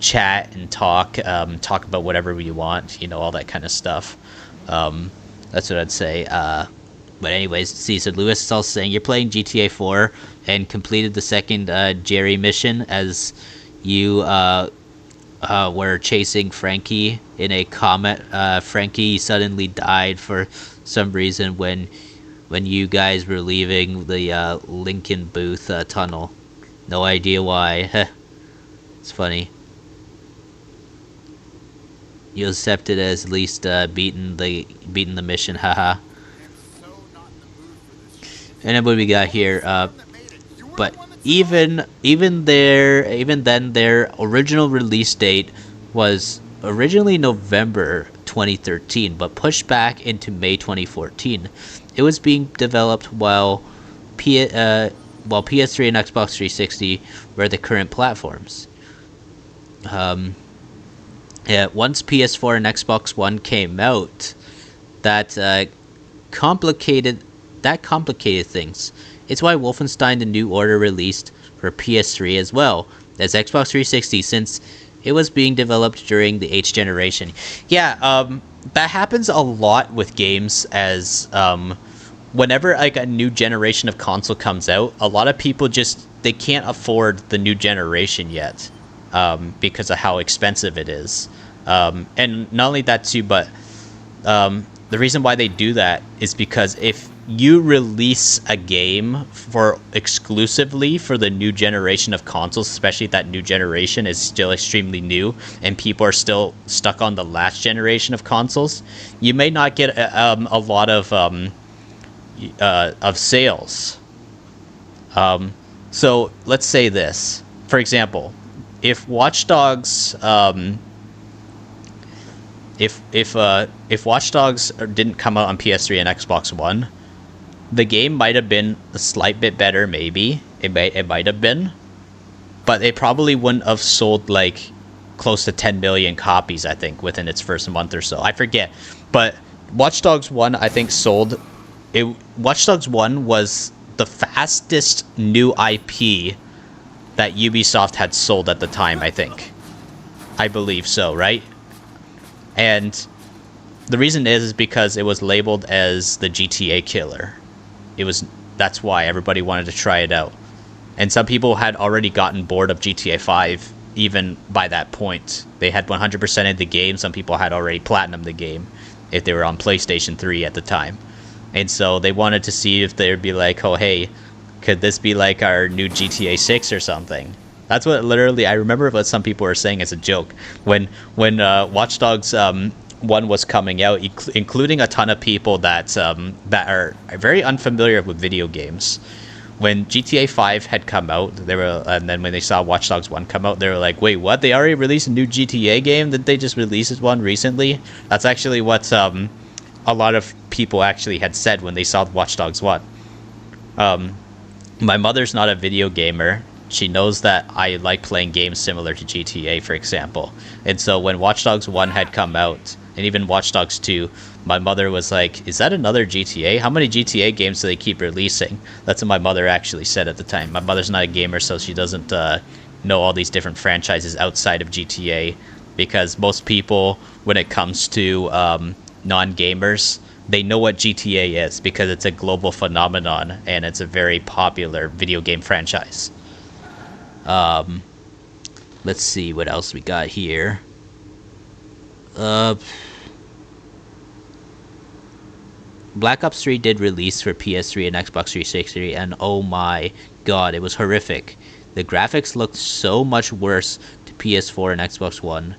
chat and talk about whatever we want, you know, all that kind of stuff. That's what I'd say. But anyways, see, so Lewis is also saying, you're playing GTA 4 and completed the second Jerry mission as you were chasing Frankie in a comet. Frankie suddenly died for some reason when you guys were leaving the Lincoln Booth tunnel. No idea why. It's funny. You accepted as least beaten the mission, haha. And then what we got here, but even then their original release date was originally November 2013, but pushed back into May 2014. It was being developed while PS3 and Xbox 360 were the current platforms. Once PS4 and Xbox One came out, that complicated things. It's why Wolfenstein: The New Order released for PS3 as well as Xbox 360, since it was being developed during the H generation. Yeah, that happens a lot with games, as whenever like a new generation of console comes out, a lot of people they can't afford the new generation yet, because of how expensive it is. And not only that too, but the reason why they do that is because if you release a game exclusively for the new generation of consoles, especially if that new generation is still extremely new and people are still stuck on the last generation of consoles, you may not get a lot of sales. So let's say this, for example, if Watch Dogs if Watch Dogs didn't come out on PS3 and Xbox One, the game might have been a slight bit better, maybe. It might have been. But it probably wouldn't have sold like close to 10 million copies, I think, within its first month or so. I forget. But Watch Dogs 1, I think, Watch Dogs 1 was the fastest new IP that Ubisoft had sold at the time, I think. I believe so, right? And the reason is because it was labeled as the GTA killer. That's why everybody wanted to try it out. And some people had already gotten bored of GTA 5 even by that point. They had 100% of the game. Some people had already platinumed the game if they were on PlayStation 3 at the time. And so they wanted to see if they'd be like, oh, hey, could this be like our new GTA 6 or something? That's what literally, I remember what some people were saying as a joke. When Watch Dogs 1 was coming out, including a ton of people that are very unfamiliar with video games. When GTA 5 had come out, and then when they saw Watch Dogs 1 come out, they were like, wait, what? They already released a new GTA game? Did they just release one recently? That's actually what a lot of people actually had said when they saw Watch Dogs 1. My mother's not a video gamer. She knows that I like playing games similar to GTA, for example. And so when Watch Dogs 1 had come out, and even Watch Dogs 2, my mother was like, is that another GTA? How many GTA games do they keep releasing? That's what my mother actually said at the time. My mother's not a gamer, so she doesn't know all these different franchises outside of GTA, because most people, when it comes to non-gamers, they know what GTA is because it's a global phenomenon and it's a very popular video game franchise. Let's see what else we got here. Black Ops 3 did release for PS3 and Xbox 360, and oh my god, it was horrific. The graphics looked so much worse to PS4 and Xbox One.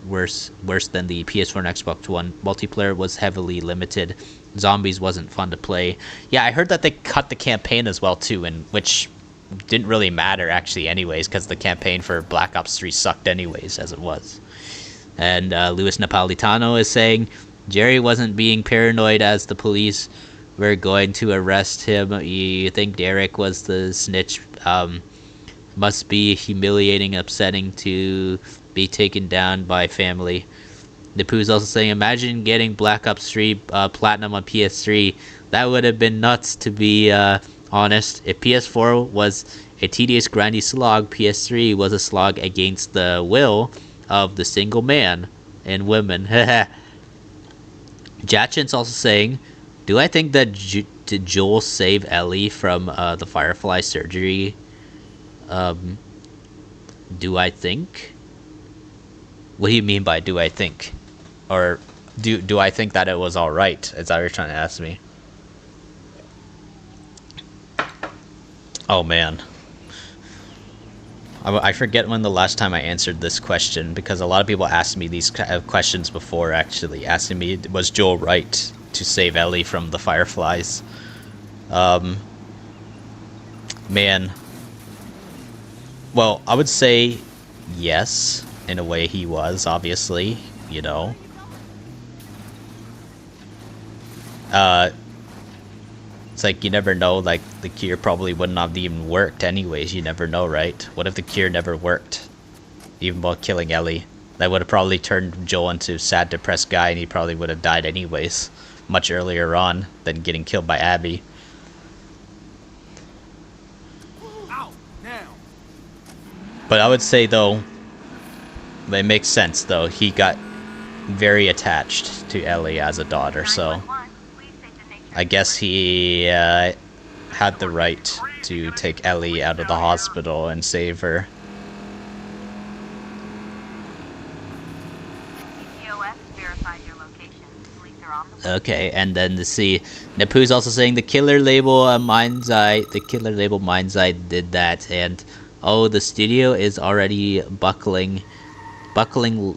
Worse than the PS4 and Xbox One. Multiplayer was heavily limited. Zombies wasn't fun to play. Yeah, I heard that they cut the campaign as well too, and which didn't really matter actually anyways, because the campaign for Black Ops 3 sucked anyways as it was. And Luis Napolitano is saying Jerry wasn't being paranoid as the police were going to arrest him. You think Derek was the snitch? Must be humiliating, upsetting to be taken down by family. Nipu's also saying, imagine getting Black Ops 3 Platinum on PS3. That would have been nuts, to be honest. If PS4 was a tedious, grindy slog, PS3 was a slog against the will of the single man and women. Jachin's also saying, do I think that did Joel save Ellie from the Firefly surgery? Do I think? What do you mean by do I think? Or do I think that it was alright? Is that what you're trying to ask me? Oh man. I forget when the last time I answered this question, because a lot of people asked me these questions before, actually. Asking me, was Joel right to save Ellie from the Fireflies? Man. Well, I would say yes. In a way he was, obviously. You know. It's like, you never know, like, the cure probably wouldn't have even worked anyways. You never know, right? What if the cure never worked? Even while killing Ellie. That would have probably turned Joel into a sad, depressed guy, and he probably would have died anyways. Much earlier on than getting killed by Abby. But I would say, though, it makes sense, though. He got very attached to Ellie as a daughter, so I guess he had the right to take Ellie out of the hospital and save her. Okay, and then to see, Napu's also saying the killer label Mind's Eye did that, and oh, the studio is already buckling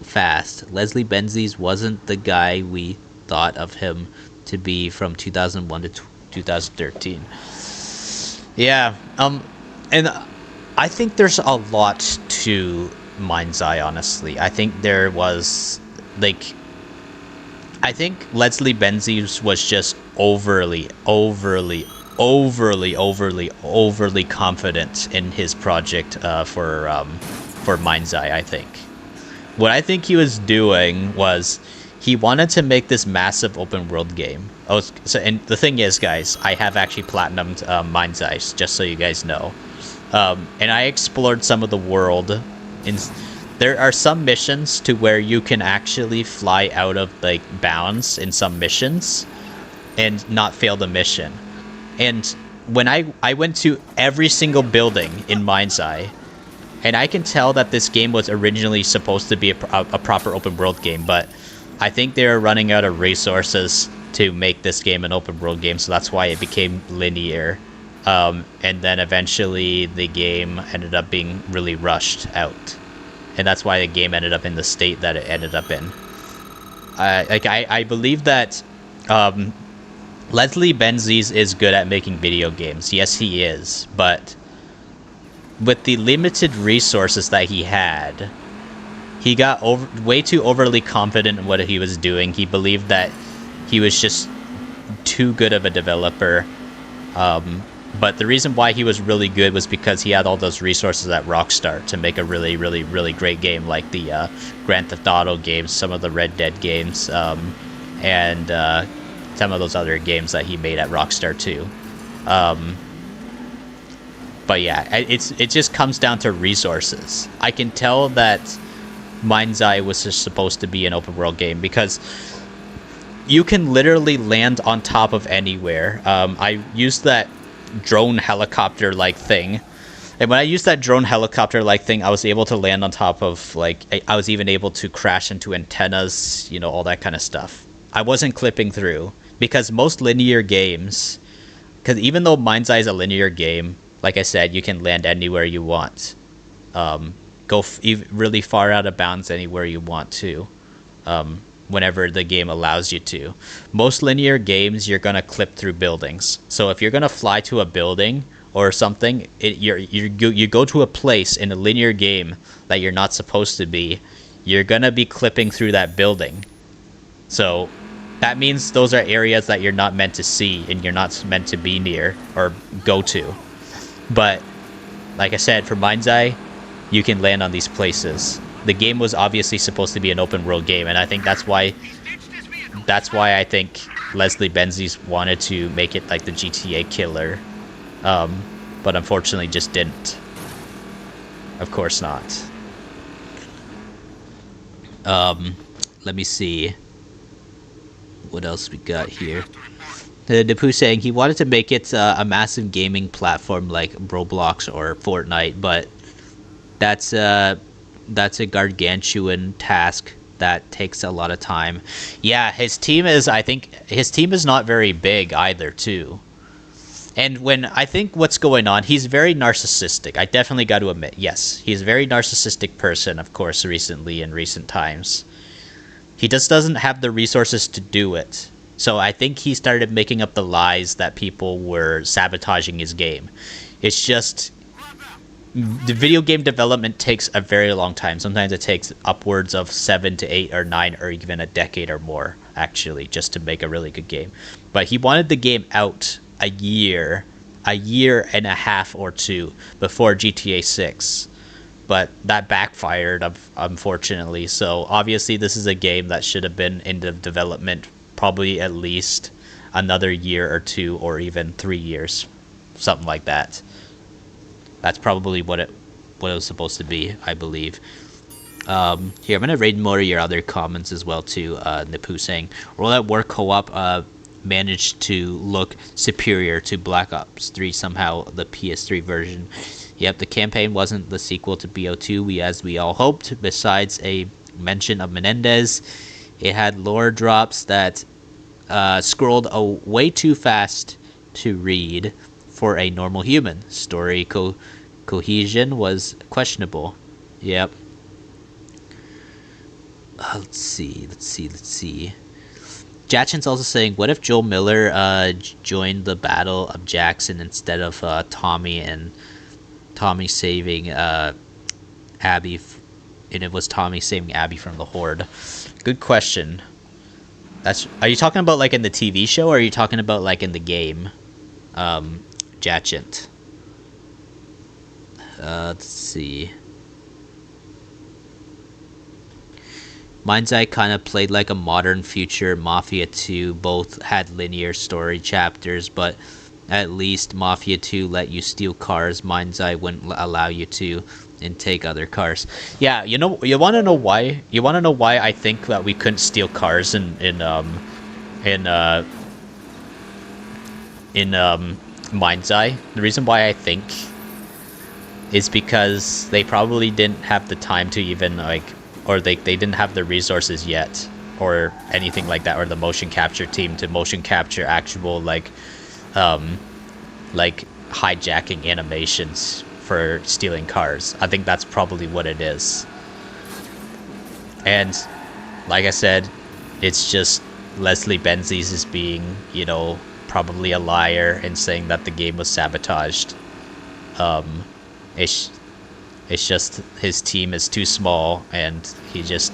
fast. Leslie Benzies wasn't the guy we thought of him to be from 2001 to 2013. Yeah, and I think there's a lot to Mind's Eye, honestly. I think there was, like, I think Leslie Benzies was just overly confident in his project for Mind's Eye, I think. What I think he was doing was he wanted to make this massive open world game. And the thing is, guys, I have actually platinumed Mind's Eye, just so you guys know. And I explored some of the world. There are some missions to where you can actually fly out of like bounds in some missions and not fail the mission. And when I went to every single building in Mind's Eye, and I can tell that this game was originally supposed to be a proper open world game, but I think they were running out of resources to make this game an open world game, so that's why it became linear. And then eventually the game ended up being really rushed out. And that's why the game ended up in the state that it ended up in. I believe that Leslie Benzies is good at making video games. Yes, he is. But with the limited resources that he had, he got way too overly confident in what he was doing. He believed that he was just too good of a developer. But the reason why he was really good was because he had all those resources at Rockstar to make a really, really, really great game, like the Grand Theft Auto games, some of the Red Dead games, and some of those other games that he made at Rockstar too. But yeah, it just comes down to resources. I can tell that Mind's Eye was just supposed to be an open world game because you can literally land on top of anywhere. I used that drone helicopter like thing, and when I used that drone helicopter like thing, I was able to land on top of, like, I was even able to crash into antennas, you know, all that kind of stuff. I wasn't clipping through, because most linear games, because even though Mind's Eye is a linear game, like I said, you can land anywhere you want, go really far out of bounds anywhere you want to, whenever the game allows you to. Most linear games, you're gonna clip through buildings. So if you're gonna fly to a building or something, you go to a place in a linear game that you're not supposed to be, you're gonna be clipping through that building. So that means those are areas that you're not meant to see and you're not meant to be near or go to. But like I said, for Mind's Eye, you can land on these places. the game was obviously supposed to be an open world game, and I think that's why I think Leslie Benzies wanted to make it like the GTA killer, but unfortunately just didn't. Of course not. Let me see what else we got here. Depu saying he wanted to make it a massive gaming platform like Roblox or Fortnite, but that's a gargantuan task that takes a lot of time. Yeah, I think his team is not very big either too. And I think what's going on, he's very narcissistic. I definitely got to admit, yes, he's a very narcissistic person, of course, recently in recent times. He just doesn't have the resources to do it. So I think he started making up the lies that people were sabotaging his game. It's just, the video game development takes a very long time. Sometimes it takes upwards of 7 to 8 or 9 or even a decade or more, actually, just to make a really good game. But he wanted the game out a year and a half or two before GTA 6. But that backfired, unfortunately. So obviously this is a game that should have been in the development probably at least another year or two or even 3 years. Something like that. That's probably what it was supposed to be, I believe. Here, I'm going to read more of your other comments as well, too. Nipu saying, World at War co-op managed to look superior to Black Ops 3 somehow, the PS3 version. Yep, the campaign wasn't the sequel to BO2, as we all hoped. Besides a mention of Menendez, it had lore drops that scrolled way too fast to read for a normal human. Story cohesion was questionable. Yep. Let's see. Jachin's also saying, what if Joel Miller joined the Battle of Jackson instead of Tommy saving Abby, and it was Tommy saving Abby from the Horde? Good question. Are you talking about like in the TV show, or are you talking about like in the game? Jachint. Let's see. Mind's Eye kind of played like a modern future Mafia 2. Both had linear story chapters, but at least Mafia 2 let you steal cars. Mind's Eye wouldn't allow you to and take other cars. Yeah, you want to know why? You want to know why I think that we couldn't steal cars in Mind's Eye? The reason why I think is because they probably didn't have the time to even or they didn't have the resources yet or anything like that, or the motion capture team to motion capture actual like hijacking animations for stealing cars. I think that's probably what it is. And like I said, it's just Leslie Benzies is being, probably a liar and saying that the game was sabotaged. It's just his team is too small, and he just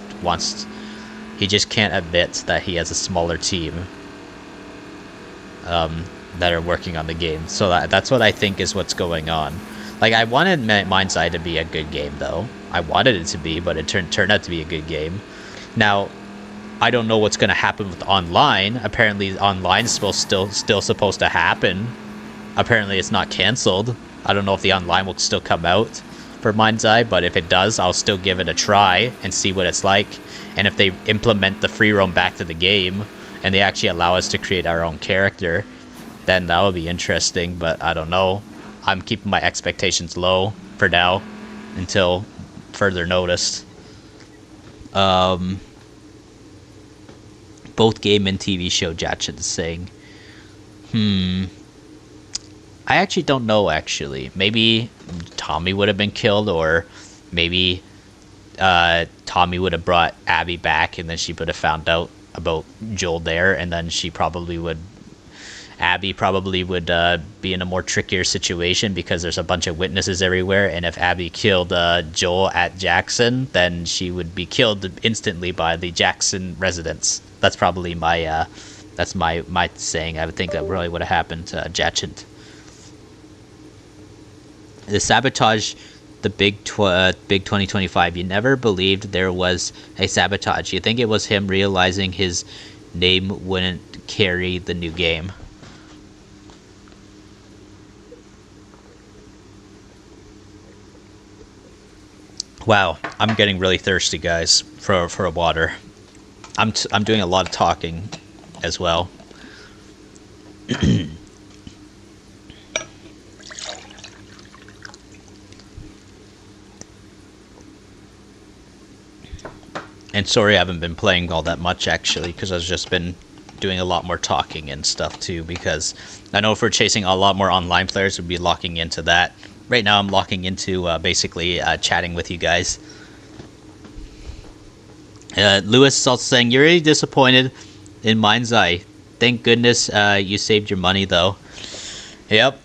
can't admit that he has a smaller team that are working on the game. So that's what I think is what's going on. Like, I wanted Mind's Eye to be a good game, though. I wanted it to be, but it turned out to be a good game. Now, I don't know what's going to happen with online. Apparently, online is still supposed to happen. Apparently, it's not canceled. I don't know if the online will still come out for Mind's Eye, but if it does, I'll still give it a try and see what it's like. And if they implement the free roam back to the game, and they actually allow us to create our own character, then that would be interesting, but I don't know. I'm keeping my expectations low for now until further notice. Both game and TV show, Jachin is saying. I actually don't know, actually. Maybe Tommy would have been killed, or maybe Tommy would have brought Abby back, and then she would have found out about Joel there, and then Abby probably would be in a more trickier situation because there's a bunch of witnesses everywhere, and if Abby killed Joel at Jackson, then she would be killed instantly by the Jackson residents. That's probably my saying. I would think that really would have happened to Jachint. The sabotage the big 2025, you never believed there was a sabotage. You think it was him realizing his name wouldn't carry the new game. Wow, I'm getting really thirsty, guys, for a water. I'm doing a lot of talking as well. And sorry I haven't been playing all that much, actually, because I've just been doing a lot more talking and stuff, too, because I know if we're chasing a lot more online players, we'd be locking into that. Right now, I'm locking into, basically, chatting with you guys. Lewis is also saying, you're really disappointed in Mind's Eye. Thank goodness you saved your money, though. Yep.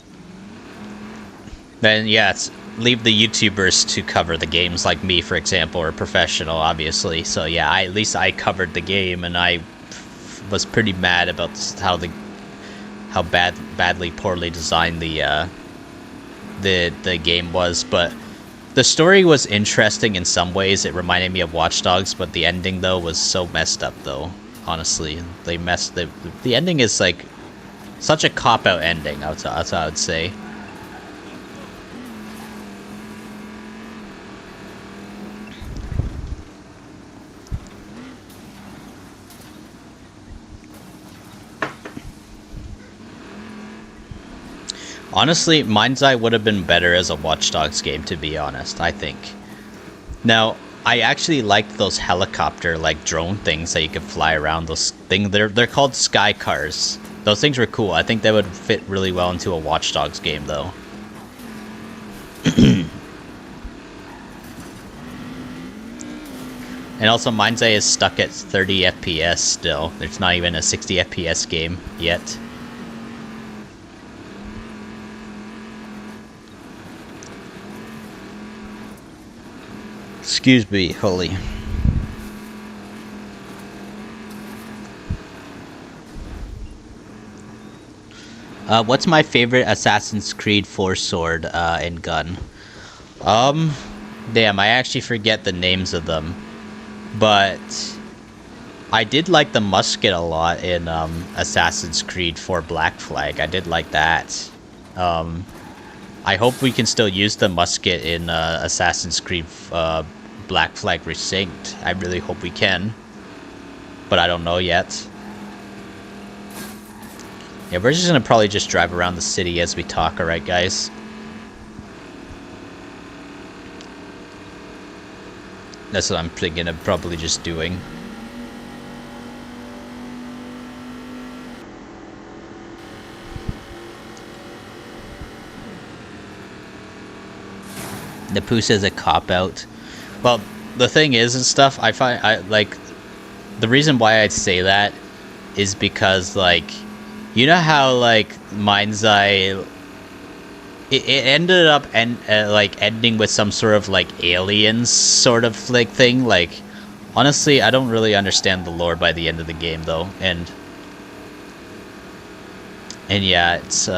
Then, yeah, leave the YouTubers to cover the games, like me, for example, or professional, obviously. So yeah, at least I covered the game, and I was pretty mad about how badly, poorly designed the game was. But the story was interesting in some ways. It reminded me of Watch Dogs, but the ending though was so messed up. Though honestly, they messed the ending is like such a cop-out ending. That's what I would say. Honestly, Mind's Eye would have been better as a Watch Dogs game, to be honest, I think. Now, I actually liked those helicopter, like, drone things that you could fly around. Those things, they're called sky cars. Those things were cool. I think they would fit really well into a Watch Dogs game, though. And also, Mind's Eye is stuck at 30 FPS still. It's not even a 60 FPS game yet. Excuse me, Holy. What's my favorite Assassin's Creed 4 sword and gun? Damn, I actually forget the names of them. But I did like the musket a lot in Assassin's Creed 4 Black Flag. I did like that. I hope we can still use the musket in Assassin's Creed Black Flag Resynced. I really hope we can. But I don't know yet. Yeah, we're just gonna probably just drive around the city as we talk, alright guys? That's what I'm thinking of probably just doing. The Pooh says a cop-out. Well, the thing is and stuff, like, the reason why I'd say that is because, like, you know how, like, Mind's Eye, it ended up ending with some sort of, like, aliens sort of, like, thing. Like, honestly, I don't really understand the lore by the end of the game, though, and yeah, it's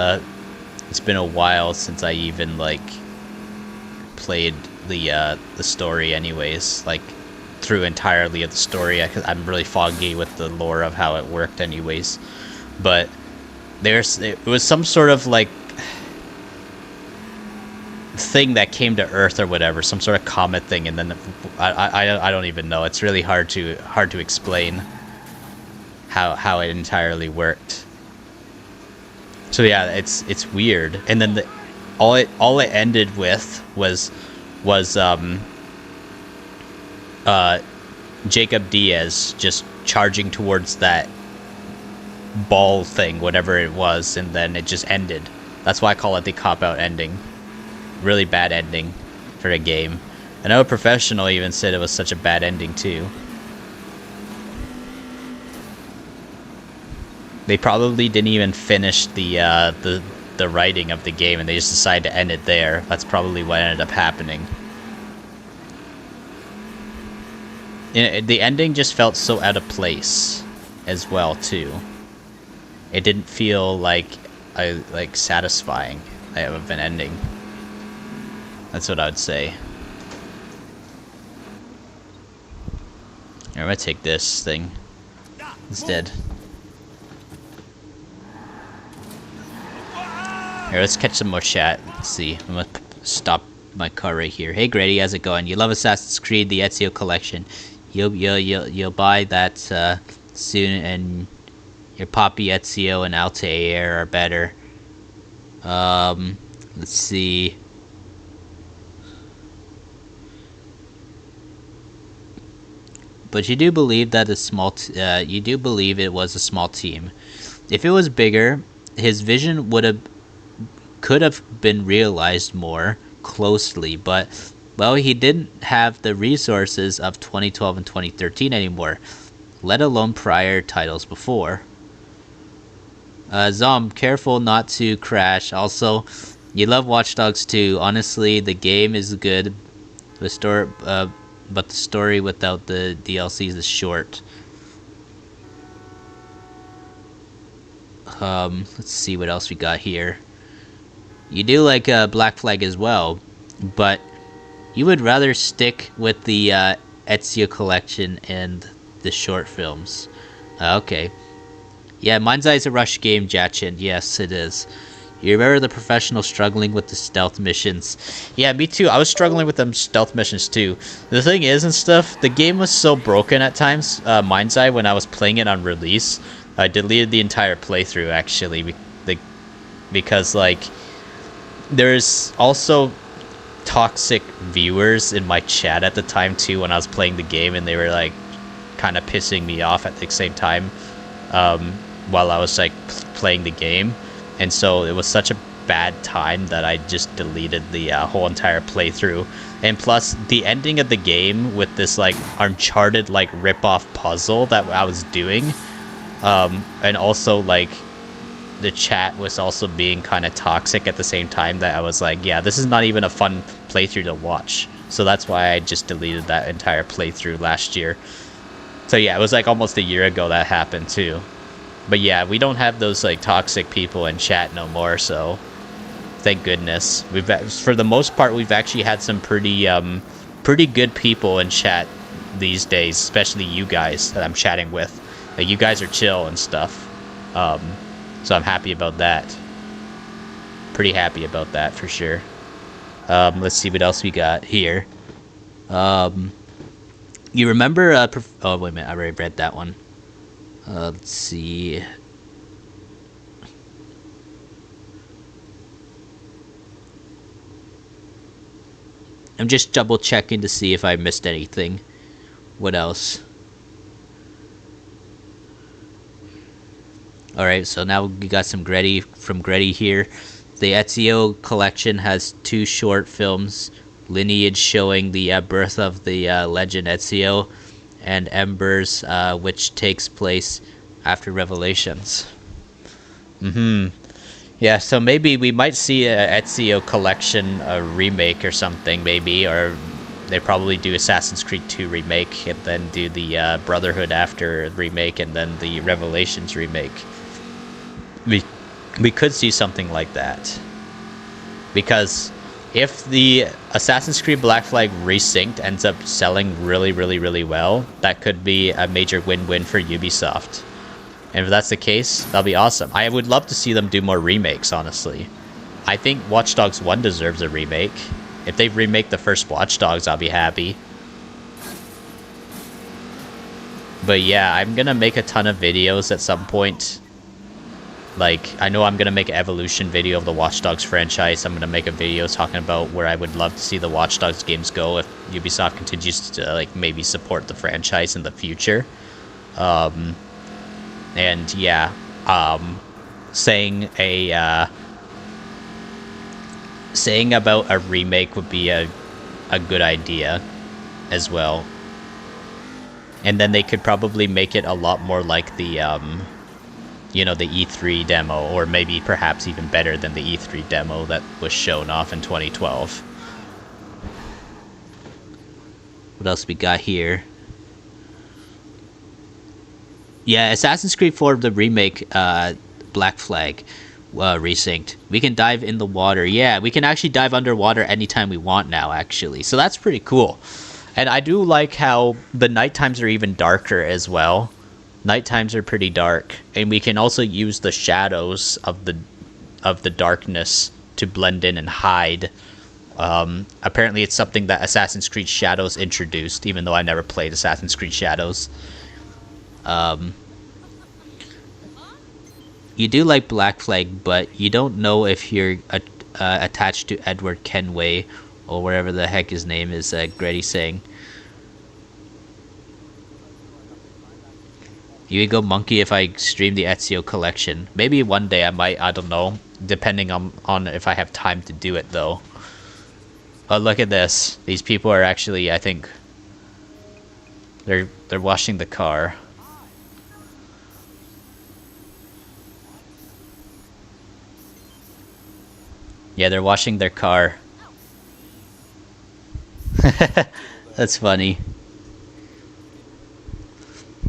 been a while since I even, like, played the story anyways, like through entirely of the story. I'm really foggy with the lore of how it worked anyways, but it was some sort of like thing that came to Earth or whatever, some sort of comet thing, and then I don't even know. It's really hard to explain how it entirely worked. So yeah, it's weird. And then all it ended with was Jacob Diaz just charging towards that ball thing, whatever it was, and then it just ended. That's why I call it the cop-out ending. Really bad ending for a game. I know a professional even said it was such a bad ending too. They probably didn't even finish the writing of the game, and they just decided to end it there. That's probably what ended up happening. The ending just felt so out of place as well too. It didn't feel like satisfying of an ending. That's what I would say. Here, I'm gonna take this thing instead. Here, let's catch some more chat. Let's see. I'm gonna stop my car right here. Hey Grady, how's it going? You love Assassin's Creed, the Ezio collection. You'll buy that soon, and your Poppy Ezio and Altair are better. Let's see. But you do believe that you do believe it was a small team. If it was bigger, his vision could have been realized more closely, but well, he didn't have the resources of 2012 and 2013 anymore, let alone prior titles before. Careful not to crash. Also, you love Watch Dogs 2. Honestly, the game is good. The story, but the story without the DLCs is short. Let's see what else we got here. You do like Black Flag as well, but you would rather stick with the Ezio collection and the short films. Okay. Yeah, Mind's Eye is a rush game, Jachin. Yes, it is. You remember the professional struggling with the stealth missions? Yeah, me too. I was struggling with them stealth missions too. The thing is and stuff, the game was so broken at times, Mind's Eye, when I was playing it on release. I deleted the entire playthrough, actually, because, like, there's also toxic viewers in my chat at the time too when I was playing the game, and they were, like, kind of pissing me off at the same time while I was, like, playing the game. And so it was such a bad time that I just deleted the whole entire playthrough. And plus, the ending of the game with this, like, Uncharted, like, rip-off puzzle that I was doing, and also, like, the chat was also being kind of toxic at the same time, that I was like, yeah, this is not even a fun playthrough to watch. So that's why I just deleted that entire playthrough last year. So yeah, it was like almost a year ago that happened too. But yeah, we don't have those, like, toxic people in chat no more, so thank goodness. For the most part, we've actually had some pretty good people in chat these days, especially you guys that I'm chatting with. Like, you guys are chill and stuff. So I'm happy about that. Pretty happy about that for sure. Let's see what else we got here. You remember oh wait a minute, I already read that one. Let's see. I'm just double checking to see if I missed anything. What else? Alright, so now we got some Gretty from Gretty here. The Ezio collection has 2 short films, Lineage showing the birth of the legend Ezio, and Embers, which takes place after Revelations. Yeah, so maybe we might see a Ezio collection remake or something, maybe, or they probably do Assassin's Creed 2 remake, and then do the Brotherhood after remake, and then the Revelations remake. We could see something like that. Because if the Assassin's Creed Black Flag Resynced ends up selling really, really, really well, that could be a major win-win for Ubisoft. And if that's the case, that'll be awesome. I would love to see them do more remakes, honestly. I think Watch Dogs 1 deserves a remake. If they remake the first Watch Dogs, I'll be happy. But yeah, I'm gonna make a ton of videos at some point. Like, I know I'm gonna make an evolution video of the Watch Dogs franchise. I'm gonna make a video talking about where I would love to see the Watch Dogs games go if Ubisoft continues to, like, maybe support the franchise in the future. And yeah, saying about a remake would be a good idea as well. And then they could probably make it a lot more like the you know, the E3 demo, or maybe perhaps even better than the E3 demo that was shown off in 2012. What else we got here? Yeah, Assassin's Creed 4, the remake, Black Flag, resynced. We can dive in the water. Yeah, we can actually dive underwater anytime we want now, actually. So that's pretty cool. And I do like how the night times are even darker as well. Night times are pretty dark, and we can also use the shadows of the darkness to blend in and hide. Apparently it's something that Assassin's Creed Shadows introduced, even though I never played Assassin's Creed Shadows. You do like Black Flag, but you don't know if you're attached to Edward Kenway, or whatever the heck his name is, Grady saying. You would go monkey if I stream the Ezio collection. Maybe one day I might, I don't know. Depending on if I have time to do it, though. Oh, look at this. These people are actually, I think... They're washing the car. Yeah, they're washing their car. That's funny.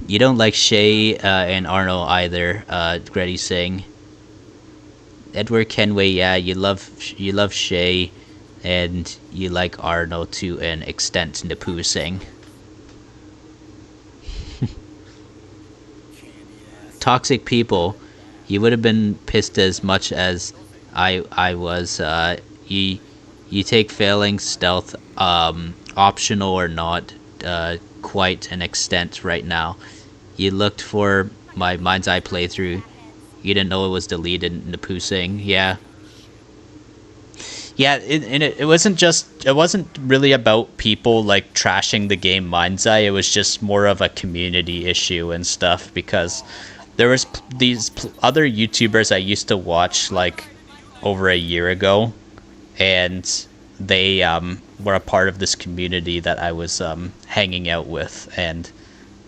You don't like Shay and Arno either, Grady's saying. Edward Kenway, yeah, you love Shay, and you like Arno to an extent, Napu saying. Toxic people, you would have been pissed as much as I was. You take failing stealth optional or not quite an extent right now. You looked for my Mind's Eye playthrough. You didn't know it was deleted, Napu saying. Yeah. Yeah, it wasn't really about people like trashing the game Mind's Eye. It was just more of a community issue and stuff, because there was these other YouTubers I used to watch like over a year ago, and they were a part of this community that I was hanging out with, and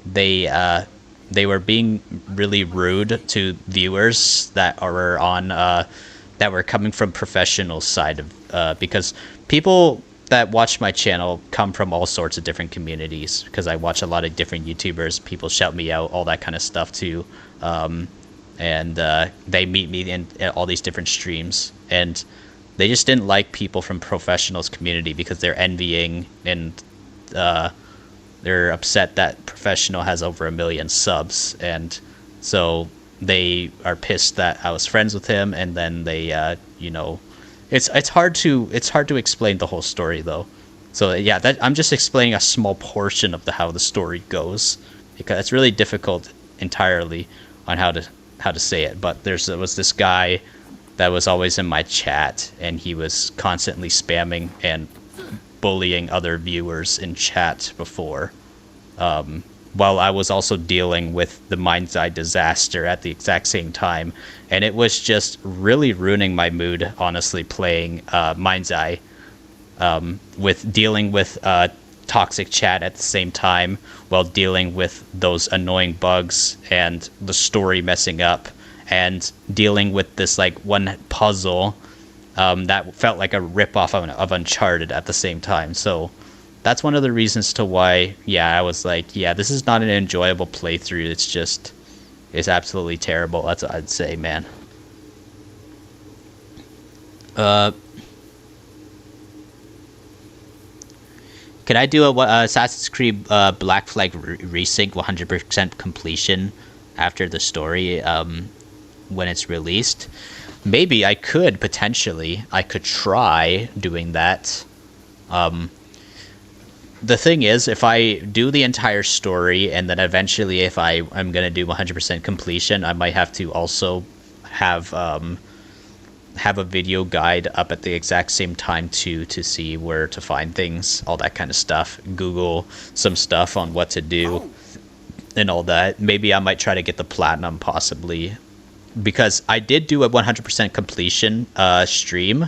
they were being really rude to viewers that are on that were coming from professional side of because people that watch my channel come from all sorts of different communities, because I watch a lot of different YouTubers. People shout me out, all that kind of stuff too, and they meet me in all these different streams, and they just didn't like people from professionals community because they're envying and they're upset that professional has over 1 million subs, and so they are pissed that I was friends with him, and then they you know, it's hard to explain the whole story though. So yeah, I'm just explaining a small portion of how the story goes, because it's really difficult entirely on how to say it. But there was this guy that was always in my chat, and he was constantly spamming and bullying other viewers in chat before, while I was also dealing with the Mind's Eye disaster at the exact same time, and it was just really ruining my mood, honestly, playing Mind's Eye, with dealing with toxic chat at the same time, while dealing with those annoying bugs and the story messing up, and dealing with this like one puzzle that felt like a ripoff of Uncharted at the same time. So that's one of the reasons to why, yeah, I was like, yeah, this is not an enjoyable playthrough. It's absolutely terrible. That's what I'd say, man. Can I do a Assassin's Creed Black Flag resync 100% completion after the story when it's released? Maybe I could, potentially. I could try doing that. The thing is, if I do the entire story, and then eventually if I'm going to do 100% completion, I might have to also have a video guide up at the exact same time too, to see where to find things, all that kind of stuff. Google some stuff on what to do and all that. Maybe I might try to get the platinum, possibly, because I did do a 100% completion stream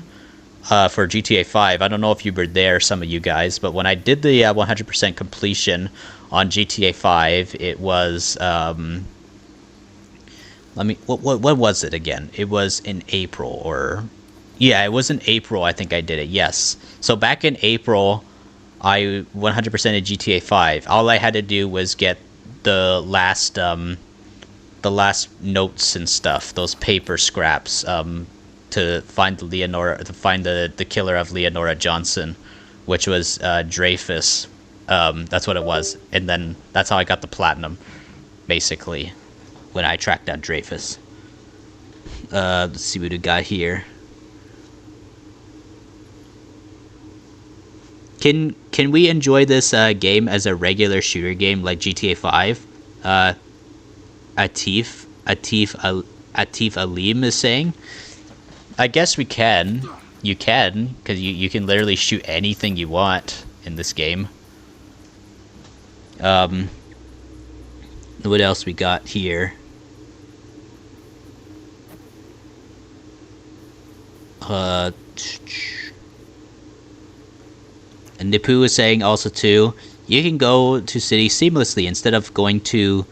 for GTA 5. I don't know if you were there, some of you guys, but when I did the 100% completion on GTA 5, it was what was it again? It was in April, or yeah, it was in April, I think I did it. Yes. So back in April, I 100%ed GTA 5. All I had to do was get the last the last notes and stuff, those paper scraps, to find the killer of Leonora Johnson, which was Dreyfus. That's what it was, and then that's how I got the platinum, basically, when I tracked down Dreyfus. Let's see what we got here. Can we enjoy this game as a regular shooter game like GTA 5? Atif Alim is saying. I guess we can. You can, because you can literally shoot anything you want in this game. What else we got here? And Nipu is saying also too, you can go to cities seamlessly instead of going to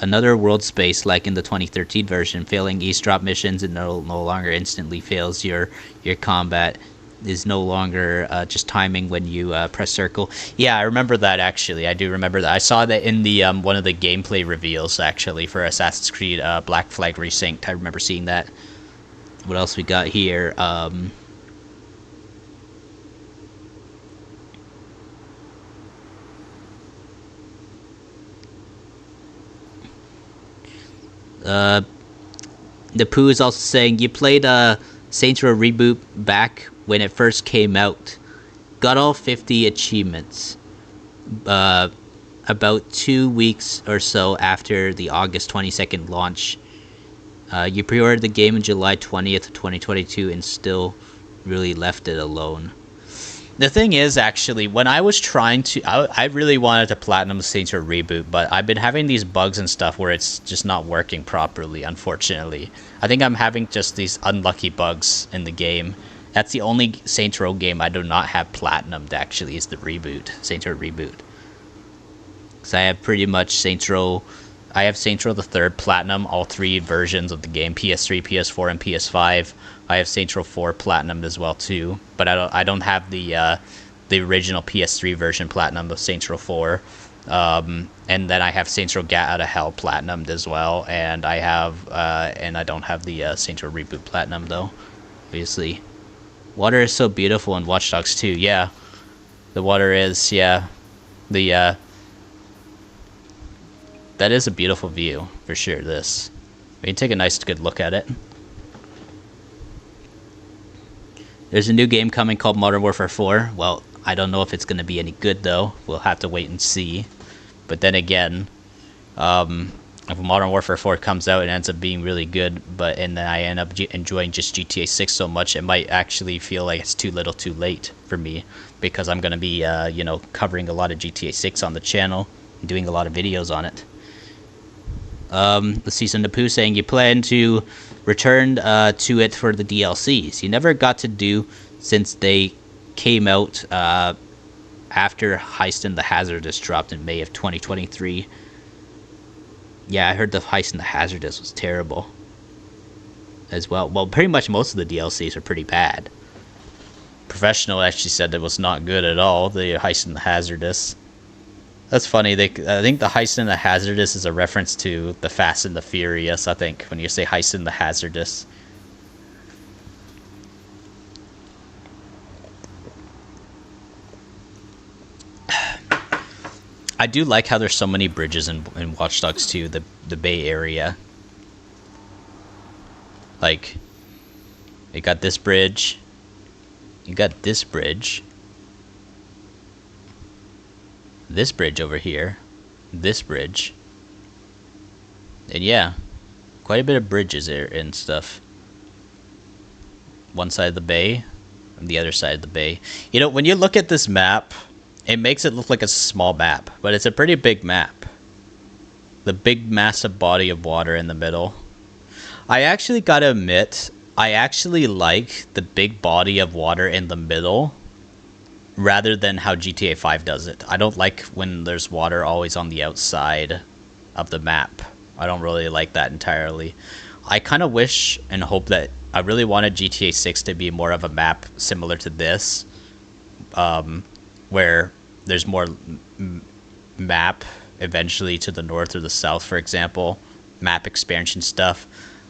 another world space like in the 2013 version. Failing eavesdrop missions, it no longer instantly fails your combat. Is no longer just timing when you press circle. Yeah, I remember that actually. I do remember that. I saw that in the one of the gameplay reveals actually for Assassin's Creed Black Flag Resynced. I remember seeing that. What else we got here? The Pooh is also saying you played Saints Row Reboot back when it first came out. Got all 50 achievements. About 2 weeks or so after the August 22nd launch. You pre-ordered the game on July 20th, 2022 and still really left it alone. The thing is, actually, when I was trying to... I really wanted to platinum Saints Row Reboot, but I've been having these bugs and stuff where it's just not working properly, unfortunately. I think I'm having just these unlucky bugs in the game. That's the only Saints Row game I do not have platinumed, actually, is the Reboot. Saints Row Reboot. Because I have pretty much Saints Row... I have Saints Row the 3rd Platinum, all 3 versions of the game, PS3, PS4, and PS5. I have Saints Row 4 Platinum as well too, but I don't have the original PS3 version Platinum of Saints Row 4. And then I have Saints Row Gat Out of Hell Platinumed as well, and I don't have the Saints Row Reboot Platinum though, obviously. Water is so beautiful in Watch Dogs 2. Yeah, the water is, yeah, that is a beautiful view, for sure, this. We can take a nice, good look at it. There's a new game coming called Modern Warfare 4. Well, I don't know if it's going to be any good, though. We'll have to wait and see. But then again, if Modern Warfare 4 comes out and ends up being really good, and then I end up enjoying just GTA 6 so much, it might actually feel like it's too little too late for me. Because I'm going to be, covering a lot of GTA 6 on the channel. And doing a lot of videos on it. Let's see, some Napu saying you plan to return to it for the DLCs. You never got to do since they came out after Heist and the Hazardous dropped in May of 2023. Yeah, I heard the Heist and the Hazardous was terrible as well. Well, pretty much most of the DLCs are pretty bad. Professional actually said it was not good at all, the Heist and the Hazardous. That's funny. I think the Heist and the Hazardous is a reference to the Fast and the Furious, I think, when you say Heist and the Hazardous. I do like how there's so many bridges in Watch Dogs 2, the Bay Area. Like, you got this bridge. You got this bridge. This bridge over here, this bridge, and yeah, quite a bit of bridges there and stuff. One side of the bay, and the other side of the bay. You know, when you look at this map, it makes it look like a small map, but it's a pretty big map. The big massive body of water in the middle. I actually gotta admit, I actually like the big body of water in the middle rather than how GTA 5 does it. I don't like when there's water always on the outside of the map. I don't really like that entirely. I kind of wish and hope that I really wanted GTA 6 to be more of a map similar to this, where there's more map eventually to the north or the south, for example, map expansion stuff.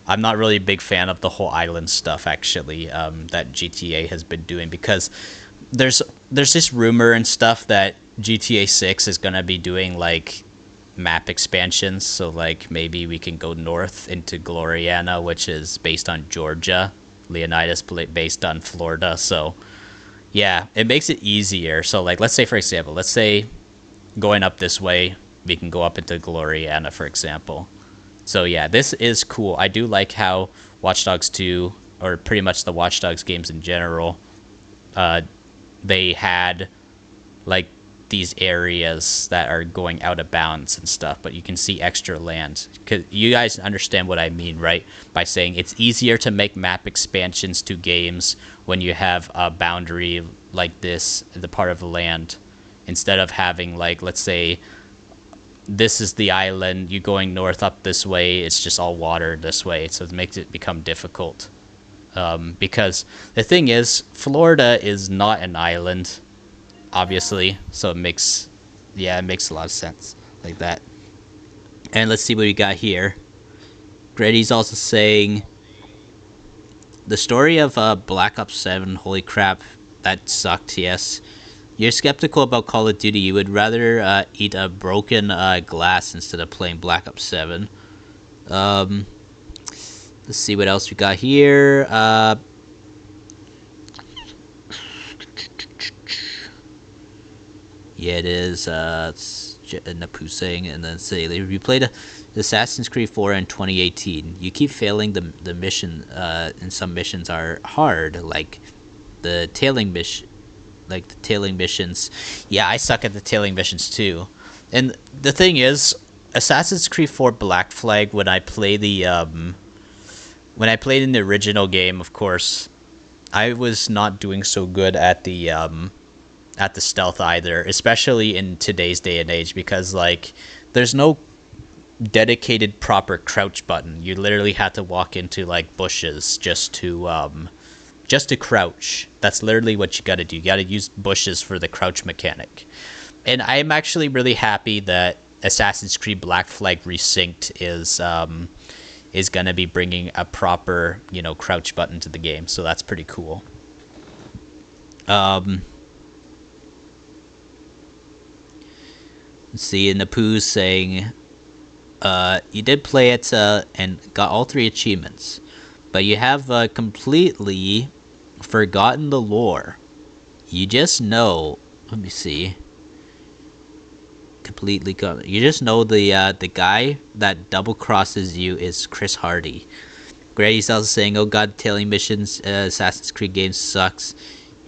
I'm not really a big fan of the whole island stuff, actually, that GTA has been doing, because there's this rumor and stuff that GTA 6 is going to be doing, like, map expansions, so, like, maybe we can go north into Gloriana, which is based on Georgia, Leonidas based on Florida, so, yeah, it makes it easier. So, like, let's say, for example, going up this way, we can go up into Gloriana, for example. So yeah, this is cool. I do like how Watch Dogs 2, or pretty much the Watch Dogs games in general, they had like these areas that are going out of bounds and stuff, but you can see extra land. 'Cause you guys understand what I mean, right? By saying it's easier to make map expansions to games when you have a boundary like this, the part of the land, instead of having, like, let's say this is the island, you going north up this way, it's just all water this way, so it makes it become difficult. Because the thing is, Florida is not an island, obviously, so it makes a lot of sense like that. And let's see what we got here. Grady's also saying the story of Black Ops 7, holy crap, that sucked. Yes, you're skeptical about Call of Duty. You would rather eat a broken glass instead of playing Black Ops 7. Let's see what else we got here. Yeah, it is. Napu saying, and then say, you played Assassin's Creed 4 in 2018. You keep failing the mission, and some missions are hard, like the tailing mission. Like the tailing missions. Yeah, I suck at the tailing missions too. And the thing is, Assassin's Creed 4 Black Flag, when I played in the original game, of course, I was not doing so good at the stealth either, especially in today's day and age, because like there's no dedicated proper crouch button. You literally had to walk into like bushes just to crouch. That's literally what you gotta do. You gotta use bushes for the crouch mechanic. And I'm actually really happy that Assassin's Creed Black Flag Resynced is gonna be bringing a proper, crouch button to the game. So that's pretty cool. Let's see, Napu's saying, you did play it and got all 3 achievements, but you have completely forgotten the lore. You just know. Let me see. You just know the guy that double crosses you is Chris Hardy. Grady's also saying, "Oh God, tailing missions, Assassin's Creed games sucks."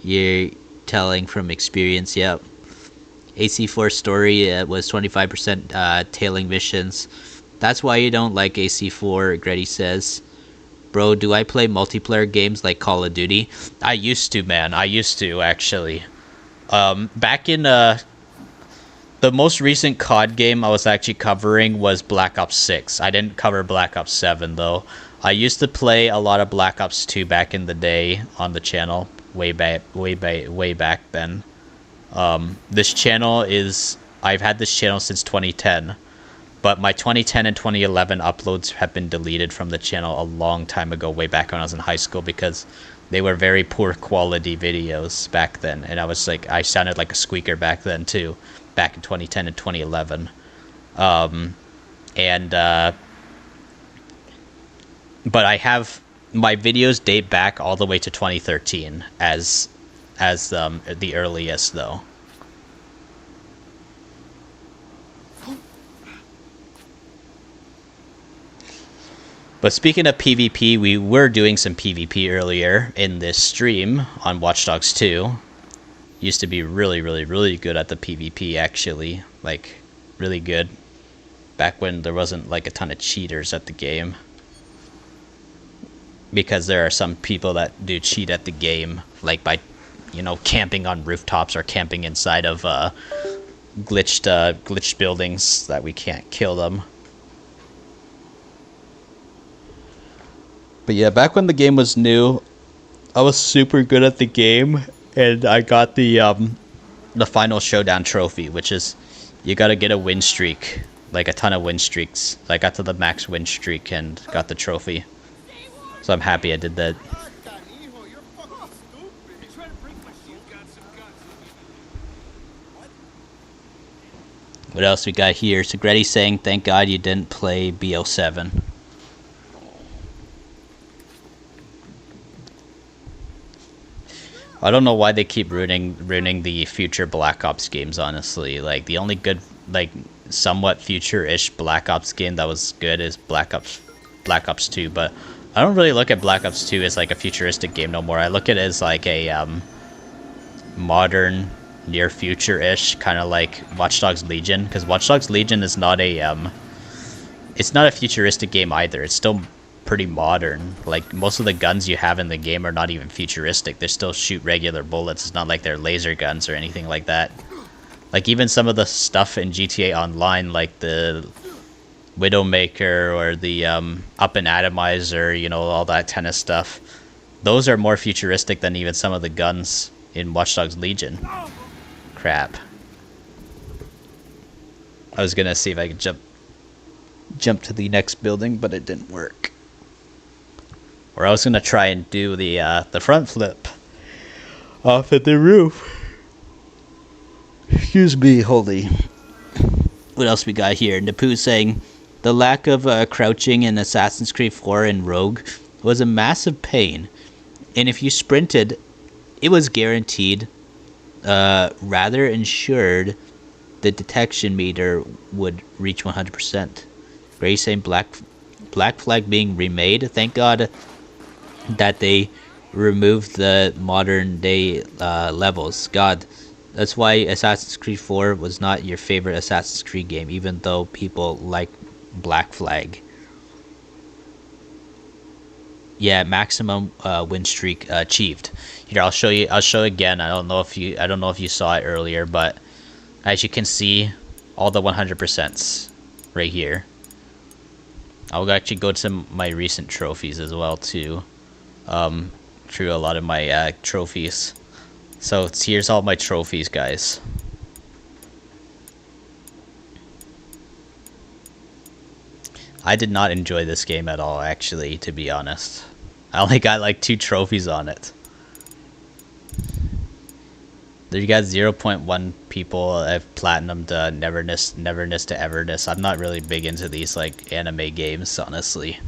You're telling from experience. Yep. AC4 story was 25% tailing missions. That's why you don't like AC4. Grady says. Bro, do I play multiplayer games like Call of Duty? I used to, man. I used to, actually. Back in the most recent COD game I was actually covering was Black Ops 6. I didn't cover Black Ops 7, though. I used to play a lot of Black Ops 2 back in the day on the channel, way back then. This channel I've had this channel since 2010. But my 2010 and 2011 uploads have been deleted from the channel a long time ago, way back when I was in high school, because they were very poor quality videos back then. And I sounded like a squeaker back then too, back in 2010 and 2011. But I have, my videos date back all the way to 2013 as the earliest though. But speaking of PvP, we were doing some PvP earlier in this stream on Watch Dogs 2. Used to be really, really, really good at the PvP, actually. Like, really good. Back when there wasn't, like, a ton of cheaters at the game. Because there are some people that do cheat at the game, like by, camping on rooftops or camping inside of glitched buildings that we can't kill them. But yeah, back when the game was new, I was super good at the game, and I got the final showdown trophy, which is you gotta get a win streak like a ton of win streaks. I got to the max win streak and got the trophy. So I'm happy I did that. What else we got here? Segretti saying, thank God you didn't play BO7. I don't know why they keep ruining the future Black Ops games, honestly. Like, the only good, like, somewhat future-ish Black Ops game that was good is Black Ops 2, but I don't really look at Black Ops 2 as, like, a futuristic game no more. I look at it as, like, a, modern, near future-ish, kind of like Watch Dogs Legion, because Watch Dogs Legion is not a, it's not a futuristic game either. It's still pretty modern. Like, most of the guns you have in the game are not even futuristic. They still shoot regular bullets. It's not like they're laser guns or anything like that. Like, even some of the stuff in GTA Online, like the Widowmaker or the Up and Atomizer, you know, all that kind of stuff, those are more futuristic than even some of the guns in Watch Dogs Legion. Crap. I was gonna see if I could jump to the next building, but it didn't work. Or I was gonna try and do the front flip off at the roof. Excuse me, holy. What else we got here? Napu saying, the lack of crouching in Assassin's Creed 4 and Rogue was a massive pain. And if you sprinted, it was guaranteed, rather ensured the detection meter would reach 100%. Gray saying Black Flag being remade. Thank God that they removed the modern day levels. God, that's why Assassin's Creed 4 was not your favorite Assassin's Creed game, even though people like Black Flag. Yeah, maximum win streak achieved. Here, I'll show you again. I don't know if you saw it earlier, but as you can see, all the 100% right here. I'll actually go to my recent trophies as well too. Through a lot of my trophies. So here's all my trophies, guys. I did not enjoy this game at all, actually, to be honest. I only got like 2 trophies on it. There you got 0.1 people have platinumed Neverness to Everness. I'm not really big into these like anime games, honestly.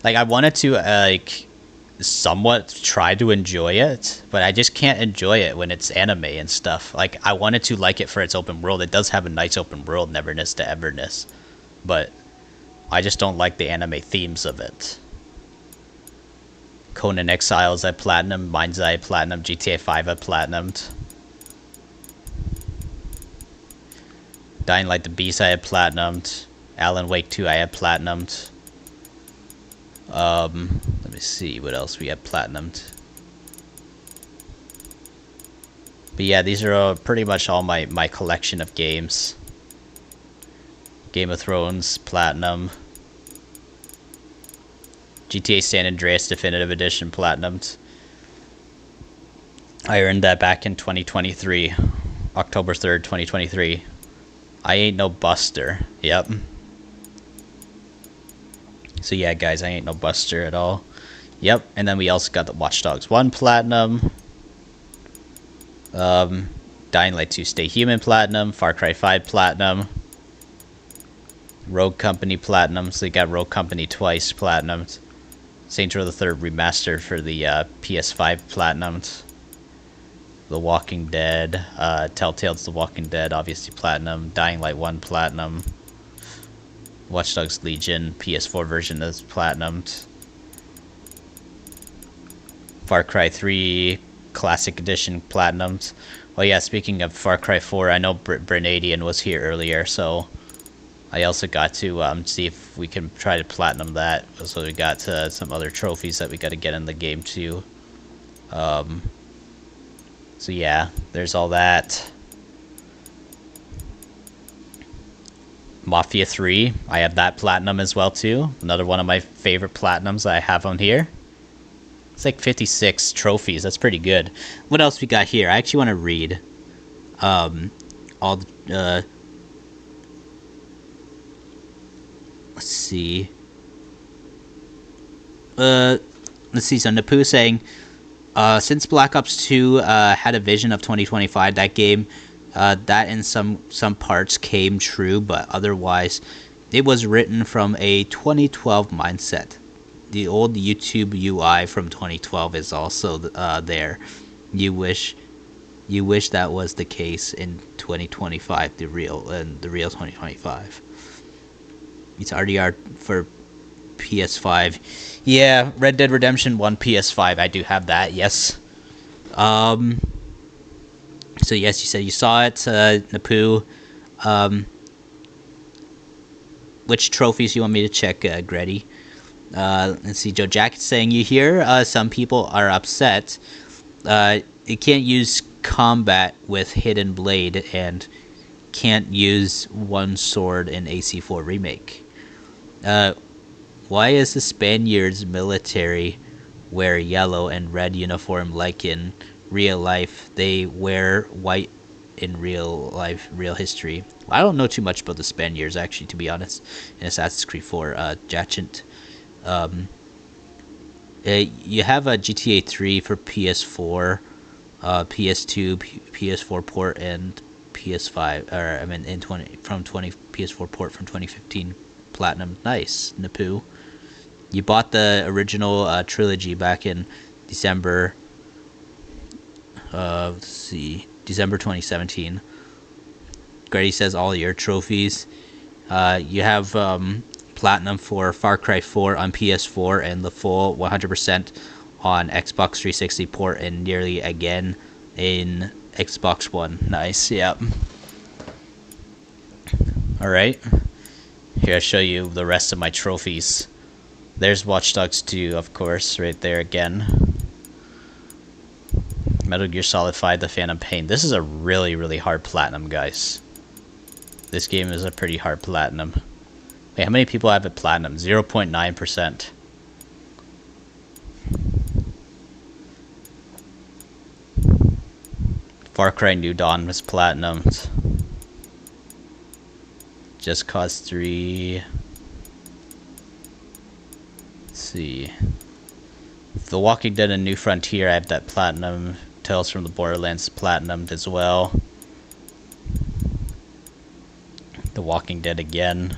Like, I wanted to like somewhat try to enjoy it, but I just can't enjoy it when it's anime and stuff. Like, I wanted to like it for its open world. It does have a nice open world, Neverness to Everness, but I just don't like the anime themes of it. Conan Exiles I platinumed, Mind's Eye platinumed, GTA 5 I platinumed. Dying Light the Beast I had platinumed. Alan Wake 2 I had platinumed. Let me see what else we had platinumed. But yeah, these are pretty much all my collection of games. Game of Thrones, Platinum. GTA San Andreas Definitive Edition, Platinumed. I earned that back in 2023. October 3rd, 2023. I ain't no buster. Yep. So yeah, guys, I ain't no buster at all. Yep, and then we also got the Watch Dogs 1 Platinum. Dying Light 2 Stay Human Platinum. Far Cry 5 Platinum. Rogue Company Platinum. So you got Rogue Company twice Platinumed. Saints Row the Third Remastered for the PS5 Platinumed. The Walking Dead. Telltale's The Walking Dead, obviously Platinum. Dying Light 1 Platinum. Watch Dogs Legion PS4 version is Platinumed. Far Cry 3 Classic Edition Platinumed. Oh yeah, speaking of Far Cry 4, I know Brenadian was here earlier, so I also got to see if we can try to platinum that. So we got some other trophies that we got to get in the game too. So yeah, there's all that. Mafia 3, I have that platinum as well too. Another one of my favorite platinums that I have on here. It's like 56 trophies. That's pretty good. What else we got here? I actually want to read all let's see. Let's see. So Napu saying, since Black Ops 2 had a vision of 2025, that game, that in some parts came true, but otherwise, it was written from a 2012 mindset. The old YouTube UI from 2012 is also there. You wish that was the case in 2025, the real 2025. It's RDR for PS5. Yeah, Red Dead Redemption 1 PS5. I do have that. Yes. So yes, you said you saw it, Napu. Which trophies you want me to check, Gretty? Let's see. Joe Jacket's saying you hear some people are upset. You can't use combat with Hidden Blade and can't use one sword in AC4 Remake. Why is the Spaniards military wear yellow and red uniform like in real life? They wear white in real life, real history. I don't know too much about the Spaniards, actually, to be honest, in Assassin's Creed 4, Jacent. You have a GTA 3 for PS4, PS2, PS4 port, and PS5, or I mean, PS4 port from 2015. Platinum. Nice, Napu. You bought the original trilogy back in December. Let's see, December 2017. Grady says all your trophies. You have platinum for Far Cry 4 on PS4 and the full 100% on Xbox 360 port and nearly again in Xbox One. Nice. Yep. All right. Here, I'll show you the rest of my trophies. There's Watch Dogs 2, of course, right there again. Metal Gear Solid 5, The Phantom Pain. This is a really, really hard platinum, guys. This game is a pretty hard platinum. Wait, how many people have it platinum? 0.9%. Far Cry New Dawn was platinumed. Just Cause 3. Let's see. The Walking Dead and New Frontier, I have that platinum. Tales from the Borderlands platinumed as well. The Walking Dead again.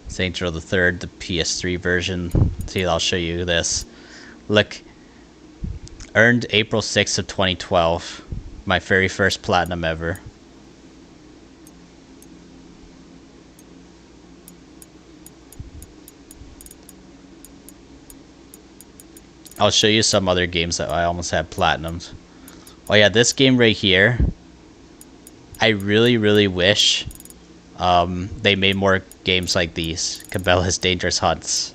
Saints Row the Third, the PS3 version. See, I'll show you this. Look. Earned April 6th of 2012. My very first platinum ever. I'll show you some other games that I almost had platinums. Oh yeah, this game right here. I really, really wish they made more games like these. Cabela's Dangerous Hunts.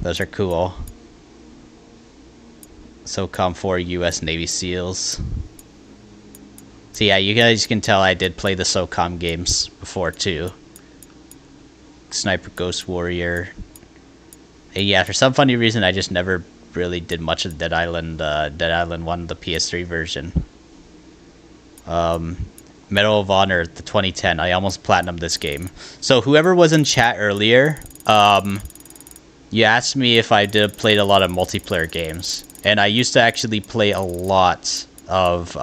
Those are cool. SOCOM 4 US Navy SEALs. So yeah, you guys can tell I did play the SOCOM games before too. Sniper Ghost Warrior. And yeah, for some funny reason I just never really did much of Dead Island 1, the PS3 version. Medal of Honor, the 2010. I almost platinumed this game. So whoever was in chat earlier, you asked me if I played a lot of multiplayer games. And I used to actually play a lot of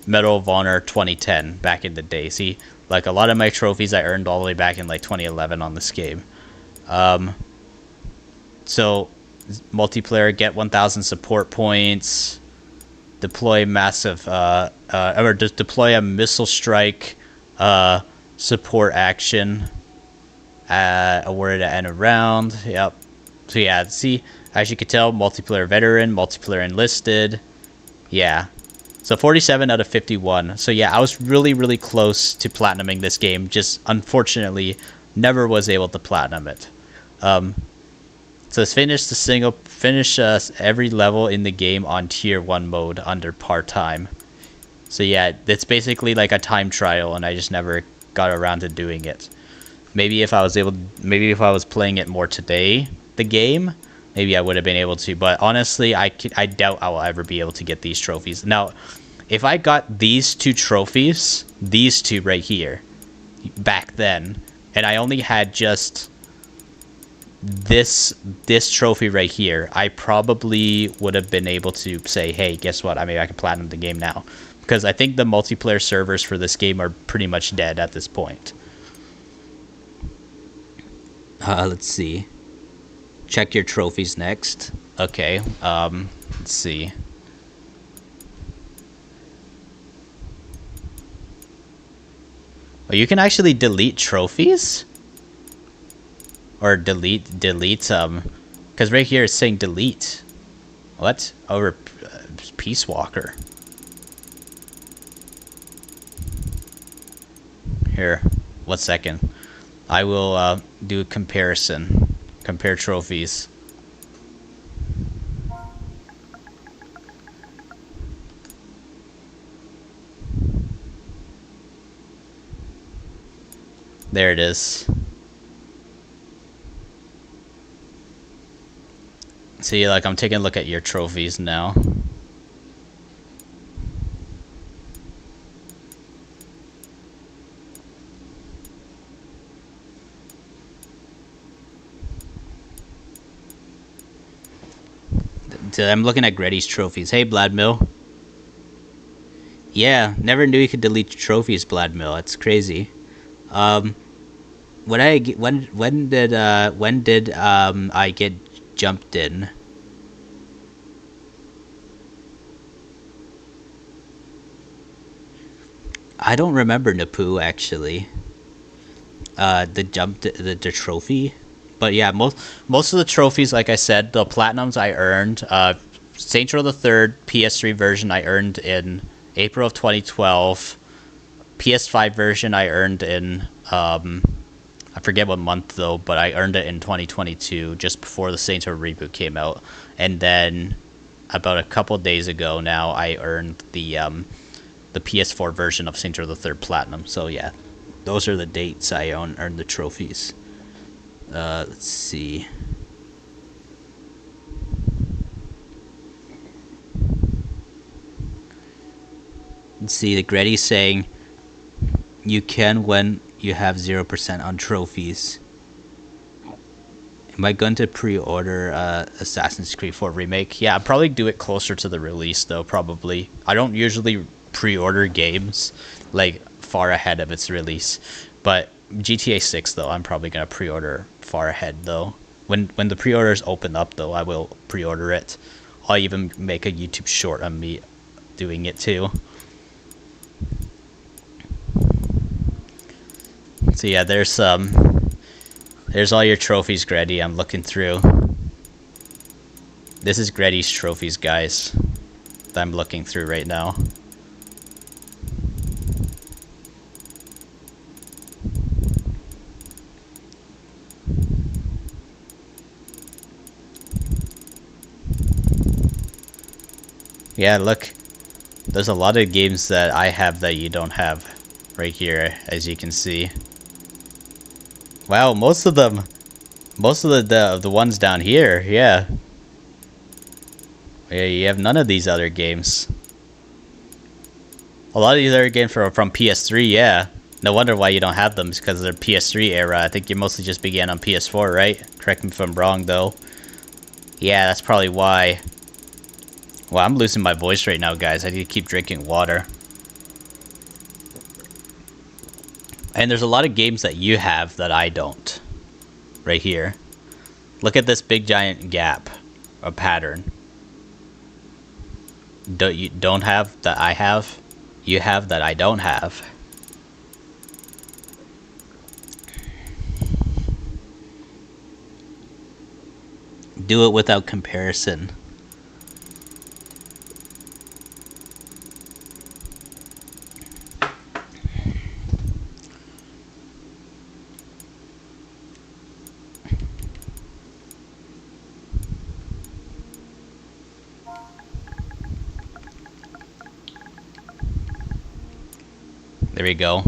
Medal of Honor 2010 back in the day. See, like a lot of my trophies I earned all the way back in like 2011 on this game. So multiplayer, get 1,000 support points, deploy massive, or just deploy a missile strike, support action, awarded at end of round. Yep. So yeah, see, as you can tell, multiplayer veteran, multiplayer enlisted. Yeah. So 47 out of 51. So yeah, I was really, really close to platinuming this game. Just unfortunately, never was able to platinum it. So let's finish every level in the game on tier 1 mode under part-time. So yeah, it's basically like a time trial, and I just never got around to doing it. Maybe if I was playing it more today, the game, maybe I would have been able to. But honestly, I doubt I will ever be able to get these trophies. Now, if I got these 2 trophies, these 2 right here, back then, and I only had just this trophy right here, I probably would have been able to say, hey, guess what? I mean, I can platinum the game now. Because I think the multiplayer servers for this game are pretty much dead at this point. Let's see. Check your trophies next. Okay, let's see. Oh, you can actually delete trophies? Or delete, because right here it's saying delete. What? Over Peace Walker. Here, 1 second. I will do a comparison. Compare trophies. There it is. See, like, I'm taking a look at your trophies now. I'm looking at Gretty's trophies. Hey, Bladmill. Yeah, never knew you could delete trophies, Bladmill. That's crazy. When did I get jumped in? I don't remember, Napoo, actually. The trophy. But yeah, most of the trophies, like I said, the platinums I earned. Saints Row the 3rd PS3 version I earned in April of 2012. PS5 version I earned in I forget what month though, but I earned it in 2022, just before the Saints Row reboot came out. And then about a couple days ago now, I earned the PS4 version of Saints Row the 3rd Platinum. So yeah, those are the dates I earned the trophies. Let's see. Let's see, the Gretty's saying you can when you have 0% on trophies. Am I going to pre-order Assassin's Creed 4 Remake? Yeah, I'll probably do it closer to the release though, probably. I don't usually pre-order games like far ahead of its release. But GTA 6 though, I'm probably going to pre-order far ahead though. When the pre-orders open up though, I will pre-order it. I'll even make a YouTube short on me doing it too. So yeah, there's all your trophies, Gretty. I'm looking through. This is Gretty's trophies, guys, that I'm looking through right now. Yeah, look. There's a lot of games that I have that you don't have right here, as you can see. Wow, most of the ones down here, yeah. Yeah, you have none of these other games. A lot of these other games are from PS3, yeah. No wonder why you don't have them, because they're PS3 era. I think you mostly just began on PS4, right? Correct me if I'm wrong, though. Yeah, that's probably why. Well, I'm losing my voice right now, guys. I need to keep drinking water. And there's a lot of games that you have that I don't. Right here. Look at this big giant gap. A pattern. You don't have that I have. You have that I don't have. Do it without comparison. There we go.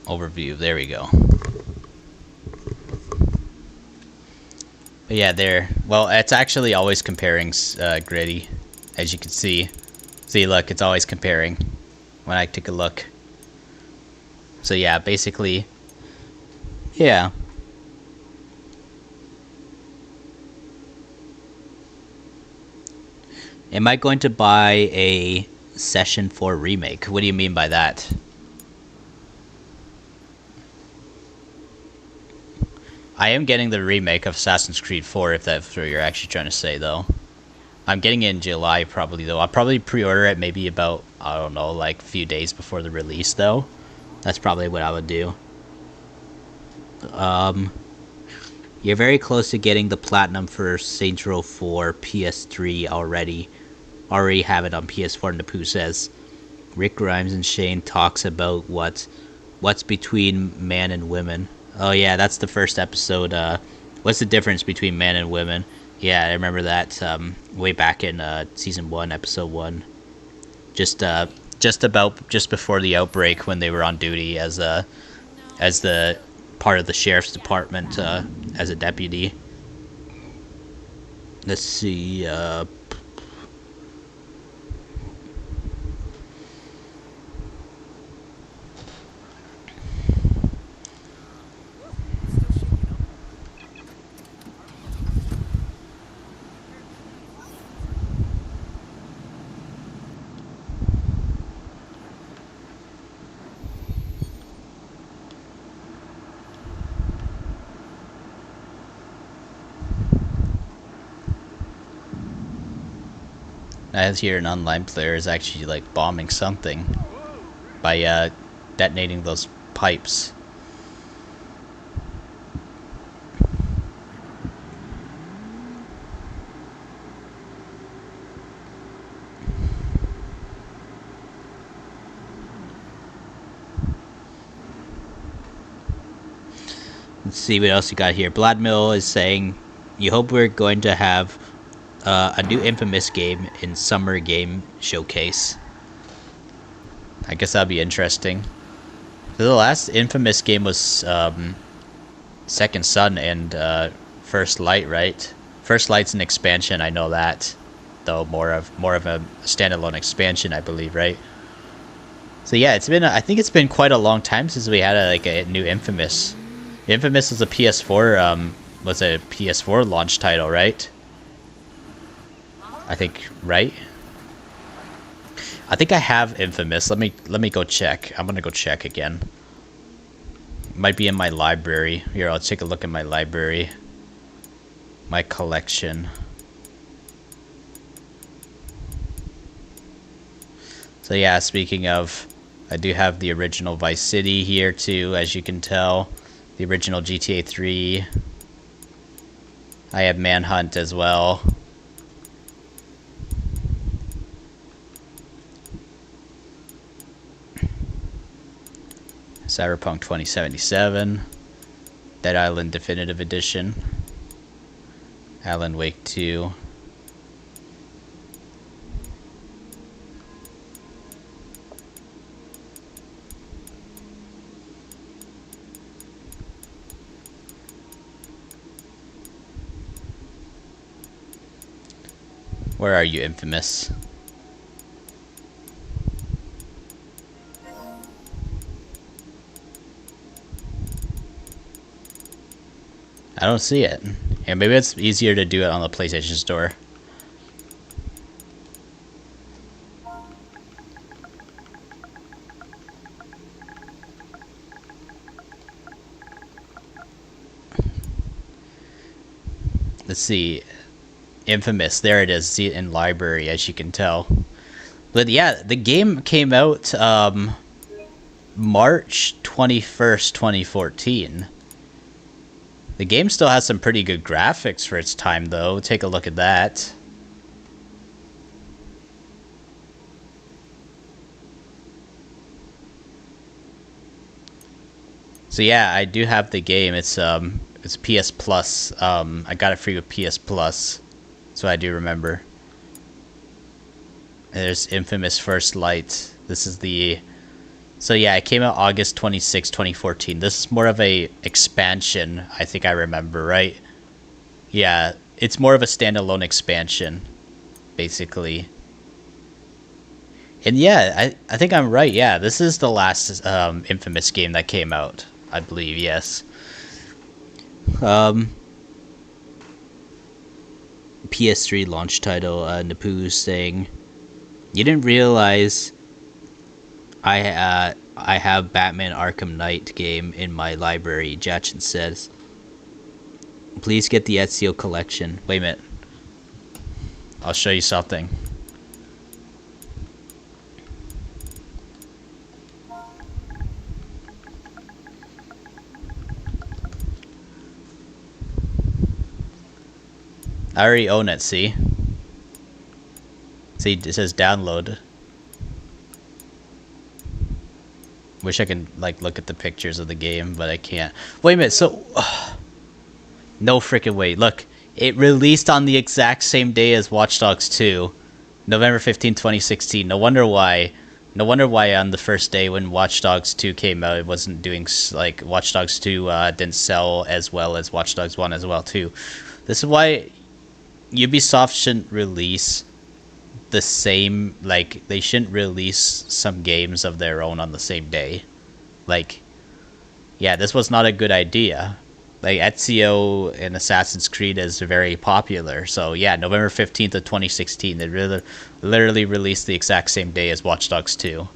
overview. There we go. But yeah, there. Well, it's actually always comparing Gritty, as you can see. See, look, it's always comparing when I take a look. So yeah, basically, yeah. Am I going to buy a Session 4 remake? What do you mean by that? I am getting the remake of Assassin's Creed 4, if that's what you're actually trying to say, though. I'm getting it in July, probably, though. I'll probably pre-order it maybe about, I don't know, like a few days before the release, though. That's probably what I would do. You're very close to getting the Platinum for Saints Row 4 PS3 already. Already have it on PS4, and Napoo says. Rick Grimes and Shane talks about what's between man and women. Oh yeah, that's the first episode. What's the difference between man and women? Yeah, I remember that way back in season 1, episode 1. Just before the outbreak, when they were on duty as the part of the sheriff's department as a deputy. Let's see. I hear an online player is actually like bombing something by detonating those pipes. Let's see what else you got here. Bladmill is saying, you hope we're going to have a new Infamous game in Summer Game Showcase. I guess that'll be interesting. The last Infamous game was Second Son and First Light, right? First Light's an expansion, I know that. Though more of a standalone expansion, I believe, right? So yeah, I think it's been quite a long time since we had a new Infamous. Infamous was a PS4 launch title, right? I think, right? I think I have Infamous. Let me go check. I'm gonna go check again. Might be in my library. Here, I'll take a look at my library. My collection. So yeah, speaking of, I do have the original Vice City here too, as you can tell. The original GTA 3. I have Manhunt as well. Cyberpunk 2077, Dead Island Definitive Edition, Alan Wake 2, Where are you, Infamous? I don't see it. Yeah, maybe it's easier to do it on the PlayStation Store. Let's see. Infamous. There it is. See it in library, as you can tell. But yeah, the game came out March 21st, 2014. The game still has some pretty good graphics for its time, though. Take a look at that. So yeah, I do have the game. It's PS Plus. I got it free with PS Plus, so I do remember. And there's Infamous First Light. This is the So yeah, it came out August 26, 2014. This is more of a expansion, I think I remember, right? Yeah, it's more of a standalone expansion, basically. And yeah, I think I'm right. Yeah, this is the last Infamous game that came out, I believe, yes. PS3 launch title, Napu saying, you didn't realize I have Batman Arkham Knight game in my library, Jachin says. Please get the Ezio collection. Wait a minute. I'll show you something. I already own it, see? See, it says download. Wish I could, like, look at the pictures of the game, but I can't. Wait a minute, so... no freaking way. Look, it released on the exact same day as Watch Dogs 2. November 15, 2016. No wonder why. No wonder why on the first day when Watch Dogs 2 came out, it wasn't doing, like, Watch Dogs 2 didn't sell as well as Watch Dogs 1 as well, too. This is why Ubisoft shouldn't release the same, like, they shouldn't release some games of their own on the same day. Like, yeah, this was not a good idea. Like, Ezio and Assassin's Creed is very popular. So, yeah, November 15th of 2016, they literally released the exact same day as Watch Dogs 2.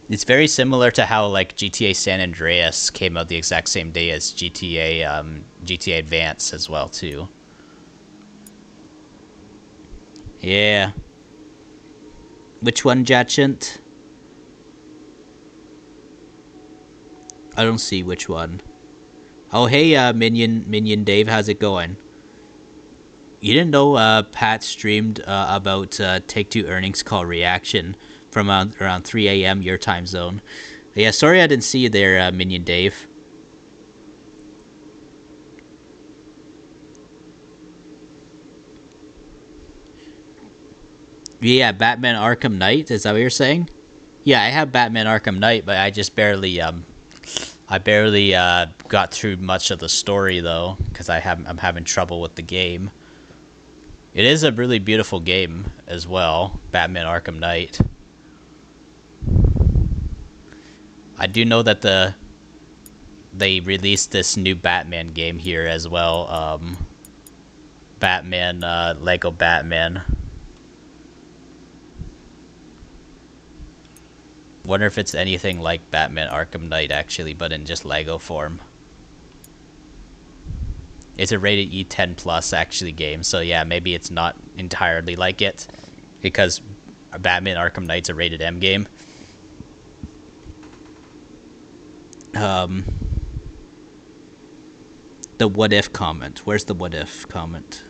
It's very similar to how, like, GTA San Andreas came out the exact same day as GTA Advance as well, too. Yeah. Which one, Jachint? I don't see which one. Oh, hey, Minion Dave, how's it going? You didn't know Pat streamed about Take-Two earnings call reaction from around 3 a.m. your time zone. Yeah, sorry I didn't see you there, Minion Dave. Yeah, Batman Arkham Knight, is that what you're saying? Yeah, I have Batman Arkham Knight, but I just barely got through much of the story though, because I'm having trouble with the game. It is a really beautiful game as well, Batman Arkham Knight. I do know that they released this new Batman game here as well. Batman, Lego Batman. Wonder if it's anything like Batman Arkham Knight actually, but in just Lego form. It's a rated E10 plus actually game, so yeah, maybe it's not entirely like it, because Batman Arkham Knight's a rated M game. The what if comment. Where's the what if comment?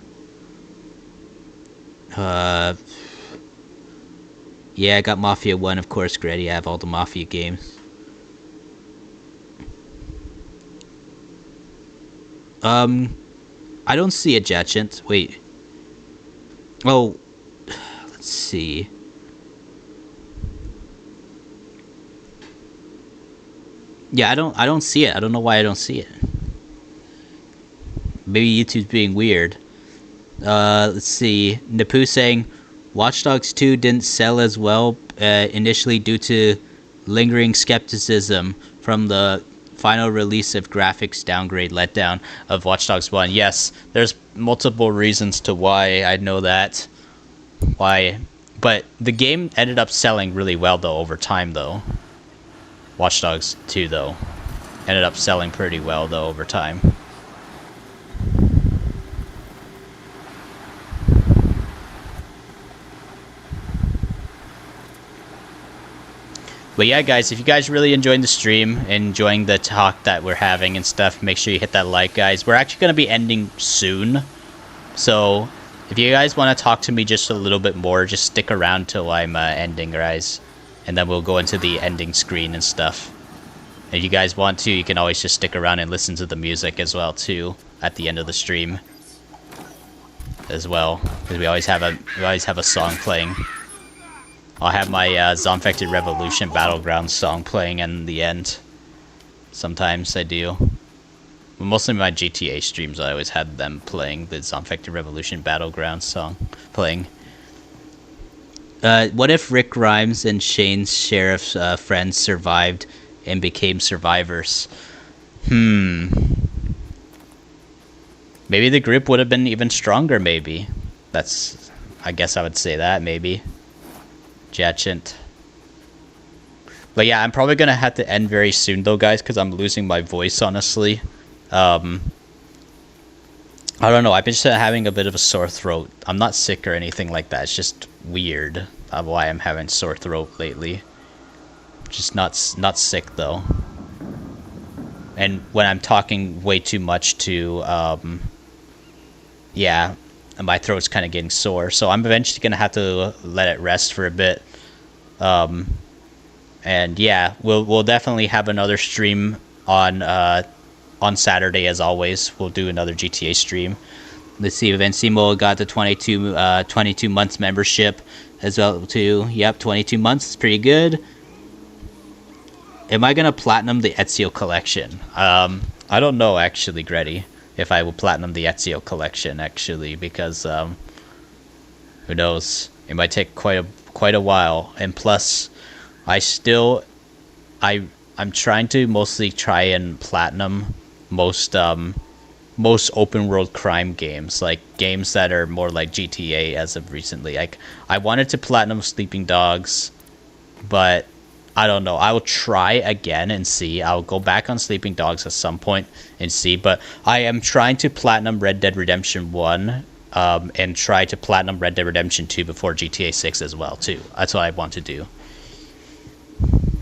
Yeah, I got Mafia 1, of course, Grady. I have all the Mafia games. I don't see a Jachint. Wait. Oh, let's see. Yeah, I don't see it. I don't know why I don't see it. Maybe YouTube's being weird. Let's see. Napu saying Watch Dogs 2 didn't sell as well initially due to lingering skepticism from the final release of graphics downgrade letdown of Watch Dogs 1. Yes, there's multiple reasons to why I know that. Why. But the game ended up selling really well, though, over time, though. Watch Dogs 2, though, ended up selling pretty well, though, over time. But yeah, guys, if you guys really enjoying the stream, enjoying the talk that we're having and stuff, make sure you hit that like, guys. We're actually going to be ending soon. So if you guys want to talk to me just a little bit more, just stick around till I'm ending, guys. And then we'll go into the ending screen and stuff. And if you guys want to, you can always just stick around and listen to the music as well, too, at the end of the stream. As well. Because we always have a song playing. I'll have my Zombfected Revolution Battlegrounds song playing in the end. Sometimes I do. But mostly my GTA streams, I always had them playing the Zombfected Revolution Battlegrounds song playing. What if Rick Grimes and Shane's sheriff's friends survived and became survivors? Maybe the group would have been even stronger, maybe. I guess I would say that, maybe. Jachant. But yeah, I'm probably gonna have to end very soon though, guys, because I'm losing my voice, honestly. I don't know, I've been just having a bit of a sore throat. I'm not sick or anything like that, it's just weird why I'm having sore throat lately. Just not sick though. And when I'm talking way too much to, yeah, my throat's kind of getting sore. So I'm eventually going to have to let it rest for a bit. And yeah, we'll definitely have another stream on Saturday as always. We'll do another GTA stream. Let's see, Vincimo got the 22 months membership as well too. Yep, 22 months is pretty good. Am I gonna platinum the Ezio collection? I don't know actually, Gretty, if I will platinum the Ezio collection actually, because who knows? It might take quite a while, and plus, I'm trying to mostly try and platinum most open world crime games, like games that are more like GTA as of recently. Like I wanted to platinum Sleeping Dogs, but I don't know. I will try again and see. I'll go back on Sleeping Dogs at some point and see. But I am trying to platinum Red Dead Redemption 1 and try to platinum Red Dead Redemption 2 before GTA 6 as well, too. That's what I want to do.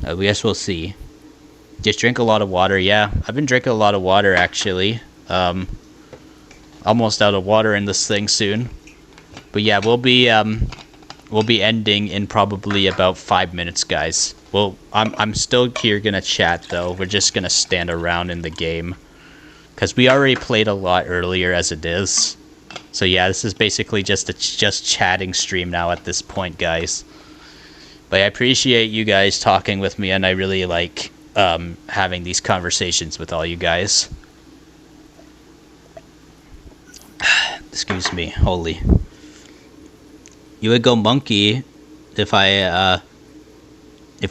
I guess we'll see. Just drink a lot of water. Yeah, I've been drinking a lot of water, actually. Almost out of water in this thing soon. But yeah, we'll be ending in probably about 5 minutes, guys. Well, I'm still here gonna chat though. We're just gonna stand around in the game, cause we already played a lot earlier as it is. So yeah, this is basically just a chatting stream now at this point, guys. But I appreciate you guys talking with me, and I really like having these conversations with all you guys. Excuse me, holy. You would go monkey if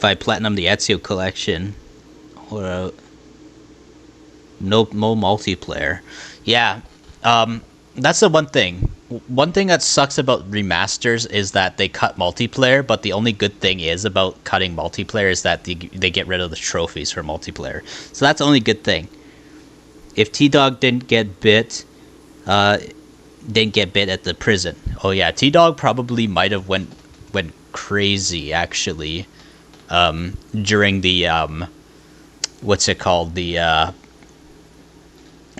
I platinum the Ezio collection, or no multiplayer. Yeah, that's the one thing. One thing that sucks about remasters is that they cut multiplayer, but the only good thing is about cutting multiplayer is that they get rid of the trophies for multiplayer. So that's the only good thing. If T-Dog didn't get bit at the prison. Oh yeah, T-Dog probably might have went crazy actually during the what's it called, the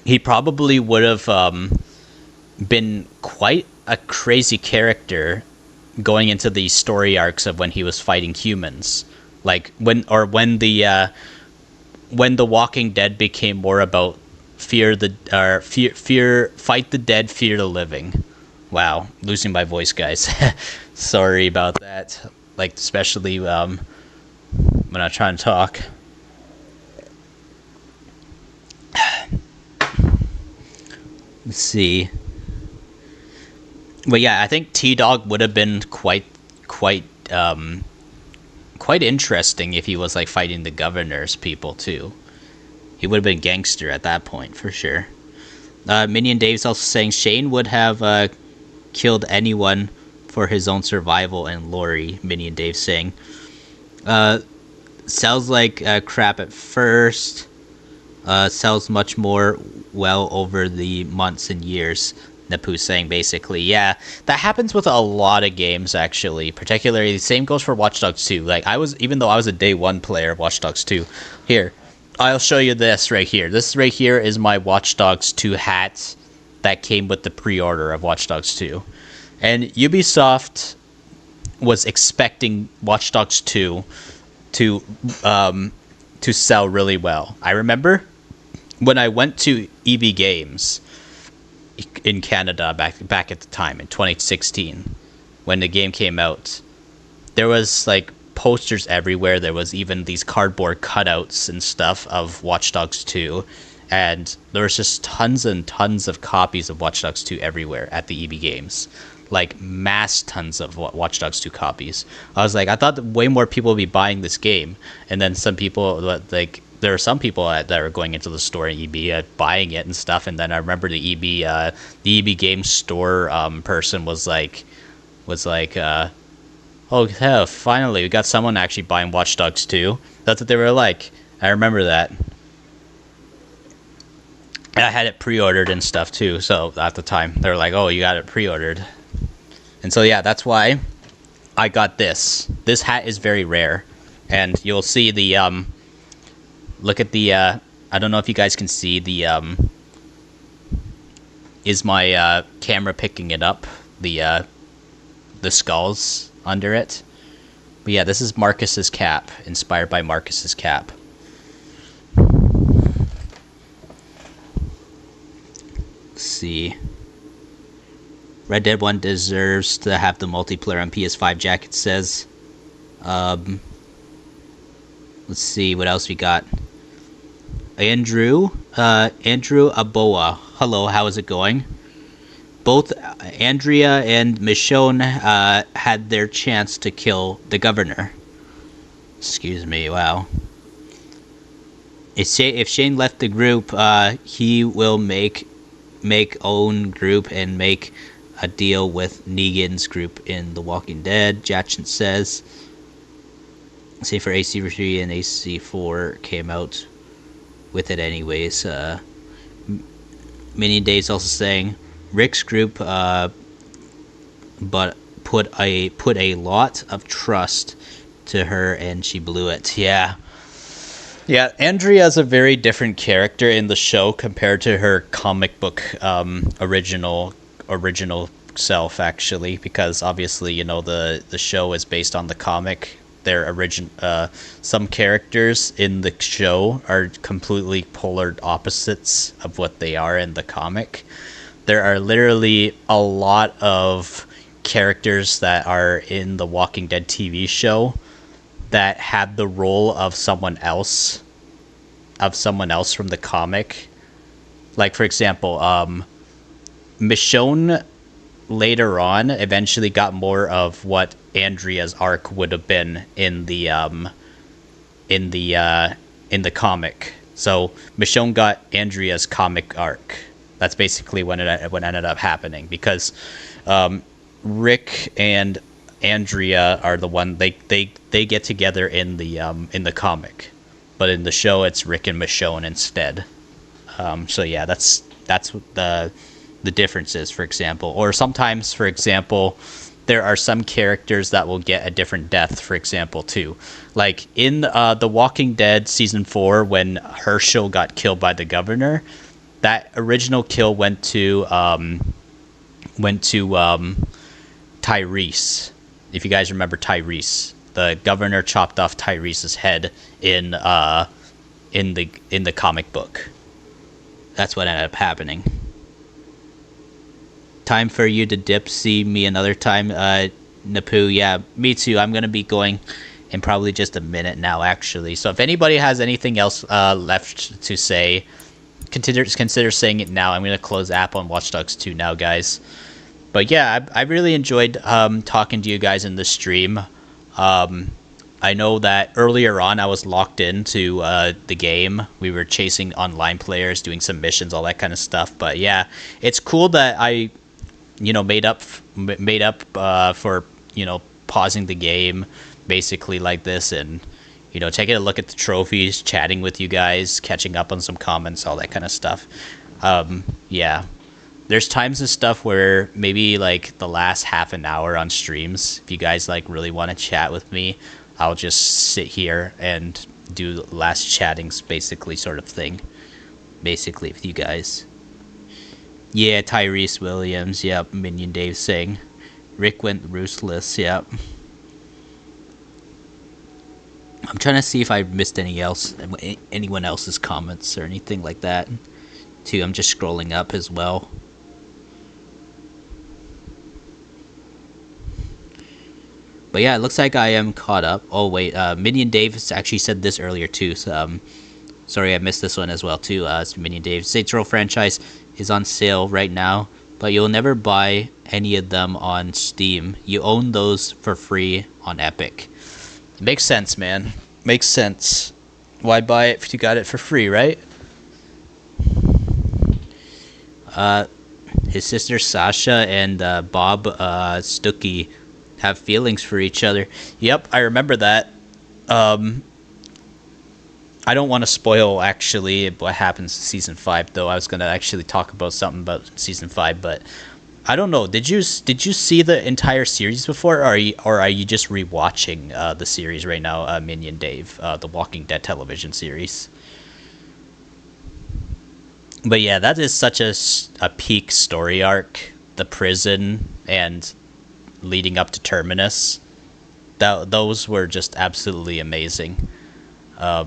he probably would have been quite a crazy character going into the story arcs of when he was fighting humans, like when the Walking Dead became more about fight the dead, fear the living. Wow, losing my voice, guys. Sorry about that. Like, especially when I try and talk. Let's see. But yeah, I think T-Dog would have been quite interesting if he was like fighting the governor's people too. He would have been gangster at that point for sure. Minion Dave's also saying Shane would have killed anyone for his own survival, and Lori, Minion Dave saying. Sells like crap at first. Sells much more well over the months and years. Napu saying basically, yeah, that happens with a lot of games actually. Particularly, the same goes for Watch Dogs 2. Like even though I was a day one player of Watch Dogs 2, here, I'll show you this right here. This right here is my Watch Dogs 2 hat that came with the pre-order of Watch Dogs 2. And Ubisoft was expecting Watch Dogs 2 to sell really well. I remember when I went to EB Games in Canada back at the time in 2016 when the game came out. there was like posters everywhere. There was even these cardboard cutouts and stuff of Watch Dogs 2, and there was just tons and tons of copies of Watch Dogs 2 everywhere at the EB Games, like mass tons of Watch Dogs 2 copies. I was like, I thought that way more people would be buying this game, and then some people like. There are some people that are going into the store in EB buying it and stuff, and then I remember the EB Game Store person was like, oh hell, finally we got someone actually buying Watch Dogs 2. That's what they were like. I remember that. And I had it pre-ordered and stuff too. So at the time they were like, oh, you got it pre-ordered, and so yeah, that's why I got this. This hat is very rare, and you'll see the look at the, I don't know if you guys can see the, is my camera picking it up? The skulls under it. But yeah, this is Marcus's cap, inspired by Marcus's cap. Let's see. Red Dead 1 deserves to have the multiplayer on PS5, Jacket says. Let's see what else we got. Andrew Aboa. Hello, how is it going? Both Andrea and Michonne had their chance to kill the governor. Excuse me, wow. If Shane left the group, he will make own group and make a deal with Negan's group in The Walking Dead, Jachin says. Say for AC3 and AC4 came out with it anyways. Mini Dave's also saying Rick's group but put a lot of trust to her and she blew it. Yeah, Andrea's a very different character in the show compared to her comic book original self, actually, because obviously, you know, the show is based on the comic. Their some characters in the show are completely polar opposites of what they are in the comic. There are literally a lot of characters that are in the Walking Dead TV show that had the role of someone else from the comic. Like, for example, Michonne later on eventually got more of what Andrea's arc would have been in the comic. So Michonne got Andrea's comic arc. That's basically what ended up happening, because Rick and Andrea are the one they get together in the comic, but in the show it's Rick and Michonne instead. So yeah, that's what the difference is, for example. Or sometimes, for example, there are some characters that will get a different death, for example, too. Like in The Walking Dead Season 4, when Herschel got killed by the governor, that original kill went to Tyrese. If you guys remember Tyrese, the governor chopped off Tyrese's head in the comic book. That's what ended up happening. Time for you to dip. See me another time, Napu. Yeah, me too. I'm gonna be going in probably just a minute now, actually. So if anybody has anything else left to say, consider saying it now. I'm gonna close app on Watch Dogs 2 now, guys. But yeah, I really enjoyed talking to you guys in the stream. I know that earlier on I was locked into the game. We were chasing online players, doing some missions, all that kind of stuff. But yeah, it's cool that I, made up for, pausing the game basically like this, and taking a look at the trophies, chatting with you guys, catching up on some comments, all that kind of stuff. Yeah, there's times and stuff where maybe like the last half an hour on streams, if you guys like really want to chat with me, I'll just sit here and do last chattings, basically, sort of thing, basically, with you guys. Yeah, Tyrese Williams, yep. Minion Dave saying Rick went ruthless, yep. I'm trying to see if I missed anyone else's comments or anything like that too. I'm just scrolling up as well. But yeah, it looks like I am caught up. Oh wait, Minion Dave actually said this earlier too. So, sorry, I missed this one as well too. It's Minion Dave. Saints Row franchise is on sale right now, but you'll never buy any of them on Steam. You own those for free on Epic. Makes sense, man. Makes sense. Why buy it if you got it for free, right? His sister Sasha and Bob Stuckey have feelings for each other. Yep, I remember that. I don't want to spoil actually what happens in season 5 though. I was gonna actually talk about something about season 5, but I don't know. Did you see the entire series before, or are you just rewatching the series right now, Minion Dave, the Walking Dead television series? But yeah, that is such a peak story arc. The prison and leading up to Terminus. Those were just absolutely amazing. I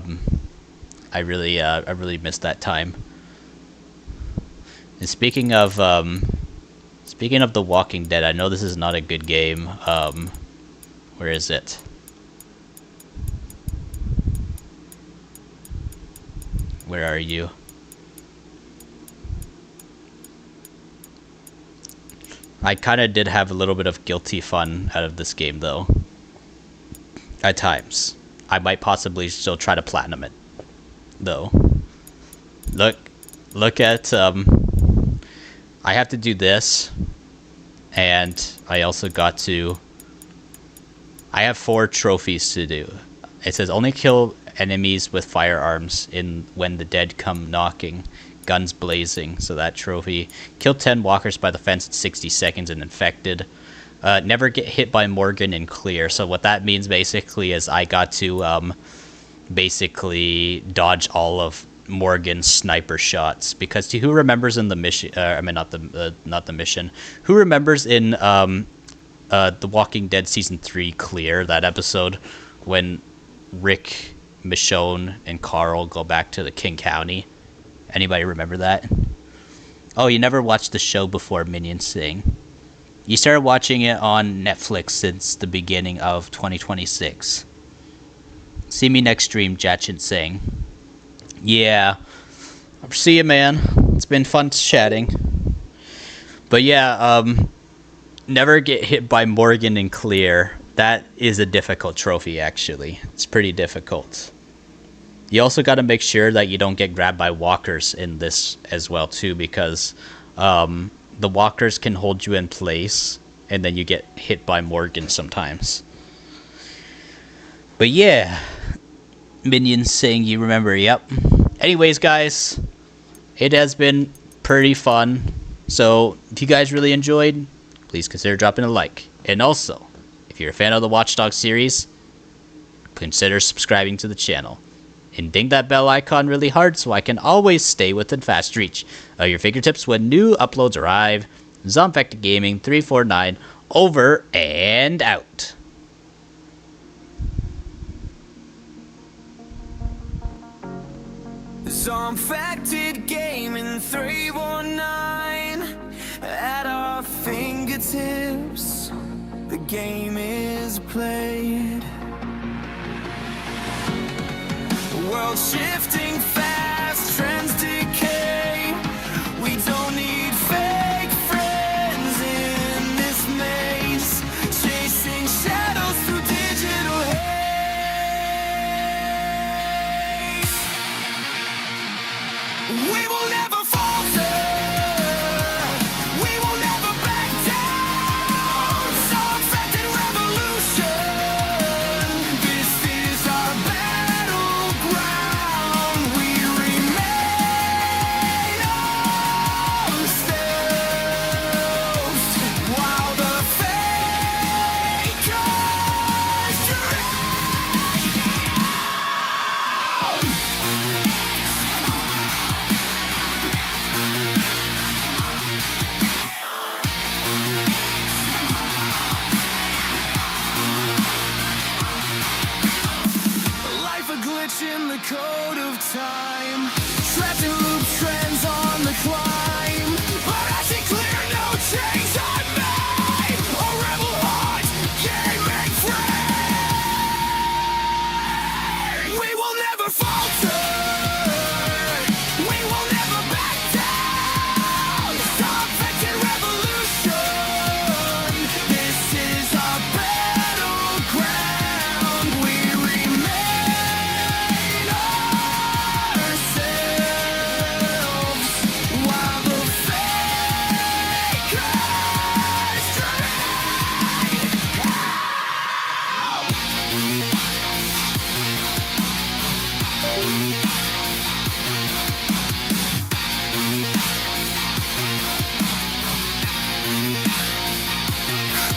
really missed that time. And speaking of The Walking Dead, I know this is not a good game. Where is it? Where are you? I kind of did have a little bit of guilty fun out of this game, though. At times. I might possibly still try to platinum it, though. Look at, I have to do this, and I also got to, I have 4 trophies to do. It says only kill enemies with firearms when the dead come knocking. Guns blazing, so that trophy. Kill 10 walkers by the fence in 60 seconds and infected. Never get hit by Morgan and clear. So what that means basically is I got to basically dodge all of Morgan's sniper shots, because who remembers in the mission, not the mission, who remembers in The Walking Dead season 3 Clear, that episode when Rick, Michonne, and Carl go back to the King County? Anybody remember that? Oh, you never watched the show before, Minion Sing. You started watching it on Netflix since the beginning of 2026. See me next stream, Jachin Singh. Yeah. See you, man. It's been fun chatting. But yeah, never get hit by Morgan and clear. That is a difficult trophy, actually. It's pretty difficult. You also got to make sure that you don't get grabbed by walkers in this as well too, because the walkers can hold you in place and then you get hit by Morgan sometimes. But yeah, Minions saying you remember, yep. Anyways, guys, it has been pretty fun. So if you guys really enjoyed, please consider dropping a like. And also, if you're a fan of the Watch Dogs series, consider subscribing to the channel. And ding that bell icon really hard so I can always stay within fast reach of your fingertips when new uploads arrive. ZombfectedGaming 349, over and out. ZombfectedGaming 319, at our fingertips, the game is played. World shifting fast, trends decay. We don't need fake friends in this maze, chasing shadows through digital haze. We will never falter. We will never back down. Zombfected revolution. This is our battleground. We remain ourselves while the fakers drown. Life a glitch in the code of time, trapped in loop trends on the climb. But I see clear, no change I made. A rebel heart, gaming free.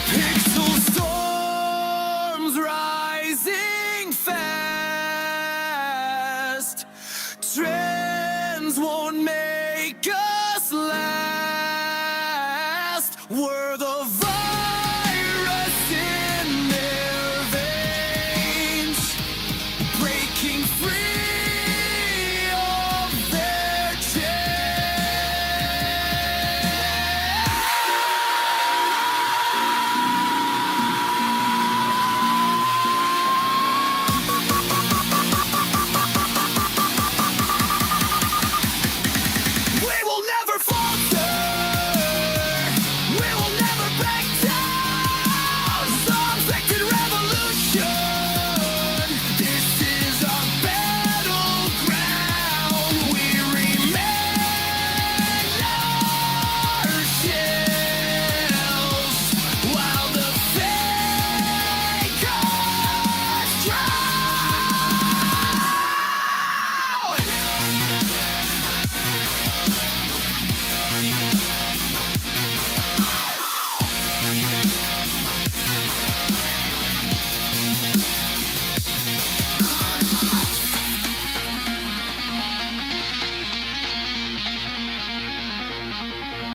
Pixel storms rising fast. Trends won't make us last. We're the virus in their veins, breaking free.